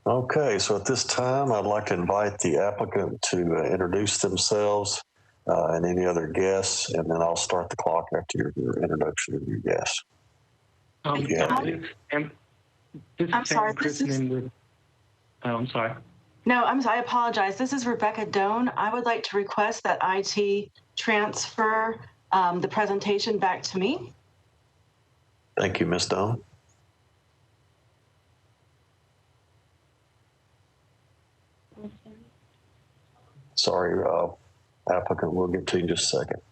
Okay, so at this time, I'd like to invite the applicant to introduce themselves and any other guests, and then I'll start the clock after your introduction of your guests. I'm sorry. I'm sorry. No, I apologize. This is Rebecca Doan. I would like to request that IT transfer the presentation back to me. Thank you, Ms. Doan. Sorry, applicant, we'll get to you in just a second.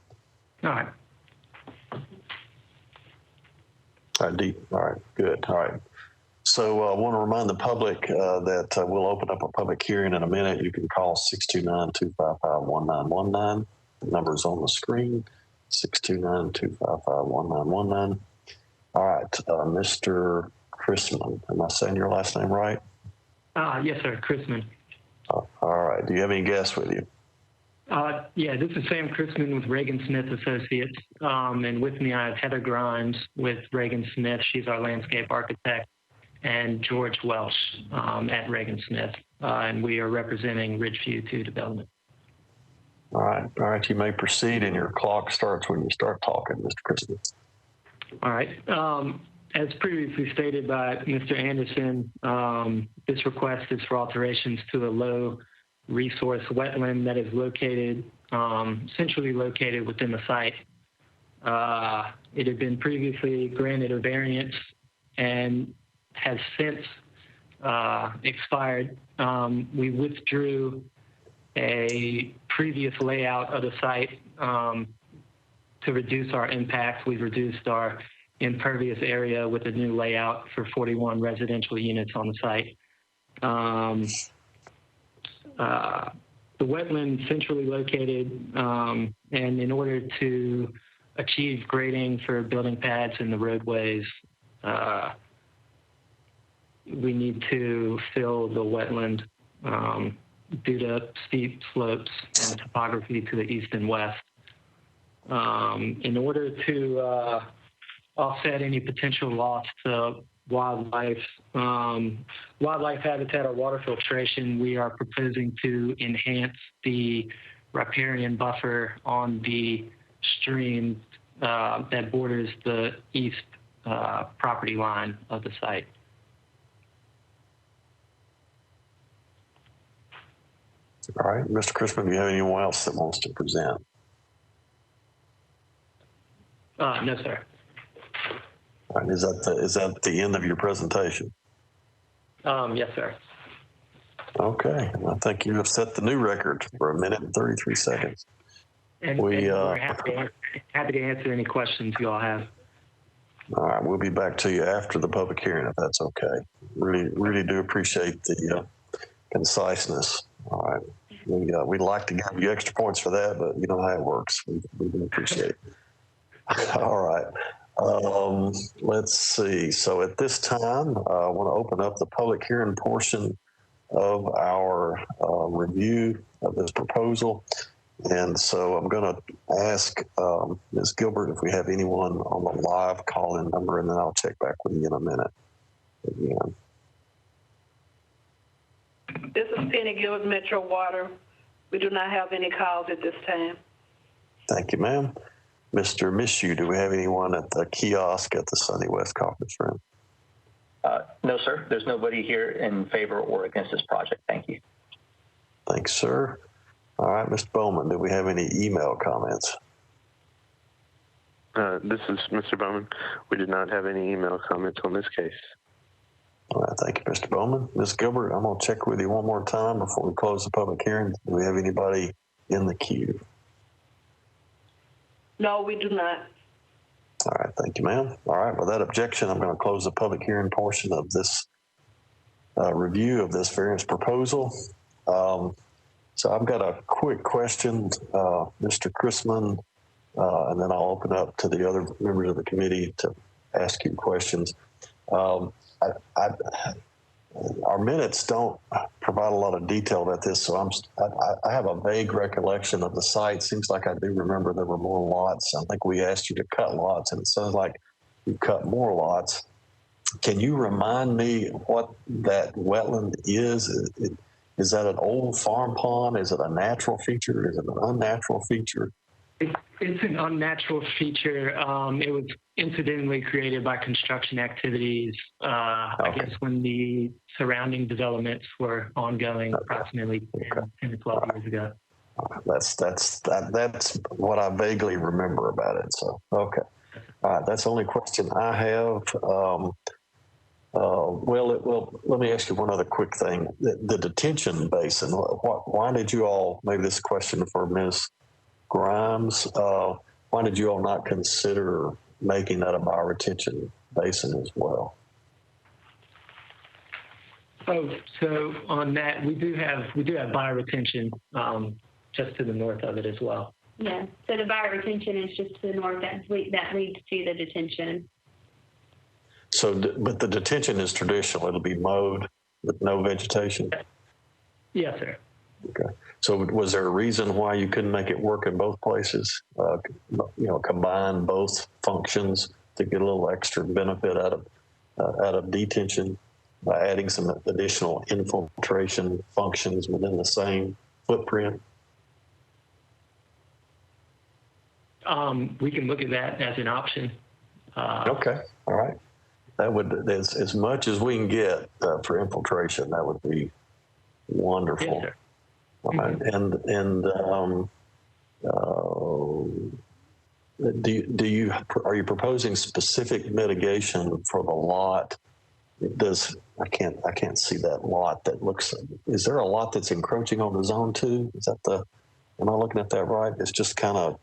All right. All right, good. All right. So I want to remind the public that we'll open up a public hearing in a minute. You can call 629-255-1919. The number is on the screen, 629-255-1919. All right, Mr. Chrisman, am I saying your last name right? Yes, sir, Chrisman. All right. Do you have any guests with you? Yeah, this is Sam Chrisman with Reagan Smith Associates. And with me, I have Heather Grimes with Reagan Smith. She's our landscape architect. And George Welsh at Reagan Smith. And we are representing Ridgeview 2 Development. All right. All right. You may proceed, and your clock starts when you start talking, Mr. Chrisman. All right. As previously stated by Mr. Anderson, this request is for alterations to a low resource wetland that is located, centrally located within the site. It had been previously granted a variance and has since expired. We withdrew a previous layout of the site to reduce our impact. We've reduced our impervious area with a new layout for 41 residential units on the site. The wetland centrally located, and in order to achieve grading for building pads and the roadways, we need to fill the wetland due to steep slopes and topography to the east and west. In order to offset any potential loss to wildlife, wildlife habitat or water filtration, we are proposing to enhance the riparian buffer on the stream that borders the east property line of the site. All right, Mr. Chrisman, do you have anyone else that wants to present? No, sir. All right, is that the end of your presentation? Yes, sir. Okay, I think you have set the new record for 1 minute and 33 seconds. And we're happy to answer any questions you all have. All right, we'll be back to you after the public hearing if that's okay. Really do appreciate the conciseness. All right, we'd like to give you extra points for that, but you know how it works. We do appreciate it. All right. Let's see. So at this time, I want to open up the public hearing portion of our review of this proposal. And so I'm going to ask Ms. Gilbert if we have anyone on the live call-in number, and then I'll check back with you in a minute. Again. This is Penny Gilbert, Metro Water. We do not have any calls at this time. Thank you, ma'am. Mr. Mishu, do we have anyone at the kiosk at the Sunny West Conference Room? No, sir. There's nobody here in favor or against this project. Thank you. Thanks, sir. All right, Mr. Bowman, do we have any email comments? This is Mr. Bowman. We did not have any email comments on this case. All right, thank you, Mr. Bowman. Ms. Gilbert, I'm going to check with you one more time before we close the public hearing. Do we have anybody in the queue? No, we do not. All right, thank you, ma'am. All right, with that objection, I'm going to close the public hearing portion of this review of this variance proposal. So I've got a quick question, Mr. Chrisman, and then I'll open up to the other members of the committee to ask you questions. Our minutes don't provide a lot of detail about this, so I have a vague recollection of the site. Seems like I do remember there were more lots. I think we asked you to cut lots, and it sounds like you cut more lots. Can you remind me what that wetland is? Is that an old farm pond? Is it a natural feature? Is it an unnatural feature? It's an unnatural feature. It was incidentally created by construction activities, I guess when the surrounding developments were ongoing approximately 10 to 12 years ago. That's what I vaguely remember about it. So, okay. All right, that's the only question I have. Well, let me ask you one other quick thing. The detention basin, why did you all, maybe this is a question for Ms. Grimes, why did you all not consider making that a bioretention basin as well? Oh, so on that, we do have bioretention just to the north of it as well. Yeah, so the bioretention is just to the north that leads to the detention. So, but the detention is traditional. It'll be mowed with no vegetation? Yes, sir. Okay. So was there a reason why you couldn't make it work in both places? Combine both functions to get a little extra benefit out of detention by adding some additional infiltration functions within the same footprint? We can look at that as an option. Okay. All right. That would, as much as we can get for infiltration, that would be wonderful. Yes, sir. Right. Are you proposing specific mitigation for the lot? I can't see that lot that looks, is there a lot that's encroaching on the zone 2? Is that am I looking at that right? It's just kind of,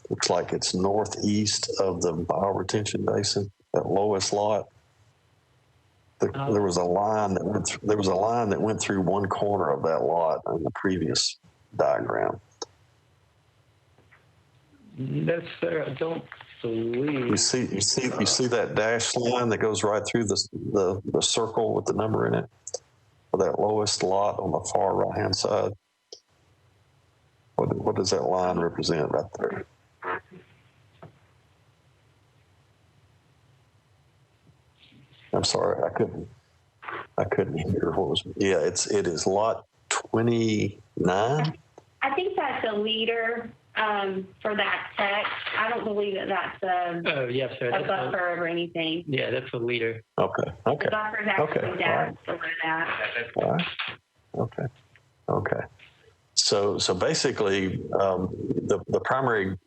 looks like it's northeast of the bioretention basin, that lowest lot. There was a line that went through one corner of that lot in the previous diagram. No, sir, I don't believe. You see that dashed line that goes right through the circle with the number in it for that lowest lot on the far right hand side. What does that line represent right there? I'm sorry, I couldn't hear what was, yeah, it is lot 29. I think that's a leader for that text. I don't believe that that's Oh, yes, sir. a buffer or anything. Yeah, that's a leader. Okay. The buffer is actually down below that. All right. Okay. So basically, the primary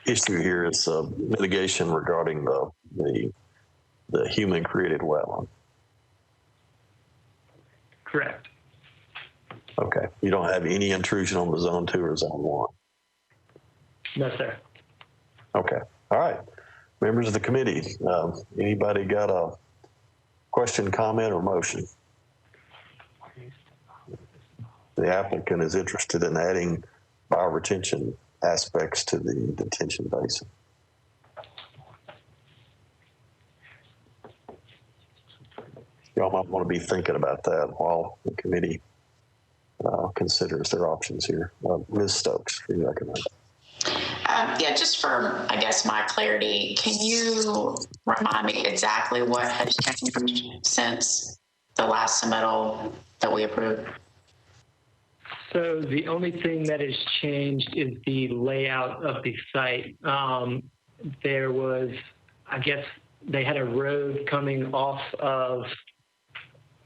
issue here is mitigation regarding the human created wetland. Correct. Okay. You don't have any intrusion on the zone 2 or zone 1? No, sir. Okay. All right. Members of the committee, anybody got a question, comment, or motion? The applicant is interested in adding bioretention aspects to the detention basin. Y'all might want to be thinking about that while the committee considers their options here. Ms. Stokes, you recommend? Yeah, just for, I guess, my clarity, can you remind me exactly what has changed since the last submittal that we approved? So the only thing that has changed is the layout of the site. There was, I guess, they had a road coming off of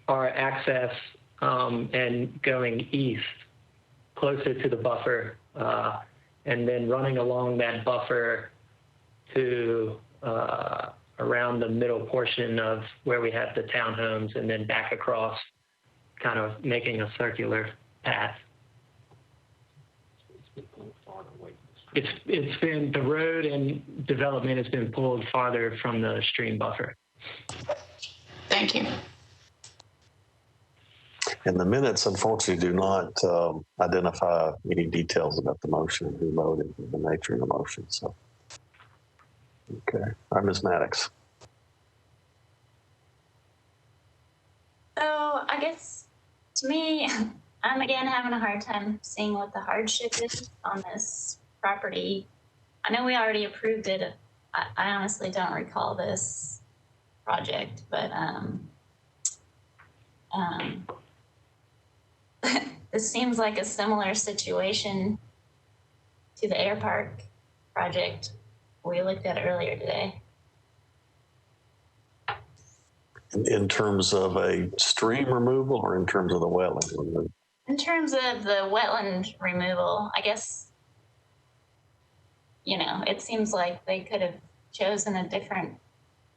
our access and going east, closer to the buffer, and then running along that buffer to around the middle portion of where we have the townhomes, and then back across, kind of making a circular path. It's been, the road and development has been pulled farther from the stream buffer. Thank you. And the minutes, unfortunately, do not identify any details about the motion, who voted, the nature of the motion. So, okay. All right, Ms. Maddox. So I guess to me, I'm again having a hard time seeing what the hardship is on this property. I know we already approved it. I honestly don't recall this project, but this seems like a similar situation to the air park project we looked at earlier today. In terms of a stream removal or in terms of the wetland removal? In terms of the wetland removal, I guess, you know, it seems like they could have chosen a different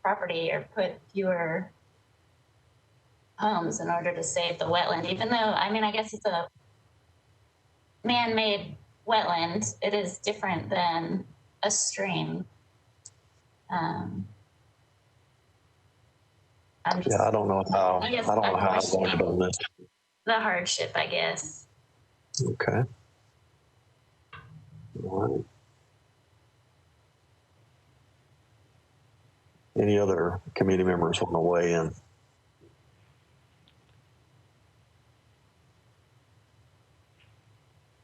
property or put fewer homes in order to save the wetland, even though, I mean, I guess it's a man-made wetland. It is different than a stream. I don't know how I voted on this. The hardship, I guess. Okay. All right. Any other committee members want to weigh in?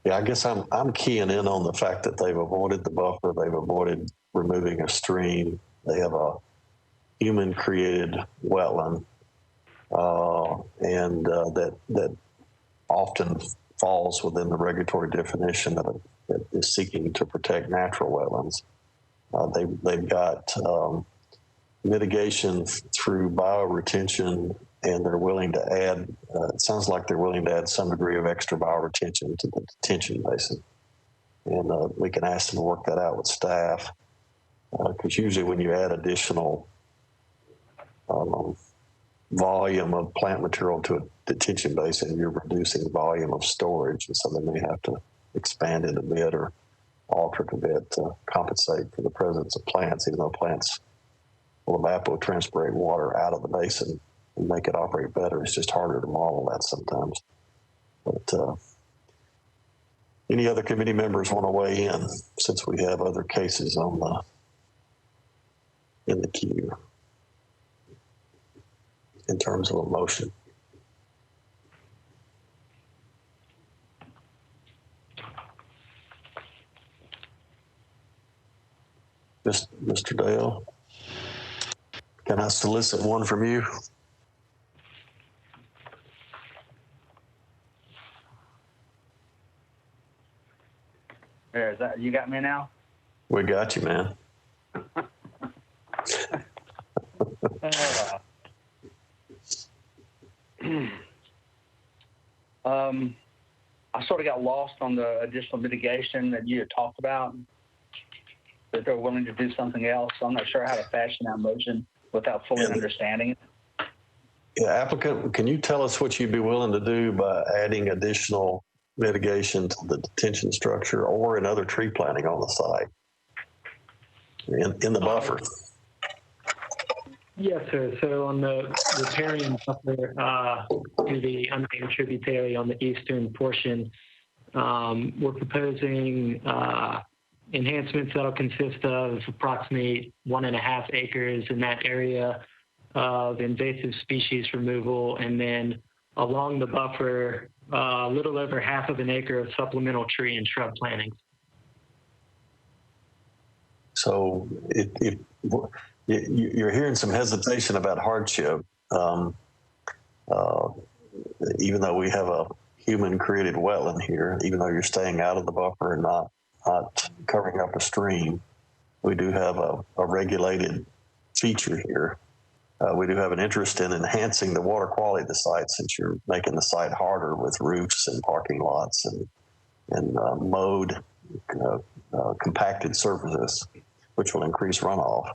Yeah, I guess I'm keying in on the fact that they've avoided the buffer, they've avoided removing a stream, they have a human-created wetland, and that often falls within the regulatory definition that is seeking to protect natural wetlands. They've got mitigation through bioretention, and they're willing to add, it sounds like they're willing to add some degree of extra bioretention to the detention basin. And we can ask them to work that out with staff, because usually when you add additional volume of plant material to a detention basin, you're reducing the volume of storage, and so they may have to expand it a bit or alter it a bit to compensate for the presence of plants, even though plants will evapotranspirate water out of the basin and make it operate better. It's just harder to model that sometimes. But any other committee members want to weigh in, since we have other cases on in the queue in terms of a motion? Mr. Dale? Can I solicit one from you? There, is that, you got me now? We got you, man. I sort of got lost on the additional mitigation that you had talked about, that they're willing to do something else. So I'm not sure how to fashion that motion without fully understanding it. Yeah, applicant, can you tell us what you'd be willing to do by adding additional mitigation to the detention structure or another tree planting on the site in the buffer? Yes, sir. So on the riparian buffer to the unnamed tributary on the eastern portion, we're proposing enhancements that'll consist of approximately 1.5 acres in that area of invasive species removal, and then along the buffer, a little over 1/2 acre of supplemental tree and shrub plantings. So you're hearing some hesitation about hardship, even though we have a human-created wetland here, even though you're staying out of the buffer and not covering up a stream. We do have a regulated feature here. We do have an interest in enhancing the water quality of the site, since you're making the site harder with roofs and parking lots and mowed, compacted surfaces, which will increase runoff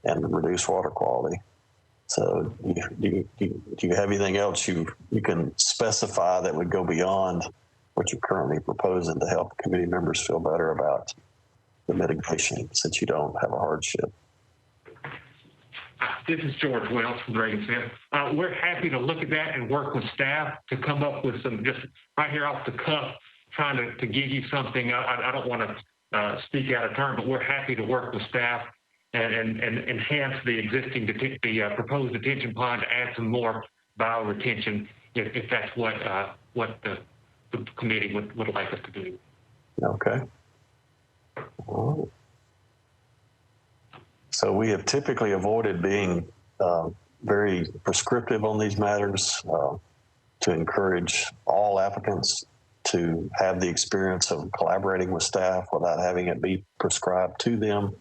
and reduce water quality. So do you have anything else you can specify that would go beyond what you're currently proposing to help committee members feel better about the mitigation, since you don't have a hardship? This is George Wells from Reagan. We're happy to look at that and work with staff to come up with some, just right here off the cuff, trying to give you something. I don't want to speak out of turn, but we're happy to work with staff and enhance the existing, proposed detention pond to add some more bioretention if that's what the committee would like us to do. Okay. So we have typically avoided being very prescriptive on these matters to encourage all applicants to have the experience of collaborating with staff without having it be prescribed to them.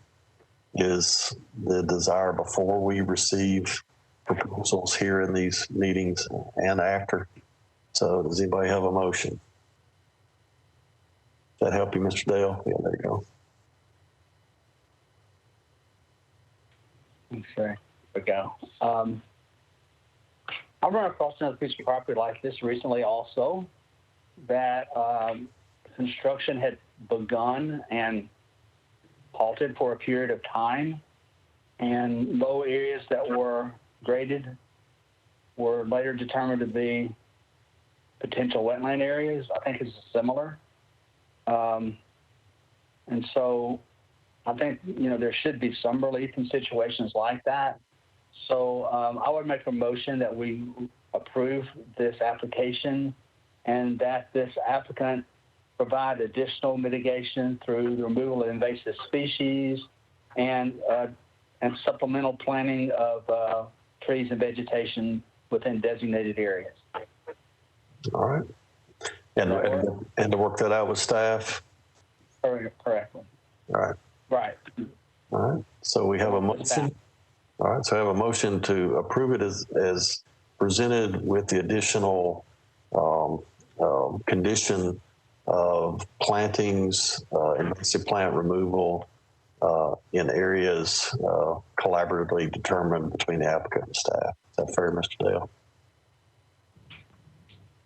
Is the desire before we receive proposals here in these meetings and after. So does anybody have a motion? Does that help you, Mr. Dale? Yeah, there you go. Okay, we go. I've run across another piece of property like this recently also, that construction had begun and halted for a period of time, and low areas that were graded were later determined to be potential wetland areas. I think it's similar. And so I think, there should be some relief in situations like that. So I would make a motion that we approve this application and that this applicant provide additional mitigation through the removal of invasive species and supplemental planting of trees and vegetation within designated areas. All right. And to work that out with staff? Correctly. All right. Right. All right. So we have a motion. All right. So I have a motion to approve it as presented with the additional condition of plantings, invasive plant removal in areas collaboratively determined between the applicant and staff. Is that fair, Mr. Dale?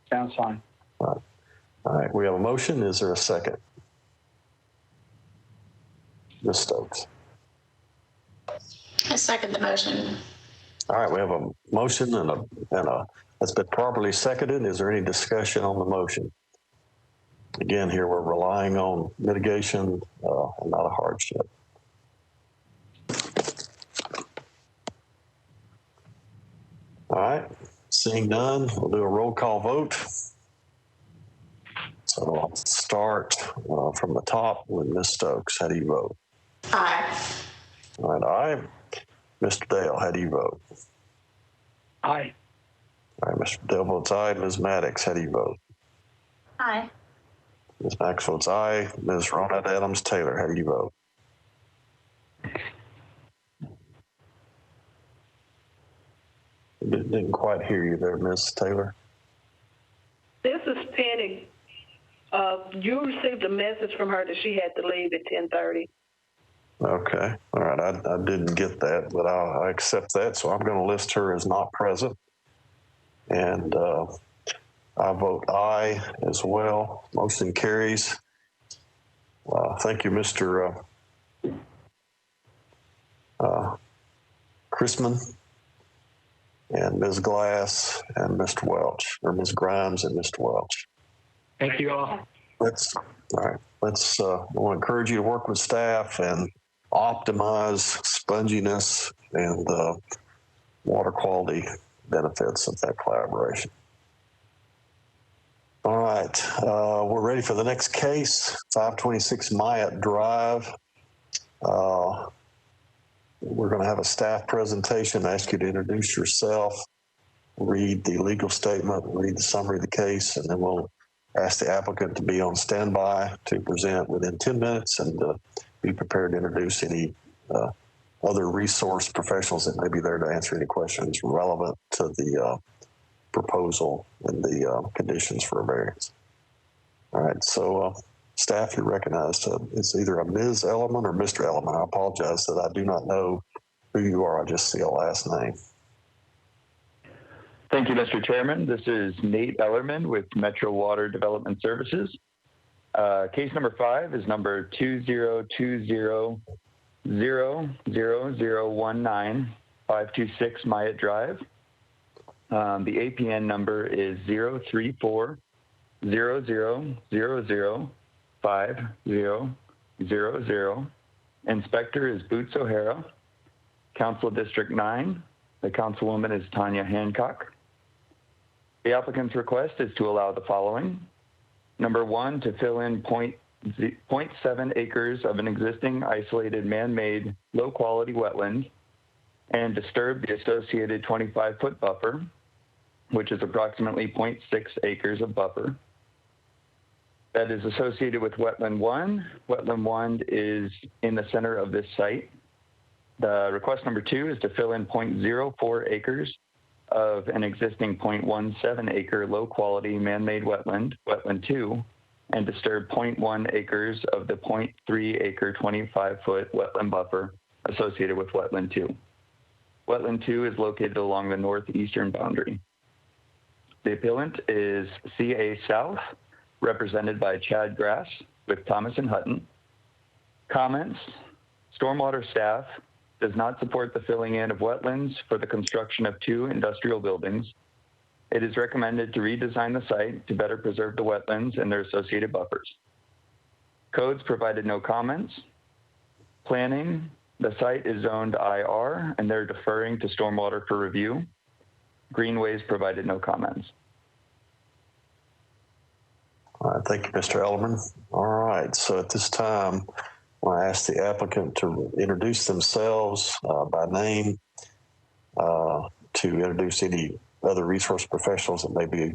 Sounds fine. All right. All right. We have a motion. Is there a second? Ms. Stokes. I second the motion. All right. We have a motion and a that's been properly seconded. Is there any discussion on the motion? Again, here we're relying on mitigation and not a hardship. All right, seeing none, we'll do a roll call vote. So I'll start from the top with Ms. Stokes. How do you vote? Aye. All right, aye. Mr. Dale, how do you vote? Aye. All right, Mr. Dale votes aye. Ms. Maddox, how do you vote? Aye. Ms. Maddox votes aye. Ms. Ronette Adams Taylor, how do you vote? Didn't quite hear you there, Ms. Taylor. This is Penny. You received a message from her that she had to leave at 10:30. Okay. All right. I didn't get that, but I accept that. So I'm going to list her as not present. And I vote aye as well. Motion carries. Thank you, Mr. Chrisman and Ms. Glass and Mr. Welch, or Ms. Grimes and Mr. Welch. Thank you all. All right. Let's, I want to encourage you to work with staff and optimize sponginess and water quality benefits of that collaboration. All right, we're ready for the next case, 526 Myatt Drive. We're going to have a staff presentation. I ask you to introduce yourself, read the legal statement, read the summary of the case, and then we'll ask the applicant to be on standby to present within 10 minutes and be prepared to introduce any other resource professionals that may be there to answer any questions relevant to the proposal and the conditions for a variance. All right, so staff, you're recognized. It's either a Ms. Ellerman or Mr. Ellerman. I apologize that I do not know who you are. I just see a last name. Thank you, Mr. Chairman. This is Nate Ellerman with Metro Water Development Services. Case number 5 is number 202000019 Myatt Drive. The APN number is 03400005000. Inspector is Boots O'Hara. Council District 9. The councilwoman is Tanya Hancock. The applicant's request is to allow the following. Number 1, to fill in 0.7 acres of an existing isolated man-made low-quality wetland and disturb the associated 25-foot buffer, which is approximately 0.6 acres of buffer. That is associated with Wetland 1. Wetland 1 is in the center of this site. The request number 2 is to fill in 0.04 acres of an existing 0.17 acre low-quality man-made wetland, Wetland 2, and disturb 0.1 acres of the 0.3 acre 25-foot wetland buffer associated with Wetland 2. Wetland 2 is located along the northeastern boundary. The appellant is CA South, represented by Chad Grass with Thomas and Hutton. Comments: Stormwater staff does not support the filling in of wetlands for the construction of 2 industrial buildings. It is recommended to redesign the site to better preserve the wetlands and their associated buffers. Codes provided no comments. Planning: the site is zoned IR and they're deferring to stormwater for review. Greenways provided no comments. All right, thank you, Mr. Ellerman. All right, so at this time, I ask the applicant to introduce themselves by name, to introduce any other resource professionals that may be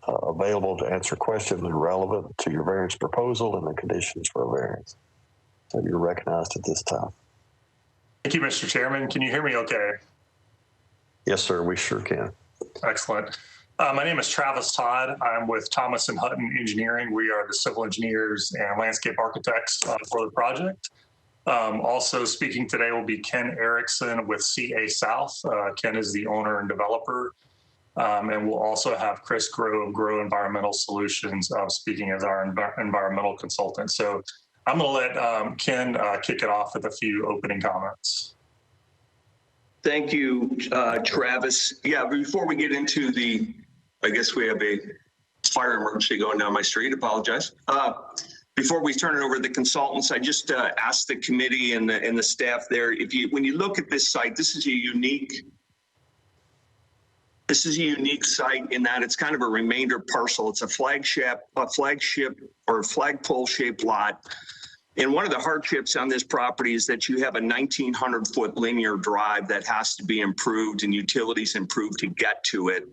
available to answer questions relevant to your variance proposal and the conditions for a variance. So you're recognized at this time. Thank you, Mr. Chairman. Can you hear me okay? Yes, sir, we sure can. Excellent. My name is Travis Todd. I'm with Thomas and Hutton Engineering. We are the civil engineers and landscape architects for the project. Also speaking today will be Ken Erickson with CA South. Ken is the owner and developer. And we'll also have Chris Grow of Grow Environmental Solutions speaking as our environmental consultant. So I'm going to let Ken kick it off with a few opening comments. Thank you, Travis. Yeah, before we get into I guess we have a fire emergency going down my street. Apologize. Before we turn it over to the consultants, I just asked the committee and the staff there, when you look at this site, this is a unique site in that it's kind of a remainder parcel. It's a flagship or flagpole shaped lot. And one of the hardships on this property is that you have a 1,900-foot linear drive that has to be improved and utilities improved to get to it.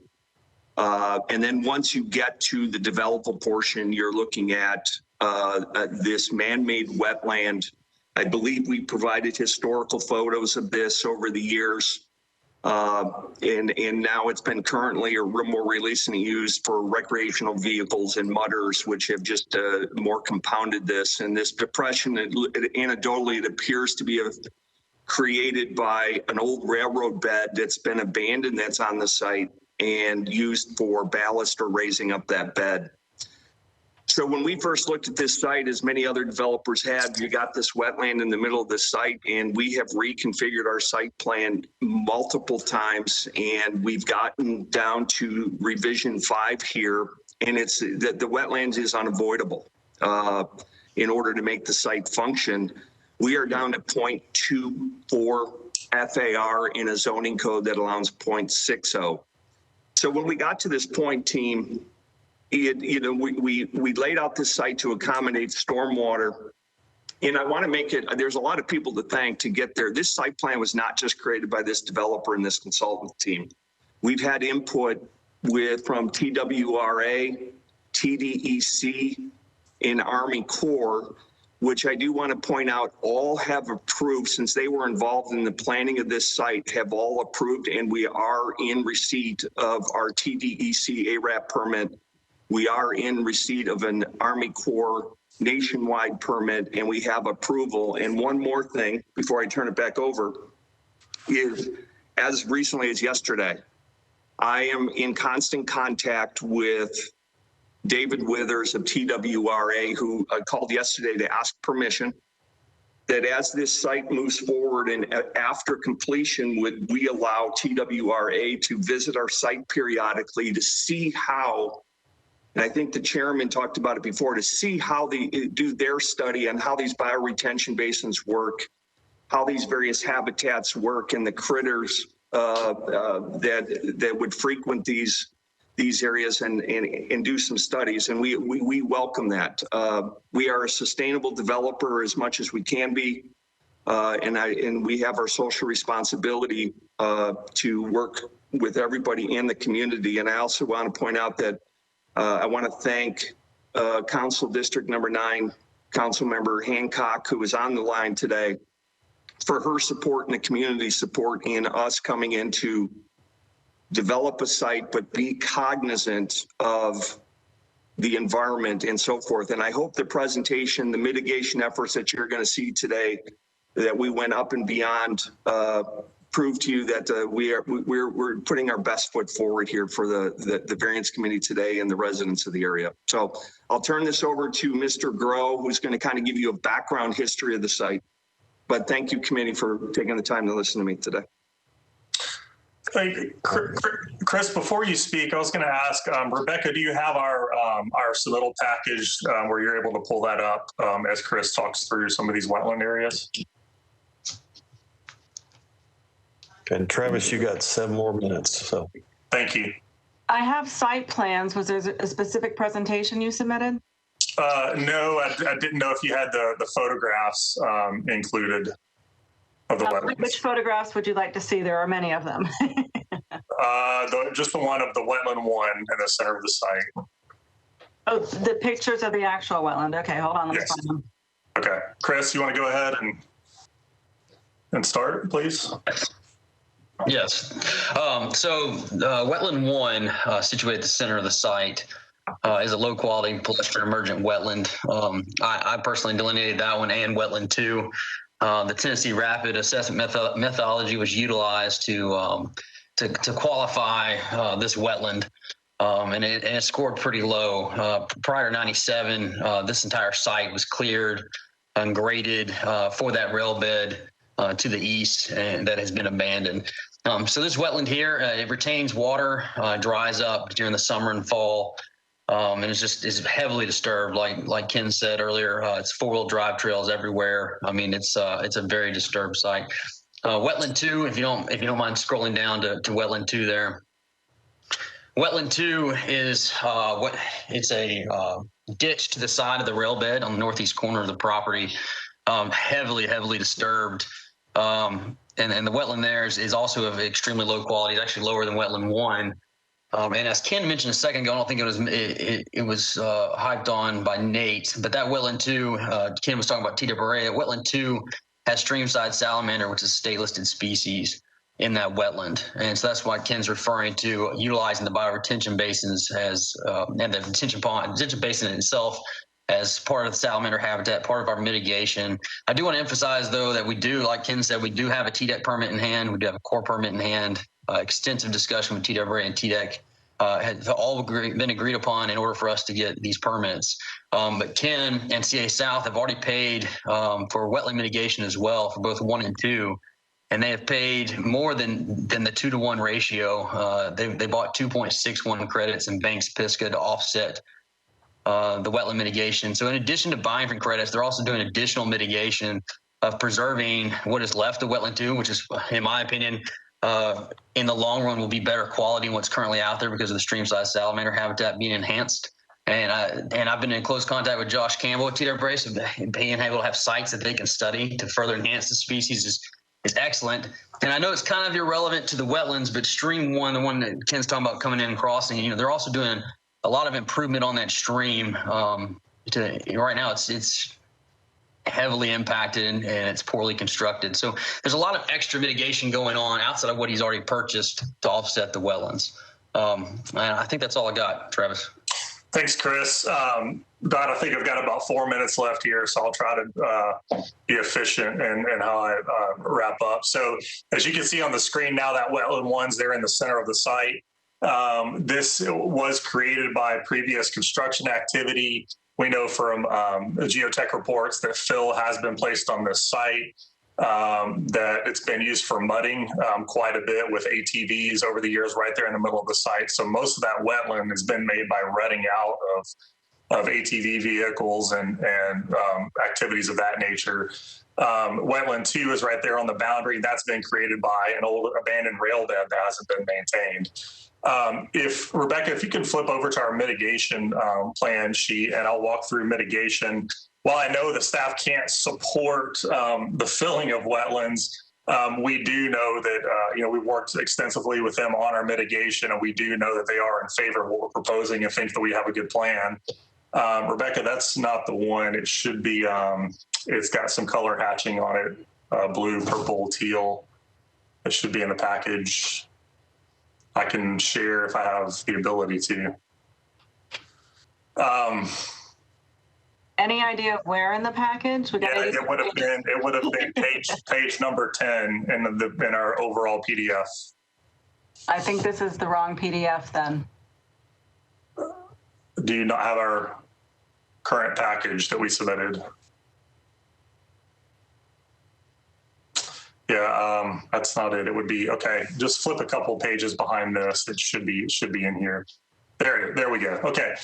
And then once you get to the developable portion, you're looking at this man-made wetland. I believe we provided historical photos of this over the years. And now it's been currently or more recently used for recreational vehicles and mudders, which have just more compounded this. And this depression, anecdotally, it appears to be created by an old railroad bed that's been abandoned that's on the site and used for ballast or raising up that bed. So when we first looked at this site, as many other developers had, you got this wetland in the middle of the site, and we have reconfigured our site plan multiple times, and we've gotten down to revision 5 here, and it's that the wetlands is unavoidable in order to make the site function. We are down to 0.24 FAR in a zoning code that allows 0.60. So when we got to this point, team, we laid out this site to accommodate stormwater. And I want to make it, there's a lot of people to thank to get there. This site plan was not just created by this developer and this consultant team. We've had input from TWRA, TDEC, and Army Corps, which I do want to point out all have approved, since they were involved in the planning of this site, have all approved, and we are in receipt of our TDEC ARAP permit. We are in receipt of an Army Corps nationwide permit, and we have approval. And one more thing before I turn it back over is, as recently as yesterday, I am in constant contact with David Withers of TWRA, who called yesterday to ask permission that as this site moves forward and after completion, would we allow TWRA to visit our site periodically to see how, and I think the chairman talked about it before, to see how they do their study on how these bioretention basins work, how these various habitats work, and the critters that would frequent these areas and do some studies, and we welcome that. We are a sustainable developer as much as we can be, and we have our social responsibility to work with everybody in the community. And I also want to point out that I want to thank Council District Number 9, Councilmember Hancock, who is on the line today, for her support and the community support in us coming in to develop a site, but be cognizant of the environment and so forth. And I hope the presentation, the mitigation efforts that you're going to see today, that we went up and beyond, prove to you that we're putting our best foot forward here for the Variance Committee today and the residents of the area. So I'll turn this over to Mr. Groh, who's going to kind of give you a background history of the site. But thank you, committee, for taking the time to listen to me today. Chris, before you speak, I was going to ask, Rebecca, do you have our submittal package where you're able to pull that up as Chris talks through some of these wetland areas? And Travis, you got 7 more minutes. So thank you. I have site plans. Was there a specific presentation you submitted? No, I didn't know if you had the photographs included of the wetlands. Which photographs would you like to see? There are many of them. Just the one of the wetland one in the center of the site. Oh, the pictures of the actual wetland. Okay, hold on. Let me find them. Okay, Chris, you want to go ahead and start, please? Yes. So wetland 1, situated at the center of the site, is a low-quality pedestrian emergent wetland. I personally delineated that one and wetland 2. The Tennessee Rapid Assessment methodology was utilized to qualify this wetland, and it scored pretty low. Prior to 97, this entire site was cleared and graded for that rail bed to the east, and that has been abandoned. So this wetland here, it retains water, dries up during the summer and fall, and is heavily disturbed. Like Ken said earlier, it's 4-wheel drive trails everywhere. I mean, it's a very disturbed site. Wetland 2, if you don't mind scrolling down to wetland 2 there. Wetland 2 is ditch to the side of the rail bed on the northeast corner of the property, heavily disturbed. And the wetland there is also of extremely low quality. It's actually lower than wetland 1. And as Ken mentioned a second ago, I don't think it was hyped on by Nate, but that wetland 2, Ken was talking about TWRA. Wetland 2 has streamside salamander, which is a state listed species in that wetland. And so that's why Ken's referring to utilizing the bioretention basins as, and the detention basin itself as part of the salamander habitat, part of our mitigation. I do want to emphasize, though, that we do, like Ken said, we do have a TDEC permit in hand. We do have a core permit in hand. Extensive discussion with TWRA and TDEC have all been agreed upon in order for us to get these permits. But Ken and CA South have already paid for wetland mitigation as well for both 1 and 2. And they have paid more than the 2-to-1 ratio. They bought 2.61 credits in Banks Pisgah to offset the wetland mitigation. So in addition to buying for credits, they're also doing additional mitigation of preserving what is left of wetland 2, which is, in my opinion, in the long run will be better quality than what's currently out there because of the streamside salamander habitat being enhanced. And I've been in close contact with Josh Campbell at TWRA, so being able to have sites that they can study to further enhance the species is excellent. And I know it's kind of irrelevant to the wetlands, but Stream 1, the one that Ken's talking about coming in and crossing, they're also doing a lot of improvement on that stream. Right now, it's heavily impacted and it's poorly constructed. So there's a lot of extra mitigation going on outside of what he's already purchased to offset the wetlands. And I think that's all I got, Travis. Thanks, Chris. Don, I think I've got about 4 minutes left here, so I'll try to be efficient in how I wrap up. So as you can see on the screen now, that wetland 1's there in the center of the site. This was created by previous construction activity. We know from geotech reports that fill has been placed on this site, that it's been used for mudding quite a bit with ATVs over the years right there in the middle of the site. So most of that wetland has been made by rutting out of ATV vehicles and activities of that nature. Wetland 2 is right there on the boundary. That's been created by an old abandoned rail bed that hasn't been maintained. If Rebecca, if you can flip over to our mitigation plan sheet, and I'll walk through mitigation. While I know the staff can't support the filling of wetlands, we do know that we worked extensively with them on our mitigation, and we do know that they are in favor of what we're proposing and think that we have a good plan. Rebecca, that's not the one. It should be. It's got some color hatching on it: blue, purple, teal. It should be in the package. I can share if I have the ability to. Any idea of where in the package? It would have been page number 10 in our overall PDF. I think this is the wrong PDF then. Do you not have our current package that we submitted? Yeah, that's not it. It would be, okay, just flip a couple pages behind this. It should be in here. There we go. Okay.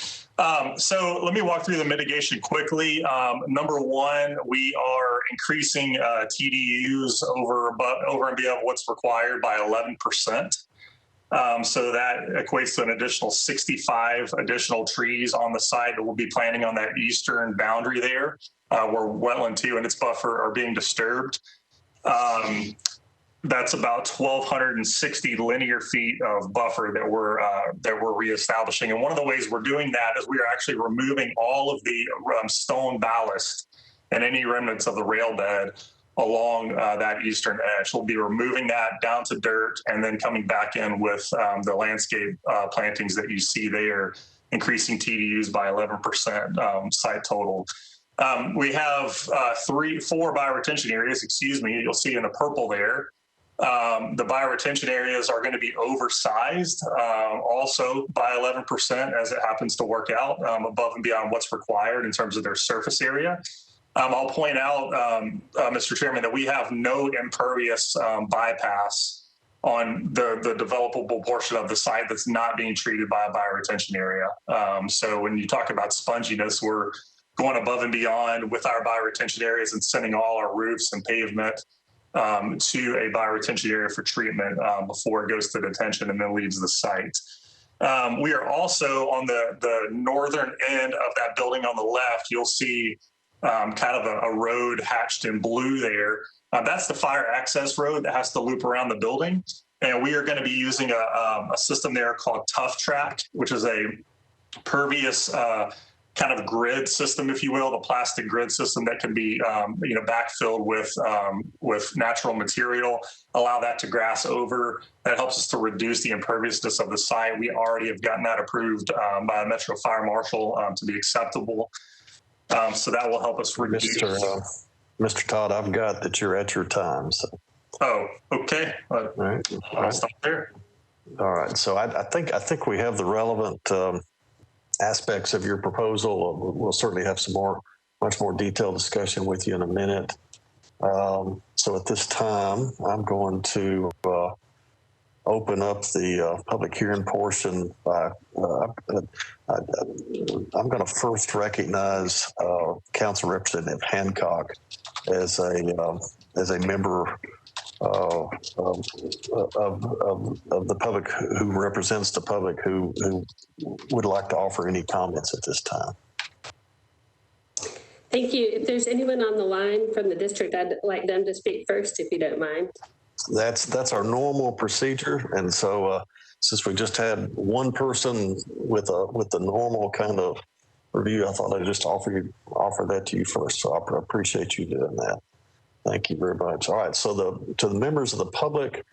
So let me walk through the mitigation quickly. Number 1, we are increasing TDUs over and beyond what's required by 11%. So that equates to an additional 65 additional trees on the site that we'll be planting on that eastern boundary there, where wetland 2 and its buffer are being disturbed. That's about 1,260 linear feet of buffer that we're reestablishing. And one of the ways we're doing that is we are actually removing all of the stone ballast and any remnants of the rail bed along that eastern edge. We'll be removing that down to dirt and then coming back in with the landscape plantings that you see there, increasing TDUs by 11% site total. We have 4 bioretention areas, you'll see in the purple there. The bioretention areas are going to be oversized also by 11% as it happens to work out above and beyond what's required in terms of their surface area. I'll point out, Mr. Chairman, that we have no impervious bypass on the developable portion of the site that's not being treated by a bioretention area. So when you talk about sponginess, we're going above and beyond with our bioretention areas and sending all our roofs and pavement to a bioretention area for treatment before it goes to detention and then leaves the site. We are also on the northern end of that building on the left. You'll see kind of a road hatched in blue there. That's the fire access road that has to loop around the building. And we are going to be using a system there called Tough Track, which is a pervious kind of grid system, if you will, the plastic grid system that can be backfilled with natural material, allow that to grass over. That helps us to reduce the imperviousness of the site. We already have gotten that approved by a Metro Fire Marshal to be acceptable. So that will help us reduce. Mr. Todd, I've got that you're at your time. So. Oh, okay. All right. I'll stop there. All right. So I think we have the relevant aspects of your proposal. We'll certainly have much more detailed discussion with you in a minute. So at this time, I'm going to open up the public hearing portion by, I'm going to first recognize Council Representative Hancock as a member of the public who represents the public who would like to offer any comments at this time. Thank you. If there's anyone on the line from the district, I'd like them to speak first, if you don't mind. That's our normal procedure, and so since we just had one person with the normal kind of review, I thought I'd just offer that to you first. So I appreciate you doing that. Thank you very much. All right. So to the members of the public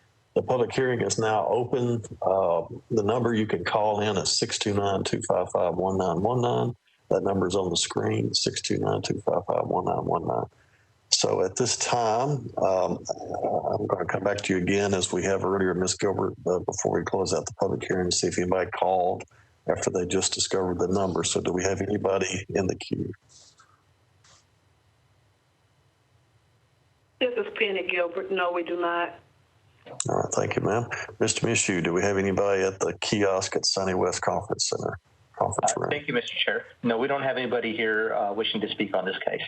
hearing is now open. The number you can call in is 629-255-1919. That number is on the screen, 629-255-1919. So at this time, I'm going to come back to you again as we have earlier, Ms. Gilbert, before we close out the public hearing, to see if anybody called after they just discovered the number. So do we have anybody in the queue? This is Penny Gilbert. No, we do not. All right, thank you, ma'am. Mr. Mishu, do we have anybody at the kiosk at Sunny West Conference Center conference room? Thank you, Mr. Chair. No, we don't have anybody here wishing to speak on this case.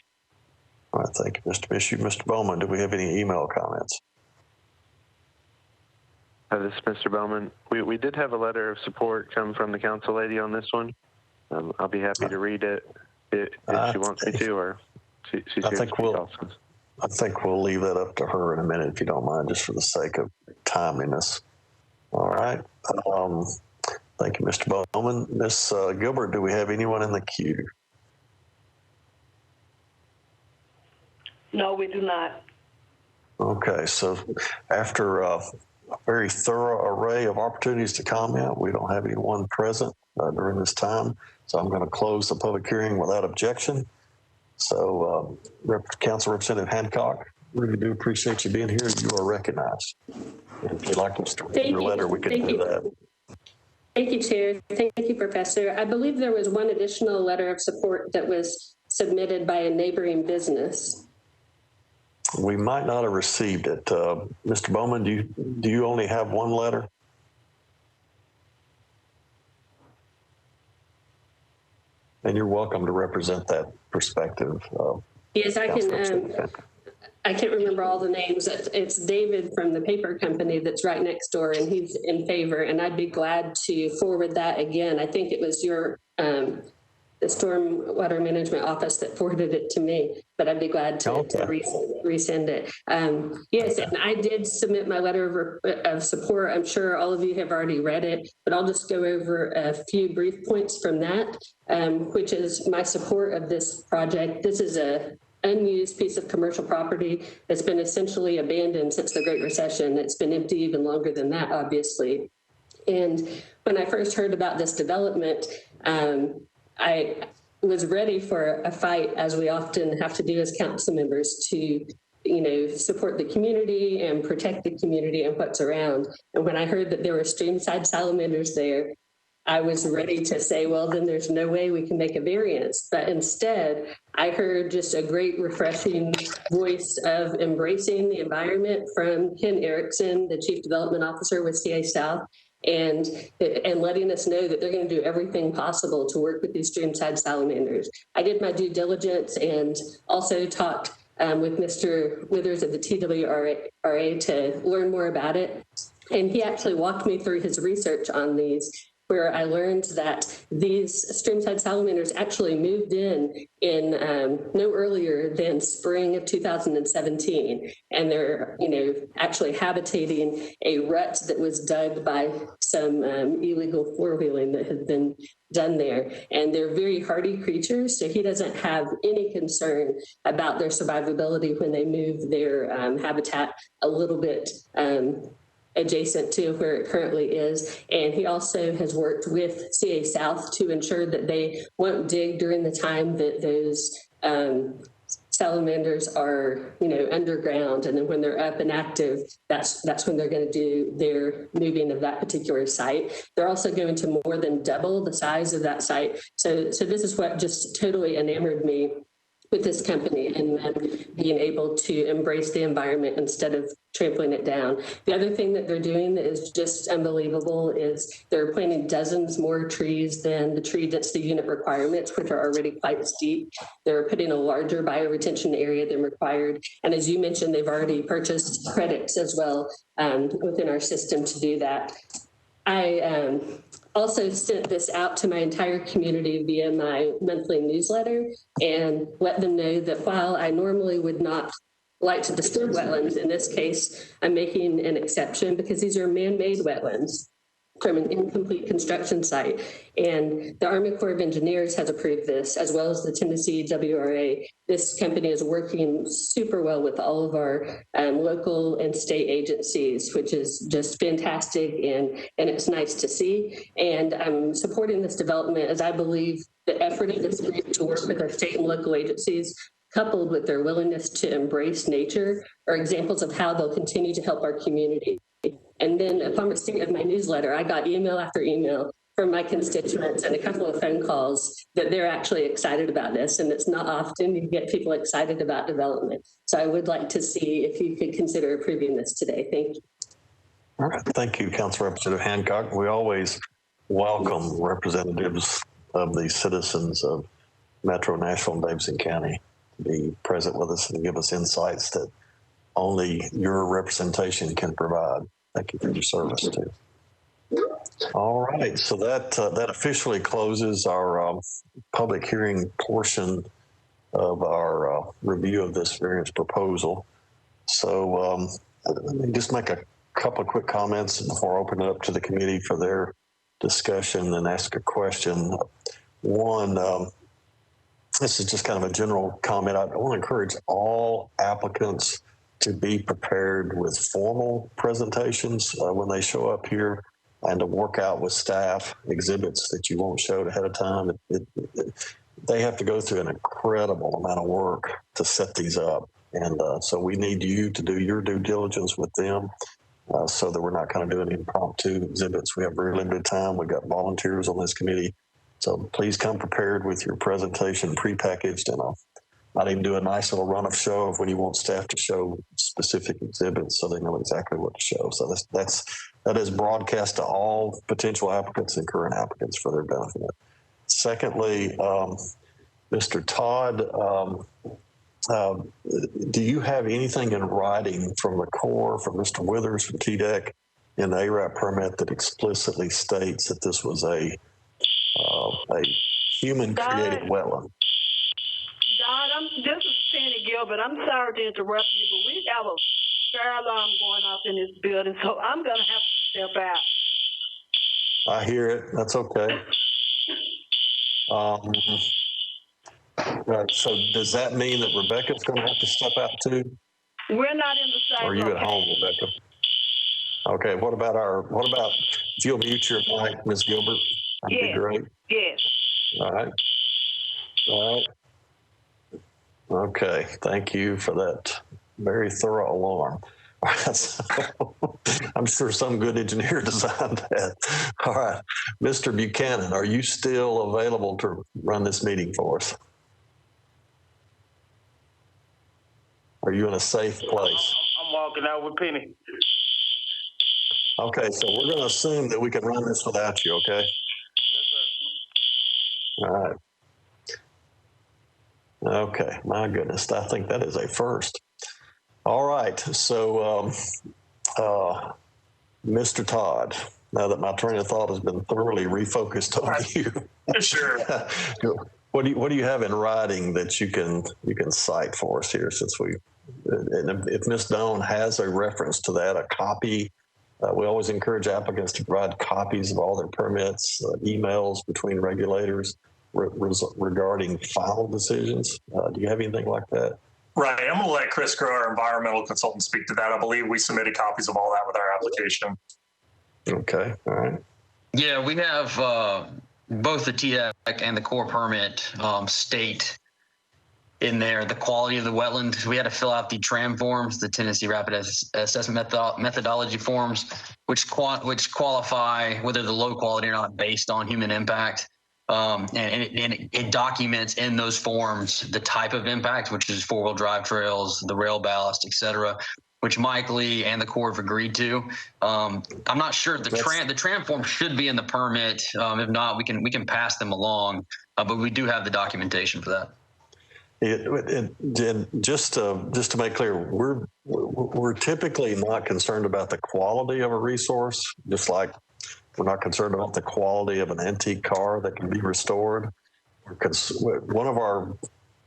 All right, thank you, Mr. Mishu. Mr. Bowman, do we have any email comments? This is Mr. Bowman. We did have a letter of support come from the council lady on this one. I'll be happy to read it if she wants me to, or she's here to speak also. I think we'll leave that up to her in a minute, if you don't mind, just for the sake of timeliness. All right. Thank you, Mr. Bowman. Ms. Gilbert, do we have anyone in the queue? No, we do not. Okay, so after a very thorough array of opportunities to comment, we don't have anyone present during this time. So I'm going to close the public hearing without objection. So, Council Representative Hancock, really do appreciate you being here. You are recognized. And if you'd like to start your letter, we can do that. Thank you, Chair. Thank you, Professor. I believe there was one additional letter of support that was submitted by a neighboring business. We might not have received it. Mr. Bowman, do you only have one letter? And you're welcome to represent that perspective. Yes, I can. I can't remember all the names. It's David from the paper company that's right next door, and he's in favor. And I'd be glad to forward that again. I think it was your the Stormwater Management Office that forwarded it to me, but I'd be glad to resend it. Yes, and I did submit my letter of support. I'm sure all of you have already read it, but I'll just go over a few brief points from that, which is my support of this project. This is a unused piece of commercial property that's been essentially abandoned since the Great Recession. It's been empty even longer than that, obviously. And when I first heard about this development, I was ready for a fight, as we often have to do as council members, to support the community and protect the community and what's around. And when I heard that there were streamside salamanders there, I was ready to say, well, then there's no way we can make a variance. But instead, I heard just a great, refreshing voice of embracing the environment from Ken Erickson, the Chief Development Officer with CA South, and letting us know that they're going to do everything possible to work with these streamside salamanders. I did my due diligence and also talked with Mr. Withers of the TWRA to learn more about it. And he actually walked me through his research on these, where I learned that these streamside salamanders actually moved in no earlier than spring of 2017. And they're, actually habitating a rut that was dug by some illegal four-wheeling that had been done there. And they're very hardy creatures, so he doesn't have any concern about their survivability when they move their habitat a little bit adjacent to where it currently is. And he also has worked with CA South to ensure that they won't dig during the time that those salamanders are, underground. And then when they're up and active, that's when they're going to do their moving of that particular site. They're also going to more than double the size of that site. So this is what just totally enamored me with this company, and being able to embrace the environment instead of trampling it down. The other thing that they're doing that is just unbelievable is they're planting dozens more trees than the tree density unit requirements, which are already quite steep. They're putting a larger bioretention area than required. And as you mentioned, they've already purchased credits as well within our system to do that. I also sent this out to my entire community via my monthly newsletter and let them know that while I normally would not like to disturb wetlands, in this case, I'm making an exception because these are man-made wetlands from an incomplete construction site. And the Army Corps of Engineers has approved this, as well as the Tennessee WRA. This company is working super well with all of our local and state agencies, which is just fantastic, and it's nice to see. And I'm supporting this development as I believe the effort of this group to work with our state and local agencies, coupled with their willingness to embrace nature, are examples of how they'll continue to help our community. And then upon receipt of my newsletter, I got email after email from my constituents and a couple of phone calls that they're actually excited about this. And it's not often you get people excited about development. So I would like to see if you could consider approving this today. Thank you. All right. Thank you, Council Representative Hancock. We always welcome representatives of the citizens of Metro Nashville and Davidson County to be present with us and give us insights that only your representation can provide. Thank you for your service too. All right, so that officially closes our public hearing portion of our review of this variance proposal. So let me just make a couple of quick comments before I open it up to the committee for their discussion and ask a question. One, this is just kind of a general comment. I want to encourage all applicants to be prepared with formal presentations when they show up here, and to work out with staff exhibits that you won't show ahead of time. They have to go through an incredible amount of work to set these up. And so we need you to do your due diligence with them so that we're not kind of doing impromptu exhibits. We have very limited time. We've got volunteers on this committee. So please come prepared with your presentation prepackaged, and I'll not even do a nice little run of show of when you want staff to show specific exhibits so they know exactly what to show. So that is broadcast to all potential applicants and current applicants for their benefit. Secondly, Mr. Todd, do you have anything in writing from the Corps, from Mr. Withers, from TDEC, in the ARAP permit that explicitly states that this was a human-created wetland? Don, this is Penny Gilbert. I'm sorry to interrupt you, but we have a fire alarm going off in this building, so I'm going to have to step out. I hear it. That's okay. So does that mean that Rebecca's going to have to step out too? We're not in the same Or are you location. at home, Rebecca? Okay. What about if you'll mute your mic, Ms. Gilbert? That'd be great. Yes. All right. Okay. Thank you for that very thorough alarm. I'm sure some good engineer designed that. All right. Mr. Buchanan, are you still available to run this meeting for us? Are you in a safe place? I'm walking out with Penny. Okay, so we're going to assume that we can run this without you, okay? Yes, sir. All right. Okay, my goodness, I think that is a first. All right, so Mr. Todd, now that my train of thought has been thoroughly refocused on you. Sure. What do you have in writing that you can cite for us here, since and if Ms. Doan has a reference to that, a copy, we always encourage applicants to provide copies of all their permits, emails between regulators regarding final decisions. Do you have anything like that? Right. I'm going to let Chris Crow, our environmental consultant, speak to that. I believe we submitted copies of all that with our application. Okay. All right. Yeah, we have both the TDEC and the core permit state in there the quality of the wetland. We had to fill out the TRAM forms, the Tennessee Rapid Assessment Methodology forms, which qualify whether the low quality or not based on human impact. And it documents in those forms the type of impact, which is four-wheel drive trails, the rail ballast, et cetera, which Mike Lee and the Corps have agreed to. I'm not sure the TRAM form should be in the permit. If not, we can pass them along, but we do have the documentation for that. Just to make clear, we're typically not concerned about the quality of a resource, just like we're not concerned about the quality of an antique car that can be restored. One of our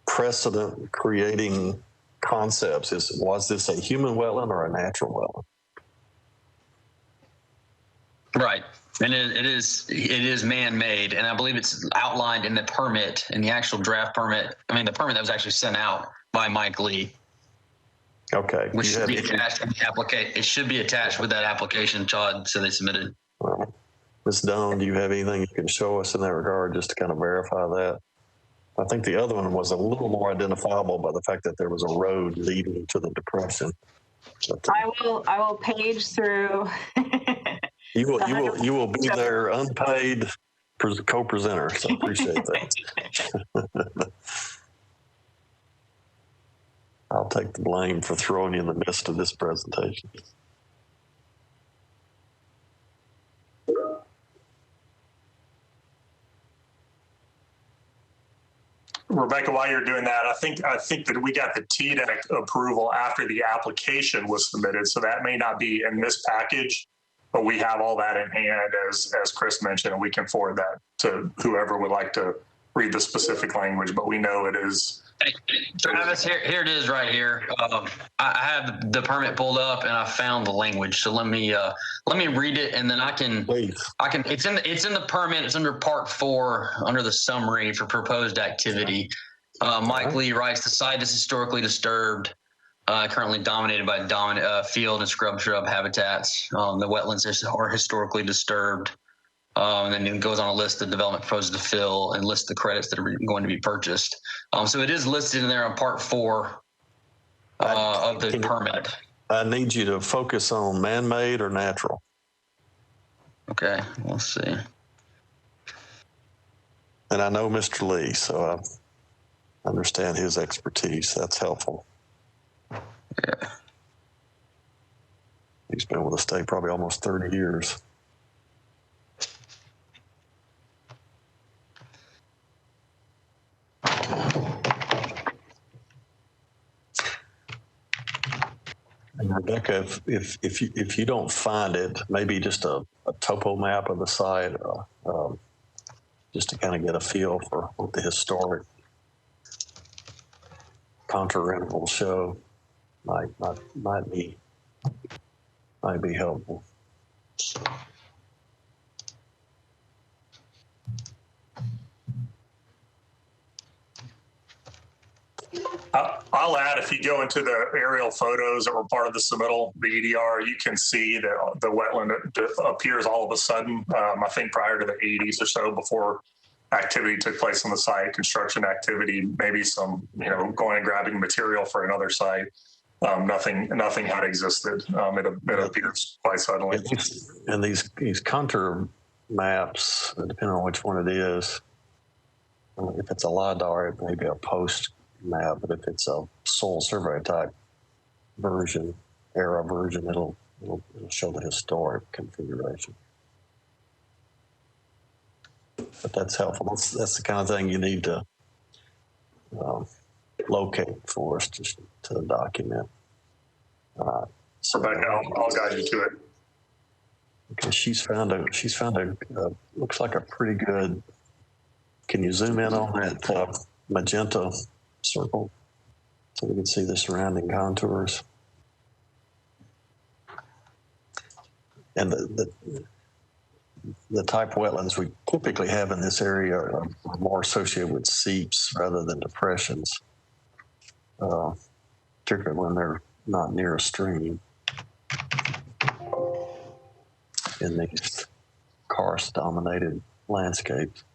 precedent creating concepts is, was this a human wetland or a natural wetland? Right. And it is man-made, and I believe it's outlined in the permit, in the actual draft permit. I mean, the permit that was actually sent out by Mike Lee. Okay. Which should be attached to the application. It should be attached with that application Todd said they submitted. Ms. Doan, do you have anything you can show us in that regard, just to kind of verify that? I think the other one was a little more identifiable by the fact that there was a road leading to the depression. But, I will page through. You will be their unpaid co-presenter, so I appreciate that. I'll take the blame for throwing you in the midst of this presentation. Rebecca, while you're doing that, I think that we got the TDEC approval after the application was submitted, so that may not be in this package, but we have all that in hand, as Chris mentioned, and we can forward that to whoever would like to read the specific language, but we know it is. Travis, here it is right here. I have the permit pulled up and I found the language. So let me read it, and then I can it's in the permit. It's under part 4 under the summary for proposed activity. Mike Lee writes, the site is historically disturbed, currently dominated by field and scrub shrub habitats. The wetlands are historically disturbed. And then it goes on a list of development proposed to fill and lists the credits that are going to be purchased. So it is listed in there on part 4 of the permit. I need you to focus on man-made or natural. Okay, we'll see. And I know Mr. Lee, so I understand his expertise. That's helpful. Yeah. He's been with the state probably almost 30 years. And Rebecca, if you don't find it, maybe just a topo map of the site, just to kind of get a feel for what the historic contour intervals show, might be helpful. I'll add, if you go into the aerial photos that were part of the submittal, the EDR, you can see that the wetland appears all of a sudden, I think prior to the 80s or so, before activity took place on the site, construction activity, maybe some, going and grabbing material for another site. Nothing had existed. It appears quite suddenly. And these contour maps, depending on which one it is, if it's a LiDAR, it may be a post map, but if it's a soil survey type era version, it'll show the historic configuration. But that's helpful. That's the kind of thing you need to locate for us to document. So Rebecca, I'll guide you to it. Okay, she's found a looks like a pretty good. Can you zoom in on that magenta circle so we can see the surrounding contours? And the type of wetlands we typically have in this area are more associated with seeps rather than depressions, particularly when they're not near a stream in these karst-dominated landscapes.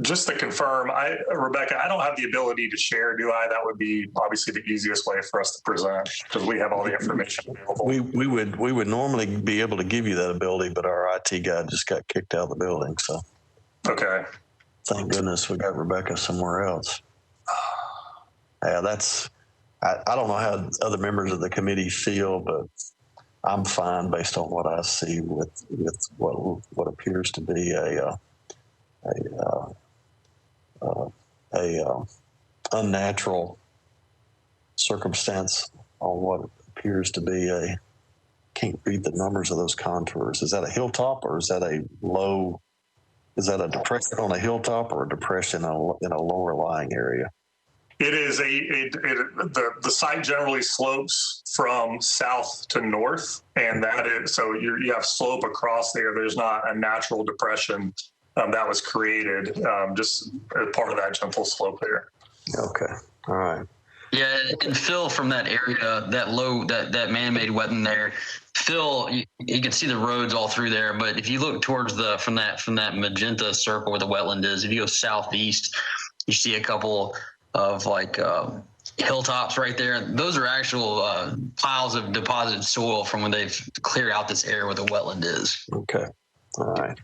Just to confirm, Rebecca, I don't have the ability to share, do I? That would be obviously the easiest way for us to present because we have all the information available. We would normally be able to give you that ability, but our IT guy just got kicked out of the building. So, okay. Thank goodness we got Rebecca somewhere else. Yeah, I don't know how other members of the committee feel, but I'm fine based on what I see with what appears to be a unnatural circumstance on what appears to be can't read the numbers of those contours. Is that a hilltop or is that a depression on a hilltop or a depression in a lower lying area? It is the site generally slopes from south to north, and that is, so you have slope across there. There's not a natural depression that was created just as part of that gentle slope there. Okay. All right. Yeah, and Phil, from that area, that man-made wetland there, Phil, you can see the roads all through there. But if you look towards from that magenta circle where the wetland is, if you go southeast, you see a couple of hilltops right there. Those are actual piles of deposited soil from when they've cleared out this area where the wetland is. Okay. All right.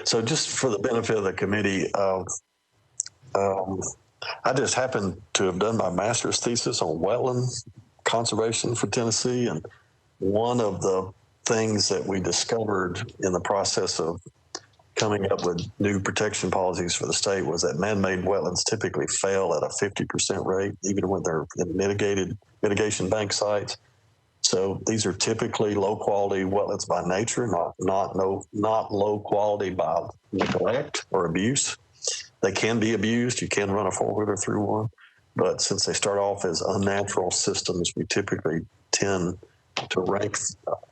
So just for the benefit of the committee, I just happened to have done my master's thesis on wetland conservation for Tennessee. And one of the things that we discovered in the process of coming up with new protection policies for the state was that man-made wetlands typically fail at a 50% rate, even when they're in mitigation bank sites. So these are typically low-quality wetlands by nature, not low quality by neglect or abuse. They can be abused. You can run a four-wheeler through one, but since they start off as unnatural systems, we typically tend to rank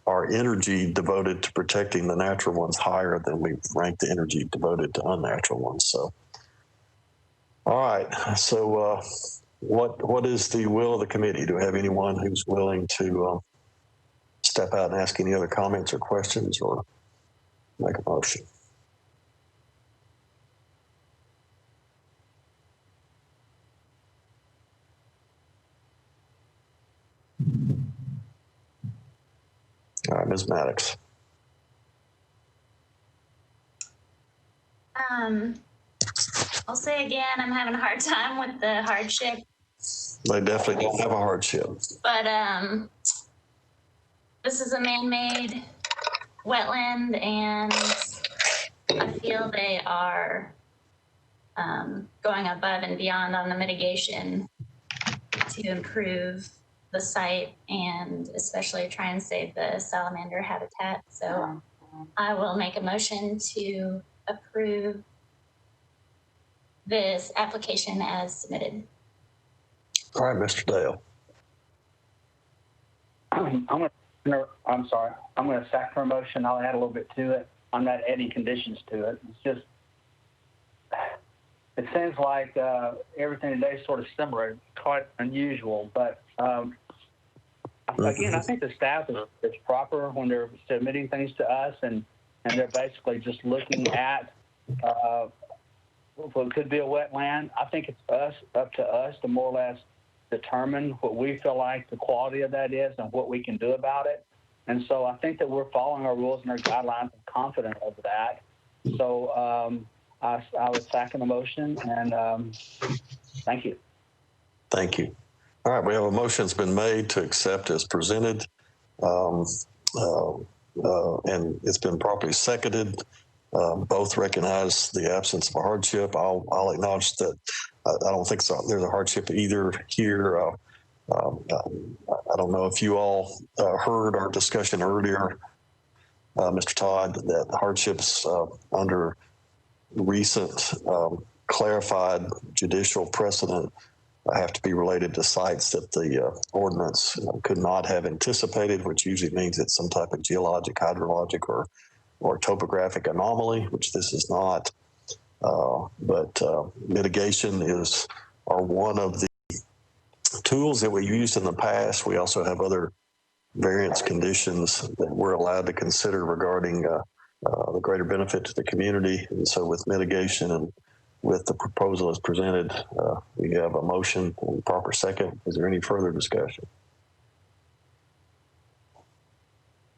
our energy devoted to protecting the natural ones higher than we rank the energy devoted to unnatural ones. So, all right. So, what is the will of the committee? Do we have anyone who's willing to step out and ask any other comments or questions or make a motion? All right, Ms. Maddox. I'll say again, I'm having a hard time with the hardship. They definitely don't have a hardship. But this is a man-made wetland, and I feel they are going above and beyond on the mitigation to improve the site and especially try and save the salamander habitat. So I will make a motion to approve this application as submitted. All right, Mr. Dale. I'm sorry. I'm going to second her motion. I'll add a little bit to it. I'm not adding conditions to it. It's just, it seems like everything today is sort of similar, quite unusual. But again, I think the staff is proper when they're submitting things to us, and they're basically just looking at what could be a wetland. I think it's up to us to more or less determine what we feel like the quality of that is and what we can do about it. And so I think that we're following our rules and our guidelines and confident of that. So I would second the motion, and thank you. Thank you. All right, we have a motion that's been made to accept as presented, and it's been properly seconded. Both recognize the absence of a hardship. I'll acknowledge that I don't think there's a hardship either here. I don't know if you all heard our discussion earlier Mr. Todd, that the hardships under recent clarified judicial precedent have to be related to sites that the ordinance could not have anticipated, which usually means it's some type of geologic, hydrologic, or topographic anomaly, which this is not. But mitigation are one of the tools that we used in the past. We also have other variance conditions that we're allowed to consider regarding the greater benefit to the community. And so with mitigation and with the proposal as presented, we have a motion and proper second. Is there any further discussion?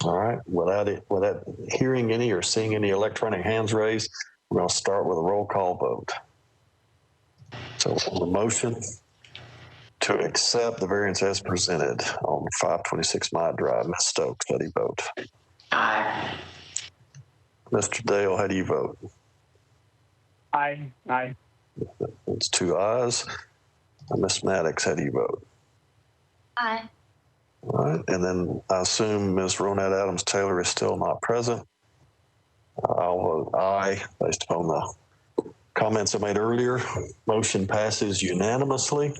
All right, without hearing any or seeing any electronic hands raised, we're going to start with a roll call vote. So on the motion to accept the variance as presented on 526 Mott Drive, Ms. Stokes, how do you vote? Aye. Mr. Dale, how do you vote? Aye. Aye. It's 2 ayes. Ms. Maddox, how do you vote? Aye. All right, and then I assume Ms. Ronette Adams Taylor is still not present. I'll vote aye based upon the comments I made earlier. Motion passes unanimously.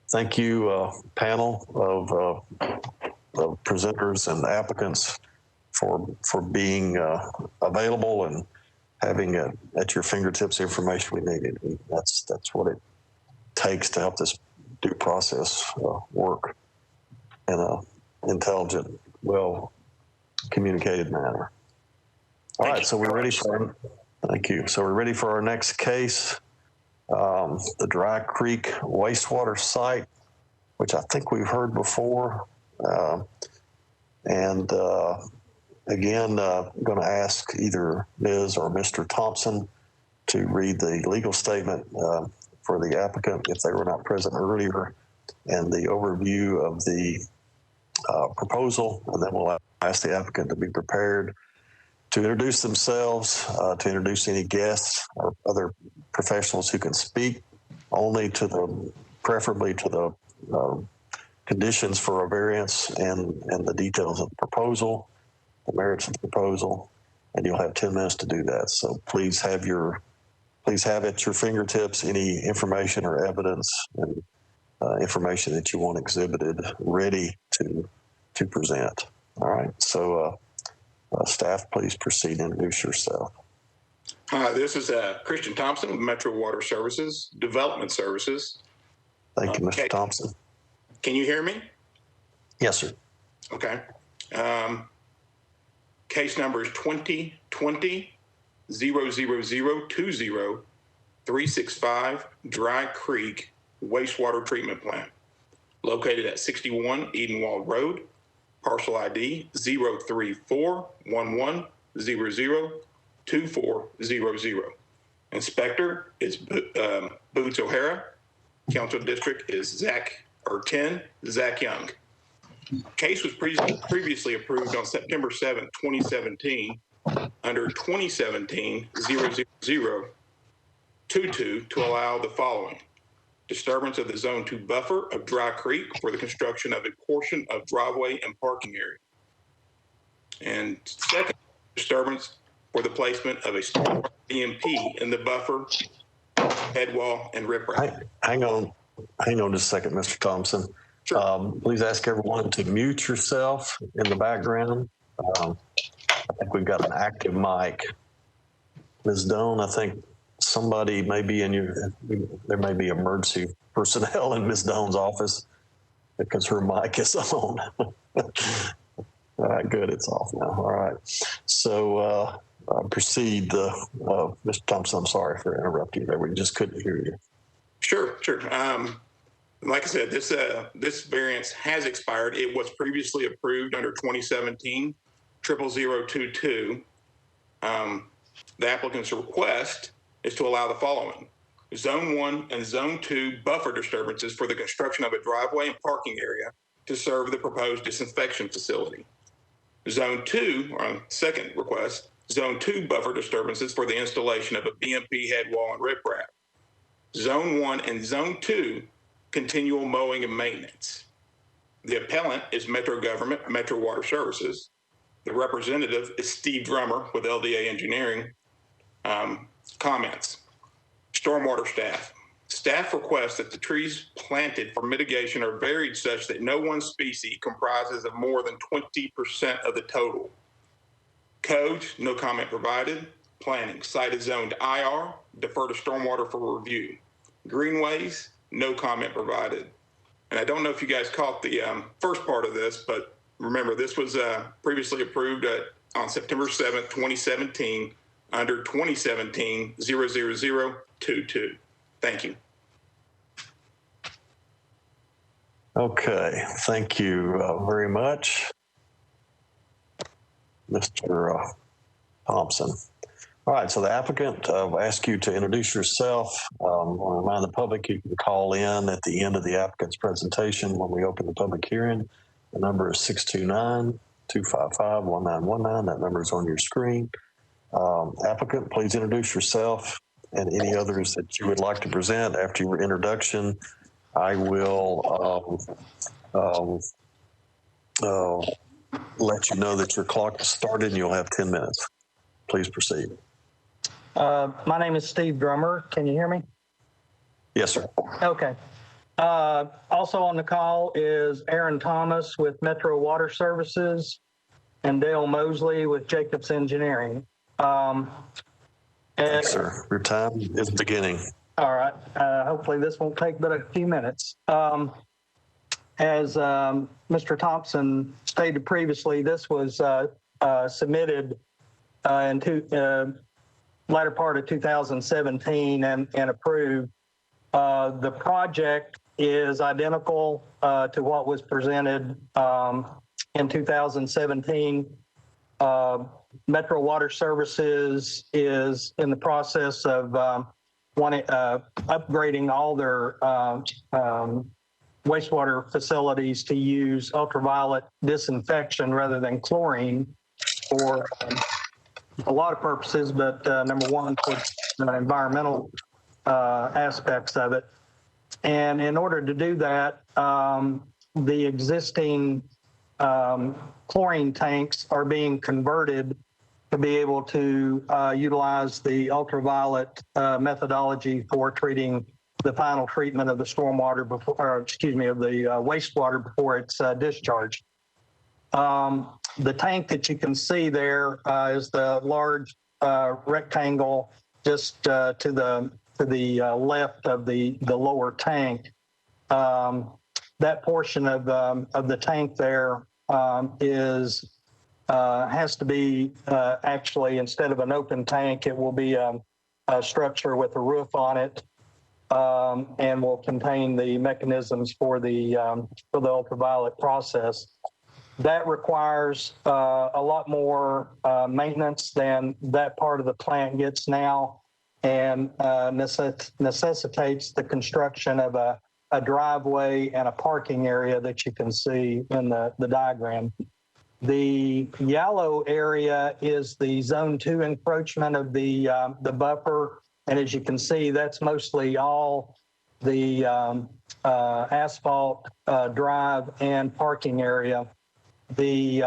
Thank you, panel of presenters and applicants for being available and having at your fingertips information we needed. That's what it takes to help this due process work in an intelligent, well communicated manner. All right, so we're ready for thank you. So we're ready for our next case, the Dry Creek wastewater site, which I think we've heard before. Again, going to ask either Ms. or Mr. Thompson to read the legal statement for the applicant if they were not present earlier, and the overview of the proposal, and then we'll ask the applicant to be prepared to introduce themselves, to introduce any guests or other professionals who can speak only to preferably to the conditions for a variance and the details of the proposal, the merits of the proposal, and you'll have 10 minutes to do that. So please have at your fingertips any information or evidence and information that you want exhibited ready to present. All right, so staff, please proceed and introduce yourself. This is Christian Thompson with Metro Water Services, Development Services. Thank you, Mr. Thompson. Can you hear me? Yes, sir. Okay. Case number is 2020-00020-365 Dry Creek Wastewater Treatment Plant, located at 61 Edenwald Road, parcel ID 03411002400. Inspector is Boots O'Hara. Council district is Zach Young. Case was previously approved on September 7, 2017 under 2017-00022 to allow the following: disturbance of the Zone 2 buffer of Dry Creek for the construction of a portion of driveway and parking area. And second, disturbance for the placement of a stormwater BMP in the buffer, head wall, and riprap. Hang on just a second, Mr. Thompson. Sure. Please ask everyone to mute yourself in the background. I think we've got an active mic. Ms. Doan, I think somebody may be there may be emergency personnel in Ms. Doan's office because her mic is on. All right, good, it's off now. All right, so proceed. Mr. Thompson, I'm sorry for interrupting you there. We just couldn't hear you. Sure. Like I said, this variance has expired. It was previously approved under 2017-00022. The applicant's request is to allow the following: Zone 1 and Zone 2 buffer disturbances for the construction of a driveway and parking area to serve the proposed disinfection facility. Zone 2, second request, Zone 2 buffer disturbances for the installation of a BMP head wall and riprap. Zone 1 and Zone 2 continual mowing and maintenance. The appellant is Metro Water Services. The representative is Steve Drummer with LDA Engineering. Comments. Stormwater staff. Staff requests that the trees planted for mitigation are varied such that no one species comprises of more than 20% of the total. Code, no comment provided. Planning, site is zoned IR, defer to stormwater for review. Greenways, no comment provided. And I don't know if you guys caught the first part of this, but remember this was previously approved on September 7th, 2017 under 2017-00022. Thank you. Okay, thank you very much, Mr. Thompson. All right, so the applicant will ask you to introduce yourself. I'll remind the public you can call in at the end of the applicant's presentation when we open the public hearing. The number is 629-255-1919. That number is on your screen. Applicant, please introduce yourself and any others that you would like to present. After your introduction, I will let you know that your clock is started and you'll have 10 minutes. Please proceed. My name is Steve Drummer. Can you hear me? Yes, sir. Okay. Also on the call is Aaron Thomas with Metro Water Services and Dale Mosley with Jacobs Engineering. Thanks, sir. Your time is beginning. All right. Hopefully this won't take but a few minutes. As Mr. Thompson stated previously, this was submitted in latter part of 2017 and approved. The project is identical to what was presented in 2017. Metro Water Services is in the process of upgrading all their wastewater facilities to use ultraviolet disinfection rather than chlorine for a lot of purposes, but number one, for environmental aspects of it. And in order to do that, the existing chlorine tanks are being converted to be able to utilize the ultraviolet methodology for treating the final treatment of the stormwater before, or excuse me, of the wastewater before it's discharged. The tank that you can see there is the large rectangle just to the left of the lower tank. That portion of the tank there has to be actually, instead of an open tank, it will be a structure with a roof on it, and will contain the mechanisms for the ultraviolet process. That requires a lot more maintenance than that part of the plant gets now, and necessitates the construction of a driveway and a parking area that you can see in the diagram. The yellow area is the Zone 2 encroachment of the buffer, and as you can see, that's mostly all the asphalt drive and parking area. The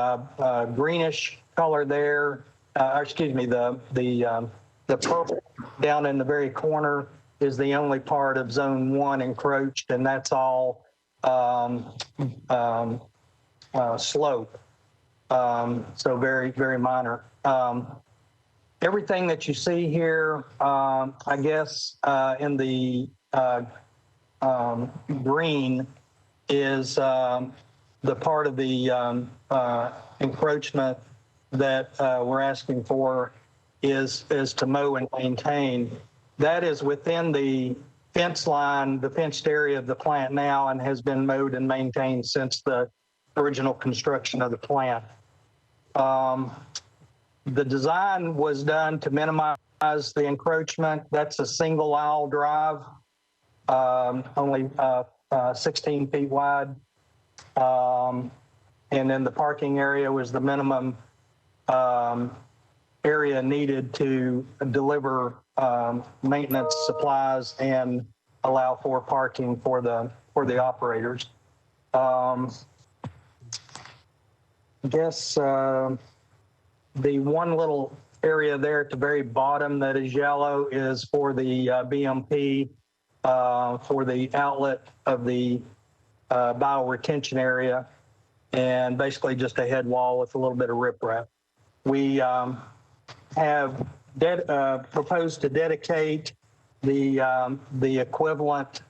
greenish color there, the purple down in the very corner is the only part of Zone 1 encroached, and that's all slope. So very, very minor. Everything that you see here, I guess, in the green is the part of the encroachment that we're asking for is to mow and maintain. That is within the fence line, the fenced area of the plant now, and has been mowed and maintained since the original construction of the plant. The design was done to minimize the encroachment. That's a single aisle drive, only 16 feet wide. And then the parking area was the minimum area needed to deliver maintenance supplies and allow for parking for the operators. I guess the one little area there at the very bottom that is yellow is for the BMP, for the outlet of the bioretention area, and basically just a head wall with a little bit of riprap. We have proposed to dedicate the equivalent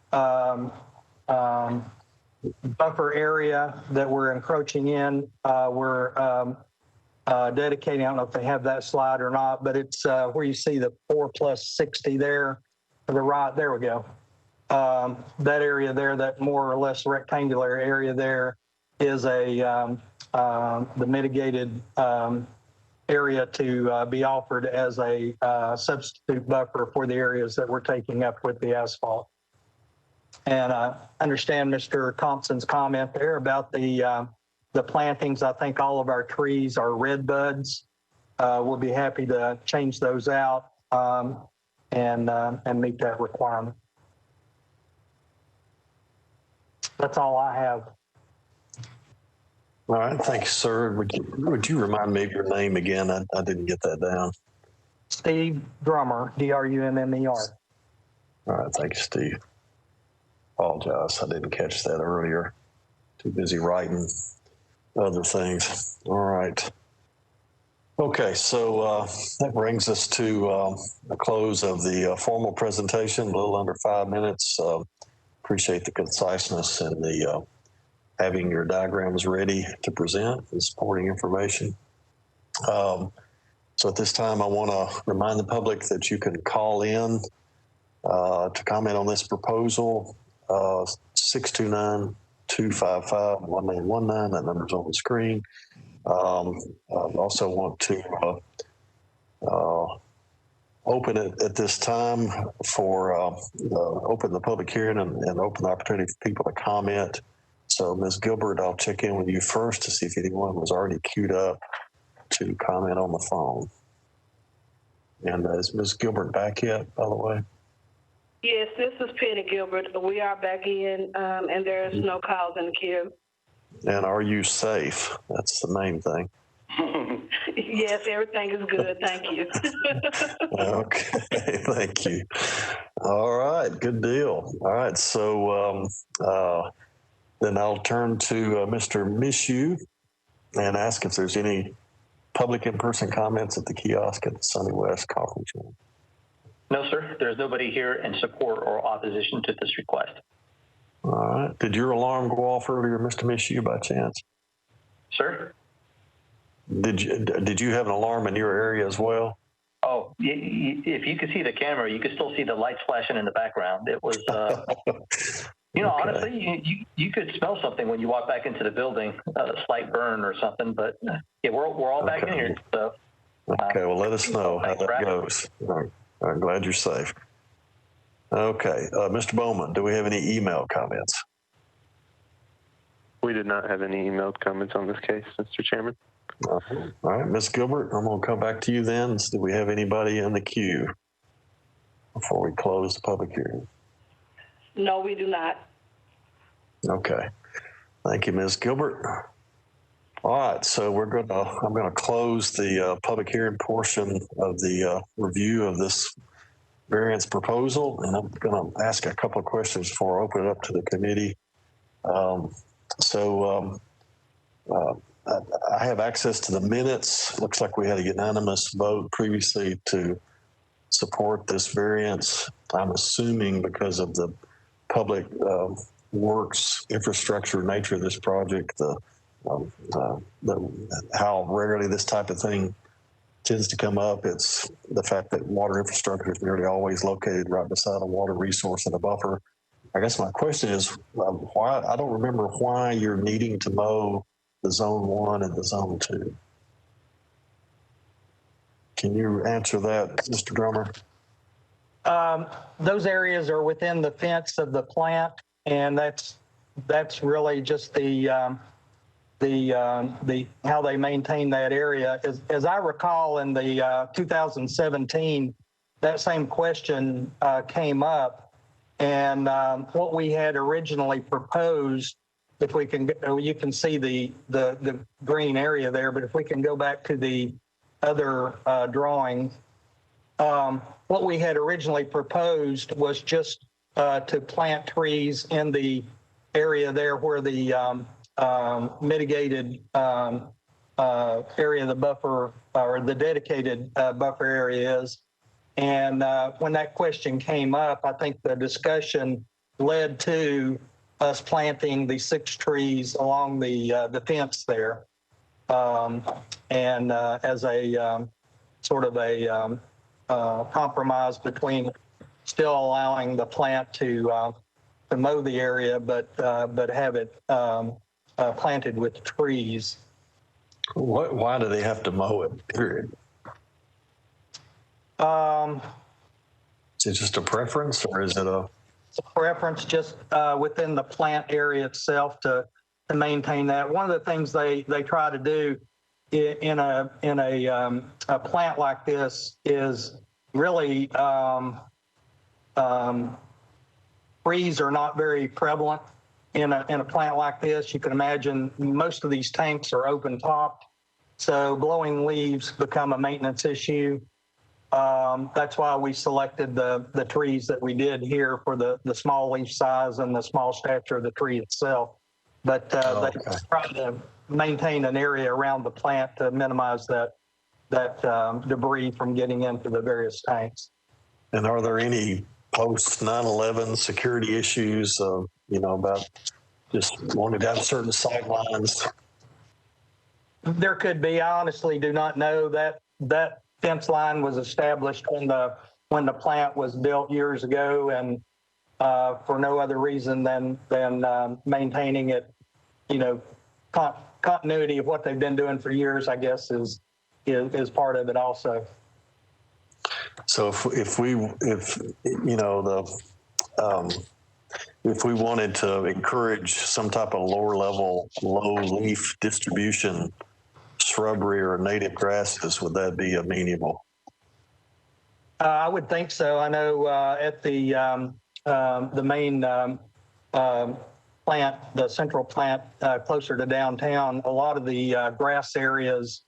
buffer area that we're encroaching in. We're dedicating, I don't know if they have that slide or not, but it's where you see the 4 + 60 there to the right. There we go. That area there, that more or less rectangular area there, is the mitigated area to be offered as a substitute buffer for the areas that we're taking up with the asphalt. And I understand Mr. Thompson's comment there about the plantings. I think all of our trees are red buds. We'll be happy to change those out and meet that requirement. That's all I have. All right, thank you, sir. Would you remind me of your name again? I didn't get that down. Steve Drummer, Drummer. All right, thank you, Steve. Apologize, I didn't catch that earlier. Too busy writing other things. All right. Okay, so that brings us to the close of the formal presentation, a little under 5 minutes. Appreciate the conciseness and the having your diagrams ready to present and supporting information. So at this time, I want to remind the public that you can call in to comment on this proposal, 629-255-1919. That number's on the screen. I also want to open it at this time for open the public hearing and open the opportunity for people to comment. So Ms. Gilbert, I'll check in with you first to see if anyone was already queued up to comment on the phone. And is Ms. Gilbert back yet, by the way? Yes, this is Penny Gilbert. We are back in, and there's no calls in the queue. And are you safe? That's the main thing. Yes, everything is good. Thank you. Okay, thank you. All right, good deal. All right, so then I'll turn to Mr. Mishu and ask if there's any public in-person comments at the kiosk at the Sunny West Conference Room. No, sir. There's nobody here in support or opposition to this request. All right. Did your alarm go off earlier, Mr. Mishu, by chance? Sir? Did you have an alarm in your area as well? Oh, if you could see the camera, you could still see the lights flashing in the background. It was, you know, okay. Honestly, you could smell something when you walk back into the building, a slight burn or something. But yeah, we're all back in here. So. Okay. Well, let us know how that goes. All right. I'm glad you're safe. Okay. Mr. Bowman, do we have any email comments? We did not have any emailed comments on this case, Mr. Chairman. All right, Ms. Gilbert, I'm going to come back to you then. Do we have anybody in the queue before we close the public hearing? No, we do not. Okay. Thank you, Ms. Gilbert. All right, so I'm going to close the public hearing portion of the review of this variance proposal, and I'm going to ask a couple of questions before I open it up to the committee. I have access to the minutes. Looks like we had a unanimous vote previously to support this variance. I'm assuming because of the public works infrastructure nature of this project, how rarely this type of thing tends to come up. It's the fact that water infrastructure is nearly always located right beside a water resource and a buffer. I guess my question is, why? I don't remember why you're needing to mow the Zone 1 and the Zone 2. Can you answer that, Mr. Drummer? Those areas are within the fence of the plant, and that's really just the how they maintain that area. As I recall, in the 2017, that same question came up, and what we had originally proposed, if we can, you can see the green area there, but if we can go back to the drawings. What we had originally proposed was just to plant trees in the area there where the mitigated area of the buffer or the dedicated buffer area is. And when that question came up, I think the discussion led to us planting the 6 trees along the fence there. And as a sort of a compromise between still allowing the plant to mow the area, but have it planted with trees. Why do they have to mow it, period? Is it just a preference, or is it a preference just within the plant area itself to maintain that? One of the things they try to do in a plant like this is really trees are not very prevalent in a plant like this. You can imagine most of these tanks are open topped, so blowing leaves become a maintenance issue. That's why we selected the trees that we did here for the small leaf size and the small stature of the tree itself. But they try to maintain an area around the plant to minimize that debris from getting into the various tanks. And are there any post 9/11 security issues, about just wanting to have certain sight lines? There could be. I honestly do not know. That fence line was established when the plant was built years ago, and for no other reason than maintaining it. Continuity of what they've been doing for years, I guess, is part of it also. So if we wanted to encourage some type of lower level, low leaf distribution, shrubbery or native grasses, would that be amenable? I would think so. I know at the main plant, the central plant closer to downtown, a lot of the grass areas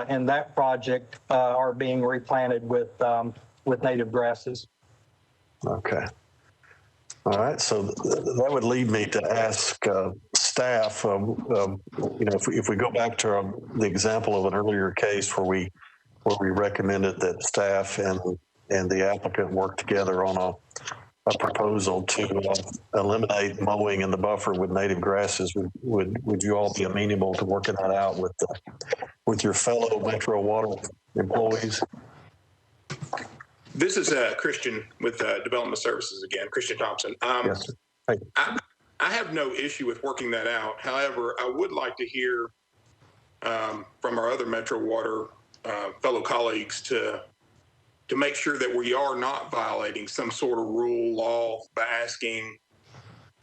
in that project are being replanted with native grasses. Okay. All right. So that would lead me to ask staff, if we go back to the example of an earlier case where we recommended that staff and the applicant work together on a proposal to eliminate mowing in the buffer with native grasses, would you all be amenable to working that out with your fellow Metro Water employees? This is Christian with Development Services again, Christian Thompson. Yes, sir. Hey. I have no issue with working that out. However, I would like to hear from our other Metro Water fellow colleagues to make sure that we are not violating some sort of rule, law by asking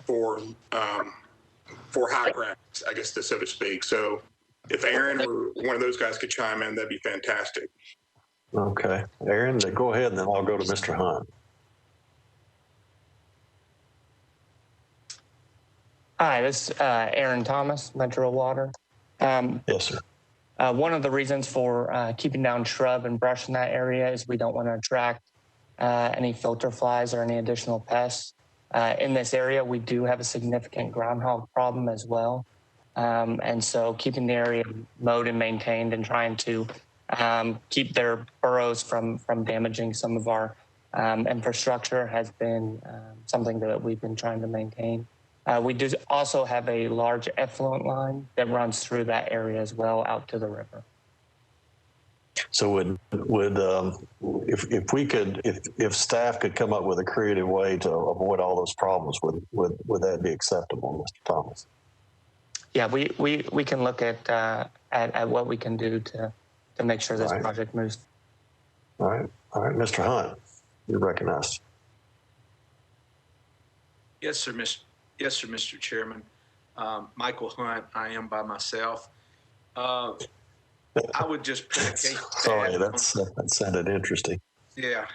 for high grass, I guess, so to speak. So if Aaron or one of those guys could chime in, that'd be fantastic. Okay. Aaron, go ahead, and then I'll go to Mr. Hunt. Hi, this is Aaron Thomas, Metro Water. Yes, sir. One of the reasons for keeping down shrub and brush in that area is we don't want to attract any filter flies or any additional pests. In this area, we do have a significant groundhog problem as well. And so keeping the area mowed and maintained and trying to keep their burrows from damaging some of our infrastructure has been something that we've been trying to maintain. We do also have a large effluent line that runs through that area as well out to the river. So if staff could come up with a creative way to avoid all those problems, would that be acceptable, Mr. Thomas? Yeah, we can look at what we can do to make sure this project moves. All right, Mr. Hunt, you're recognized. Yes, sir, Mr. Chairman. Michael Hunt, I am by myself. I would just predicate. Sorry, that sounded interesting. Yeah.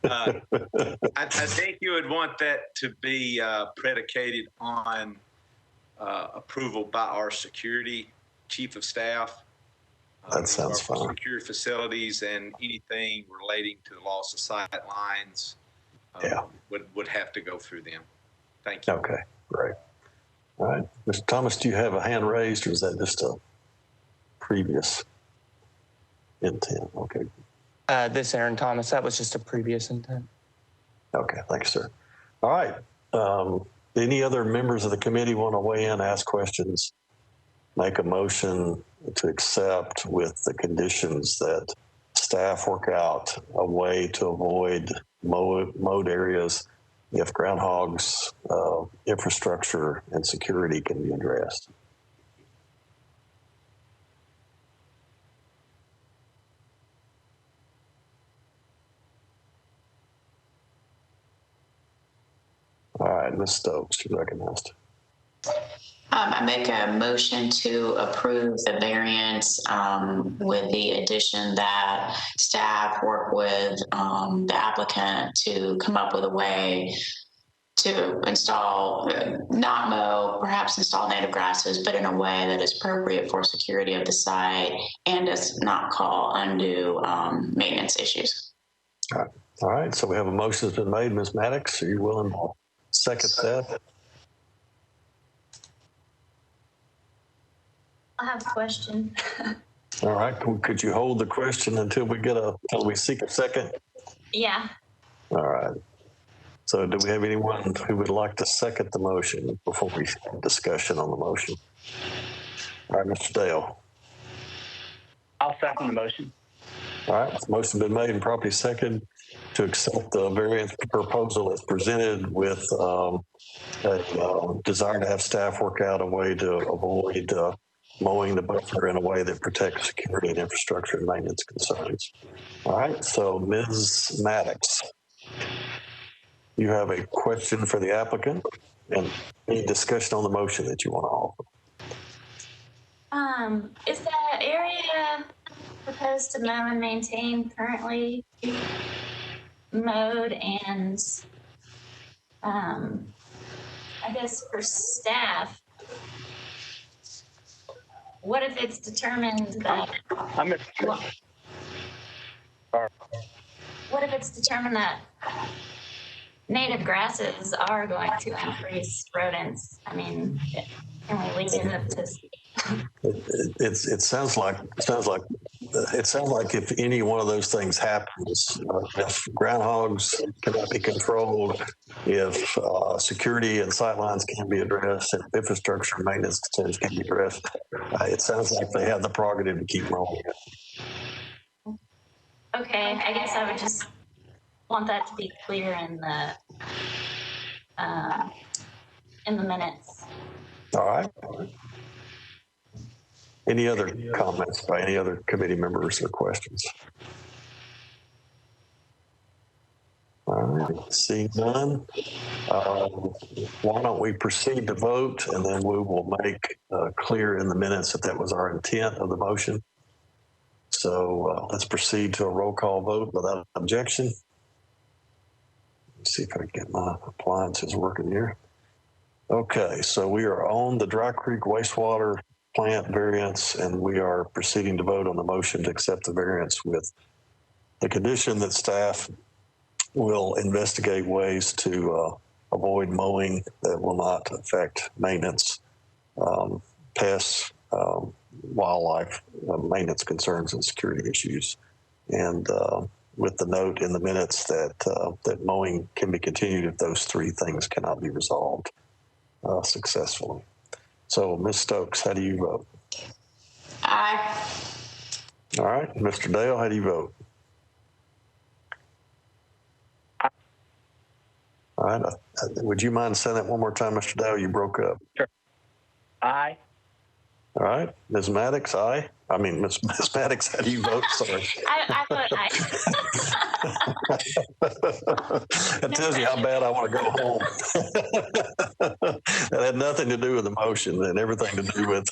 I think you would want that to be predicated on approval by our security chief of staff. That sounds fine. Secure facilities and anything relating to the loss of sight lines would have to go through them. Thank you. Okay, great. All right. Mr. Thomas, do you have a hand raised, or is that just a previous intent? Okay. This Aaron Thomas, that was just a previous intent. Okay, thanks, sir. All right. Any other members of the committee want to weigh in, ask questions, make a motion to accept with the conditions that staff work out a way to avoid mowed areas if groundhogs, infrastructure, and security can be addressed? All right, Ms. Stokes, you're recognized. I make a motion to approve the variance with the addition that staff work with the applicant to come up with a way to install, not mow, perhaps install native grasses, but in a way that is appropriate for security of the site and does not call undue maintenance issues. All right, so we have a motion that's been made. Ms. Maddox, are you willing to second that? I have a question. All right, could you hold the question until we seek a second? Yeah. All right. So do we have anyone who would like to second the motion before we have discussion on the motion? All right, Mr. Dale. I'll second the motion. All right, the motion been made and properly seconded to accept the variance proposal as presented with a desire to have staff work out a way to avoid mowing the buffer in a way that protects security and infrastructure and maintenance concerns. All right, so Ms. Maddox, you have a question for the applicant and any discussion on the motion that you want to offer. Is that area proposed to mow and maintain currently mowed? And I guess for staff, what if it's determined that what if it's determined that native grasses are going to increase rodents? I mean, can we leave it up to? It sounds like if any one of those things happens, if groundhogs cannot be controlled, if security and sightlines can be addressed, and infrastructure maintenance concerns can be addressed, it sounds like they have the prerogative to keep rolling it. Okay, I guess I would just want that to be clear in the minutes. All right. Any other comments by any other committee members or questions? All right, seeing none, why don't we proceed to vote, and then we will make clear in the minutes that that was our intent of the motion. So let's proceed to a roll call vote without objection. Let's see if I can get my appliances working here. Okay, so we are on the Dry Creek wastewater plant variance, and we are proceeding to vote on the motion to accept the variance with the condition that staff will investigate ways to avoid mowing that will not affect maintenance, pests, wildlife, maintenance concerns, and security issues. And with the note in the minutes that that mowing can be continued if those three things cannot be resolved successfully. So, Ms. Stokes, how do you vote? Aye. All right, Mr. Dale, how do you vote? All right, would you mind saying that one more time, Mr. Dale? You broke up. Sure. Aye. All right, Ms. Maddox, aye. I mean, Ms. Maddox, how do you vote? Sorry. I vote aye. That tells you how bad I want to go home. That had nothing to do with the motion and everything to do with,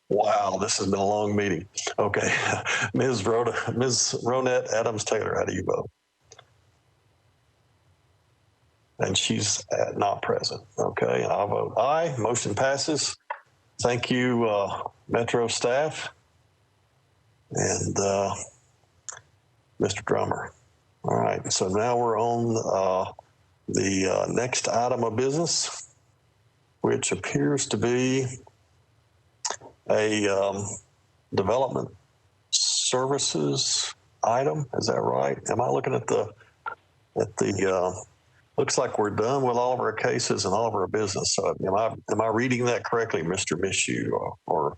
wow, this has been a long meeting. Okay, Ms. Ronette Adams-Taylor, how do you vote? And she's not present. Okay, and I'll vote aye. Motion passes Thank you, Metro staff and Mr. Drummer. All right, so now we're on the next item of business, which appears to be a development services item. Is that right? Am I looking at the looks like we're done with all of our cases and all of our business. So am I reading that correctly, Mr. Mishu or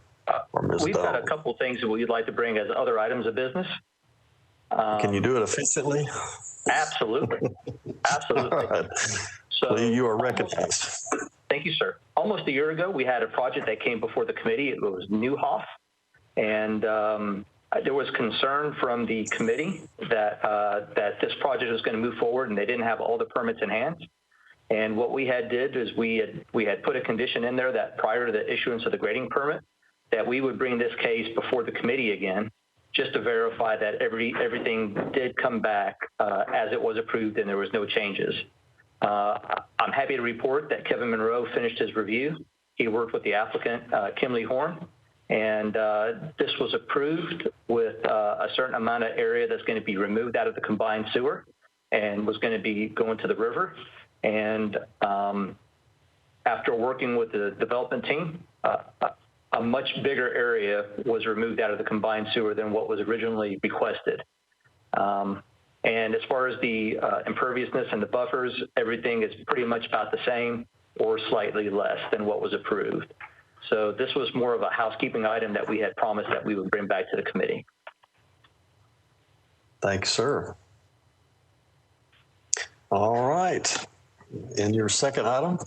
Ms. We've got a Donnelly? couple of things that we'd like to bring as other items of business. Can you do it efficiently? Absolutely. Absolutely. All right. So Well, you are recognized. Thank you, sir. Almost a year ago, we had a project that came before the committee. It was Newhoff. And there was concern from the committee that that this project was going to move forward and they didn't have all the permits in hand. And what we had did is we had put a condition in there that prior to the issuance of the grading permit, that we would bring this case before the committee again, just to verify that everything did come back as it was approved and there was no changes. I'm happy to report that Kevin Monroe finished his review. He worked with the applicant, Kimley Horn, and this was approved with a certain amount of area that's going to be removed out of the combined sewer and was going to be going to the river. And after working with the development team, a much bigger area was removed out of the combined sewer than what was originally requested. And as far as the imperviousness and the buffers, everything is pretty much about the same or slightly less than what was approved. So this was more of a housekeeping item that we had promised that we would bring back to the committee. Thanks, sir. All right. In your second item,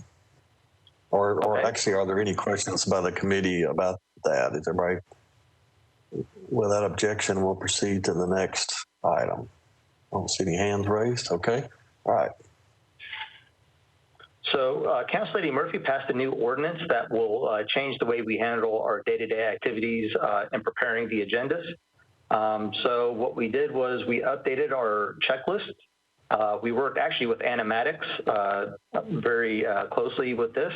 or actually, are there any questions by the committee about that? Is everybody, without objection, we'll proceed to the next item. I don't see any hands raised. Okay. All right. So Council Lady Murphy passed a new ordinance that will change the way we handle our day-to-day activities in preparing the agendas. So what we did was we updated our checklist. We worked actually with animatics very closely with this.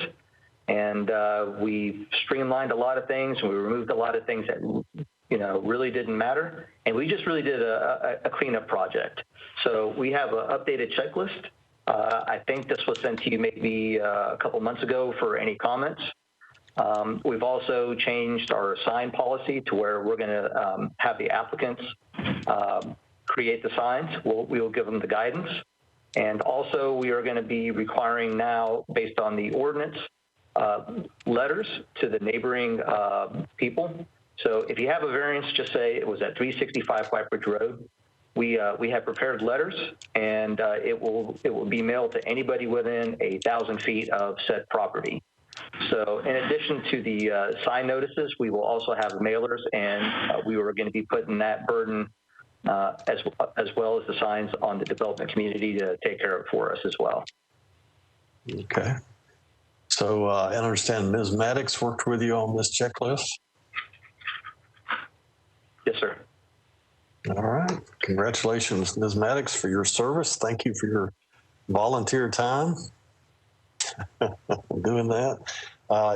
And we streamlined a lot of things and we removed a lot of things that, you know, really didn't matter. And we just really did a cleanup project. So we have an updated checklist. I think this was sent to you maybe a couple months ago for any comments. We've also changed our sign policy to where we're going to have the applicants create the signs. We will give them the guidance. And also we are going to be requiring now, based on the ordinance, letters to the neighboring people. So if you have a variance, just say it was at 365 White Bridge Road. We have prepared letters, and it will be mailed to anybody within 1,000 feet of said property. So in addition to the sign notices, we will also have mailers, and we were going to be putting that burden as well as the signs on the development community to take care of it for us as well. Okay. So I understand Ms. Maddox worked with you on this checklist? Yes, sir. All right. Congratulations, Ms. Maddox, for your service. Thank you for your volunteer time doing that.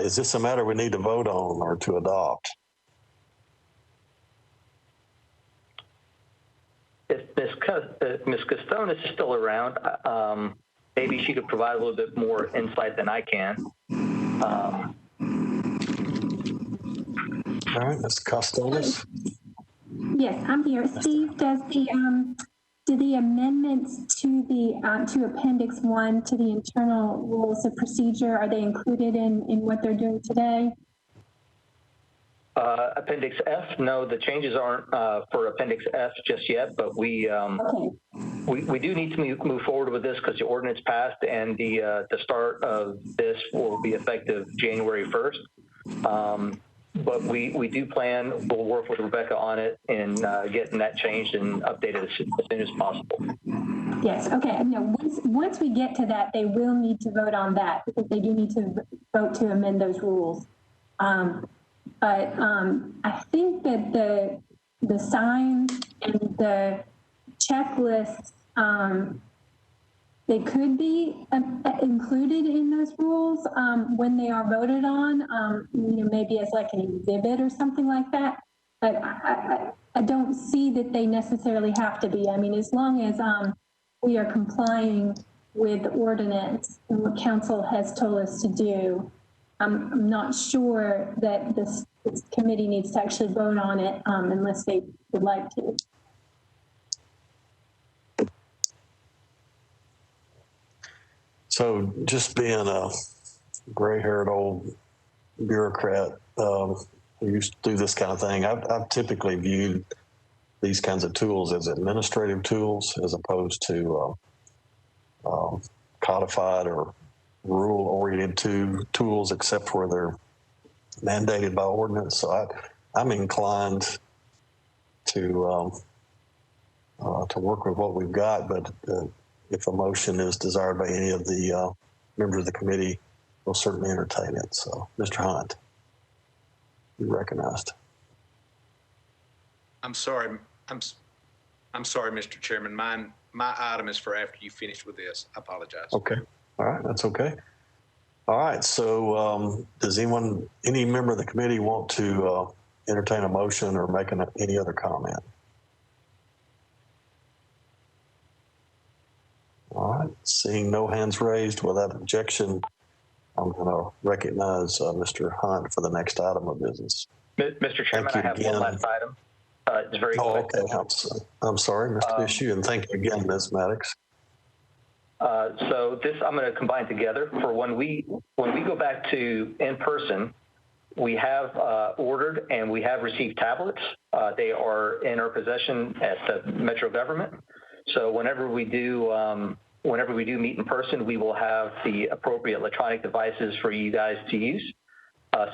Is this a matter we need to vote on or to adopt? If Ms. Castonis is still around, maybe she could provide a little bit more insight than I can. All right, Ms. Castonis. Yes, I'm here. Steve, do the amendments to the to Appendix 1 to the internal rules of procedure, are they included in what they're doing today? Appendix F, no, the changes aren't for Appendix F just yet, but we do need to move forward with this because the ordinance passed and the start of this will be effective January 1st. But we do plan, we'll work with Rebecca on it and getting that changed and updated as soon as possible. Yes, okay. No, once we get to that, they will need to vote on that because they do need to vote to amend those rules. But I think that the signs and the checklists they could be included in those rules when they are voted on, maybe as like an exhibit or something like that. But I don't see that they necessarily have to be. I mean, as long as we are complying with the ordinance and what council has told us to do, I'm not sure that this committee needs to actually vote on it unless they would like to. So just being a gray-haired old bureaucrat who used to do this kind of thing, I've typically viewed these kinds of tools as administrative tools as opposed to codified or rule-oriented tools, except where they're mandated by ordinance. So I'm inclined to work with what we've got, but if a motion is desired by any of the members of the committee, we'll certainly entertain it. So, Mr. Hunt, you're recognized. I'm sorry, Mr. Chairman. My item is for after you finish with this. I apologize. Okay. All right. That's okay. All right. So does any member of the committee want to entertain a motion or make any other comment? All right. Seeing no hands raised, without objection, I'm going to recognize Mr. Hunt for the next item of business. Mr. Chairman, I have one last item. It's very quick. Okay. I'm sorry, Mr. Issue, and thank you again, Ms. Maddox. So this I'm going to combine together for when we go back to in person. We have ordered and we have received tablets. They are in our possession at the Metro government. So whenever we do meet in person, we will have the appropriate electronic devices for you guys to use.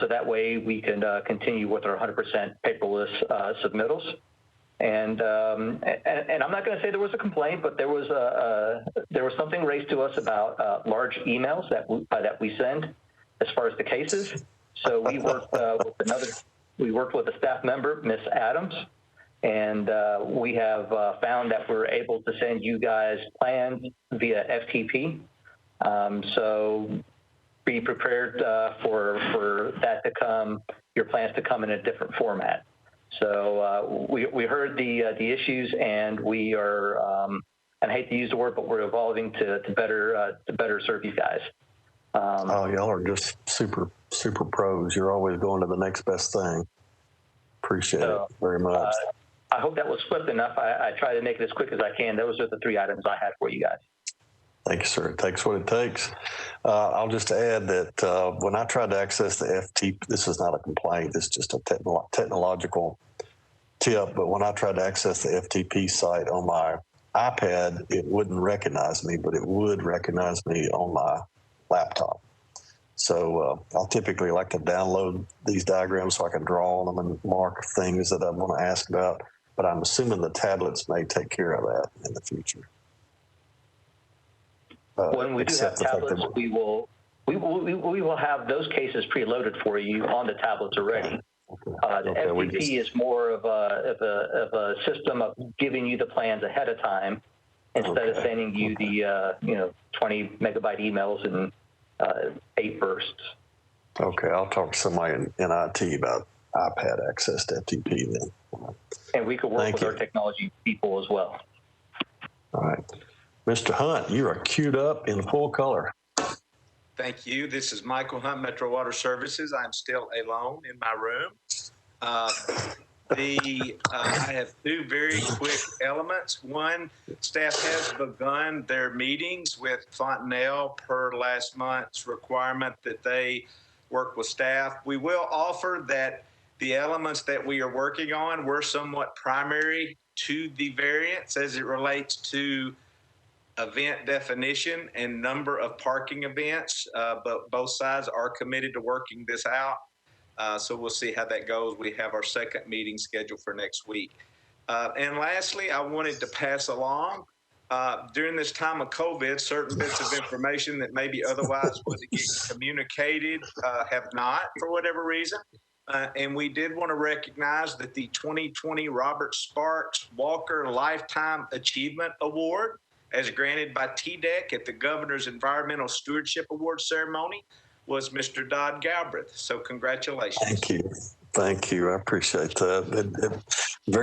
So that way we can continue with our 100% paperless submittals. And I'm not going to say there was a complaint, but there was something raised to us about large emails that we send as far as the cases. So we worked with a staff member, Miss Adams, and we have found that we're able to send you guys plans via FTP. So be prepared for that to come, your plans to come in a different format. So we heard the issues, and we are, and I hate to use the word, but we're evolving to better serve you guys. Y'all are just super pros. You're always going to the next best thing. Appreciate it very much. I hope that was swift enough. I try to make it as quick as I can. Those are the 3 items I had for you guys. Thank you, sir. It takes what it takes. I'll just add that when I tried to access the FTP, this is not a complaint, it's just a technological tip, but when I tried to access the FTP site on my iPad, it wouldn't recognize me, but it would recognize me on my laptop. So I'll typically like to download these diagrams so I can draw on them and mark things that I want to ask about, but I'm assuming the tablets may take care of that in the future. When we do have tablets, we will have those cases preloaded for you on the tablets already. The FTP is more of a system of giving you the plans ahead of time instead of sending you the 20 megabyte emails in 8 bursts. Okay, I'll talk to somebody in IT about iPad access to FTP then. And we could work with our technology people as well. All right. Mr. Hunt, you are queued up in full color. Thank you. This is Michael Hunt, Metro Water Services. I'm still alone in my room. I have 2 very quick elements. One, staff has begun their meetings with Fontenelle per last month's requirement that they work with staff. We will offer that the elements that we are working on were somewhat primary to the variance as it relates to event definition and number of parking events, but both sides are committed to working this out. So we'll see how that goes. We have our 2nd meeting scheduled for next week. And lastly, I wanted to pass along, during this time of COVID, certain bits of information that maybe otherwise would get communicated have not for whatever reason. And we did want to recognize that the 2020 Robert Sparks Walker Lifetime Achievement Award as granted by TDEC at the Governor's Environmental Stewardship Award ceremony was Mr. Dodd Galbraith. So congratulations. Thank you. Thank you. I appreciate that. Very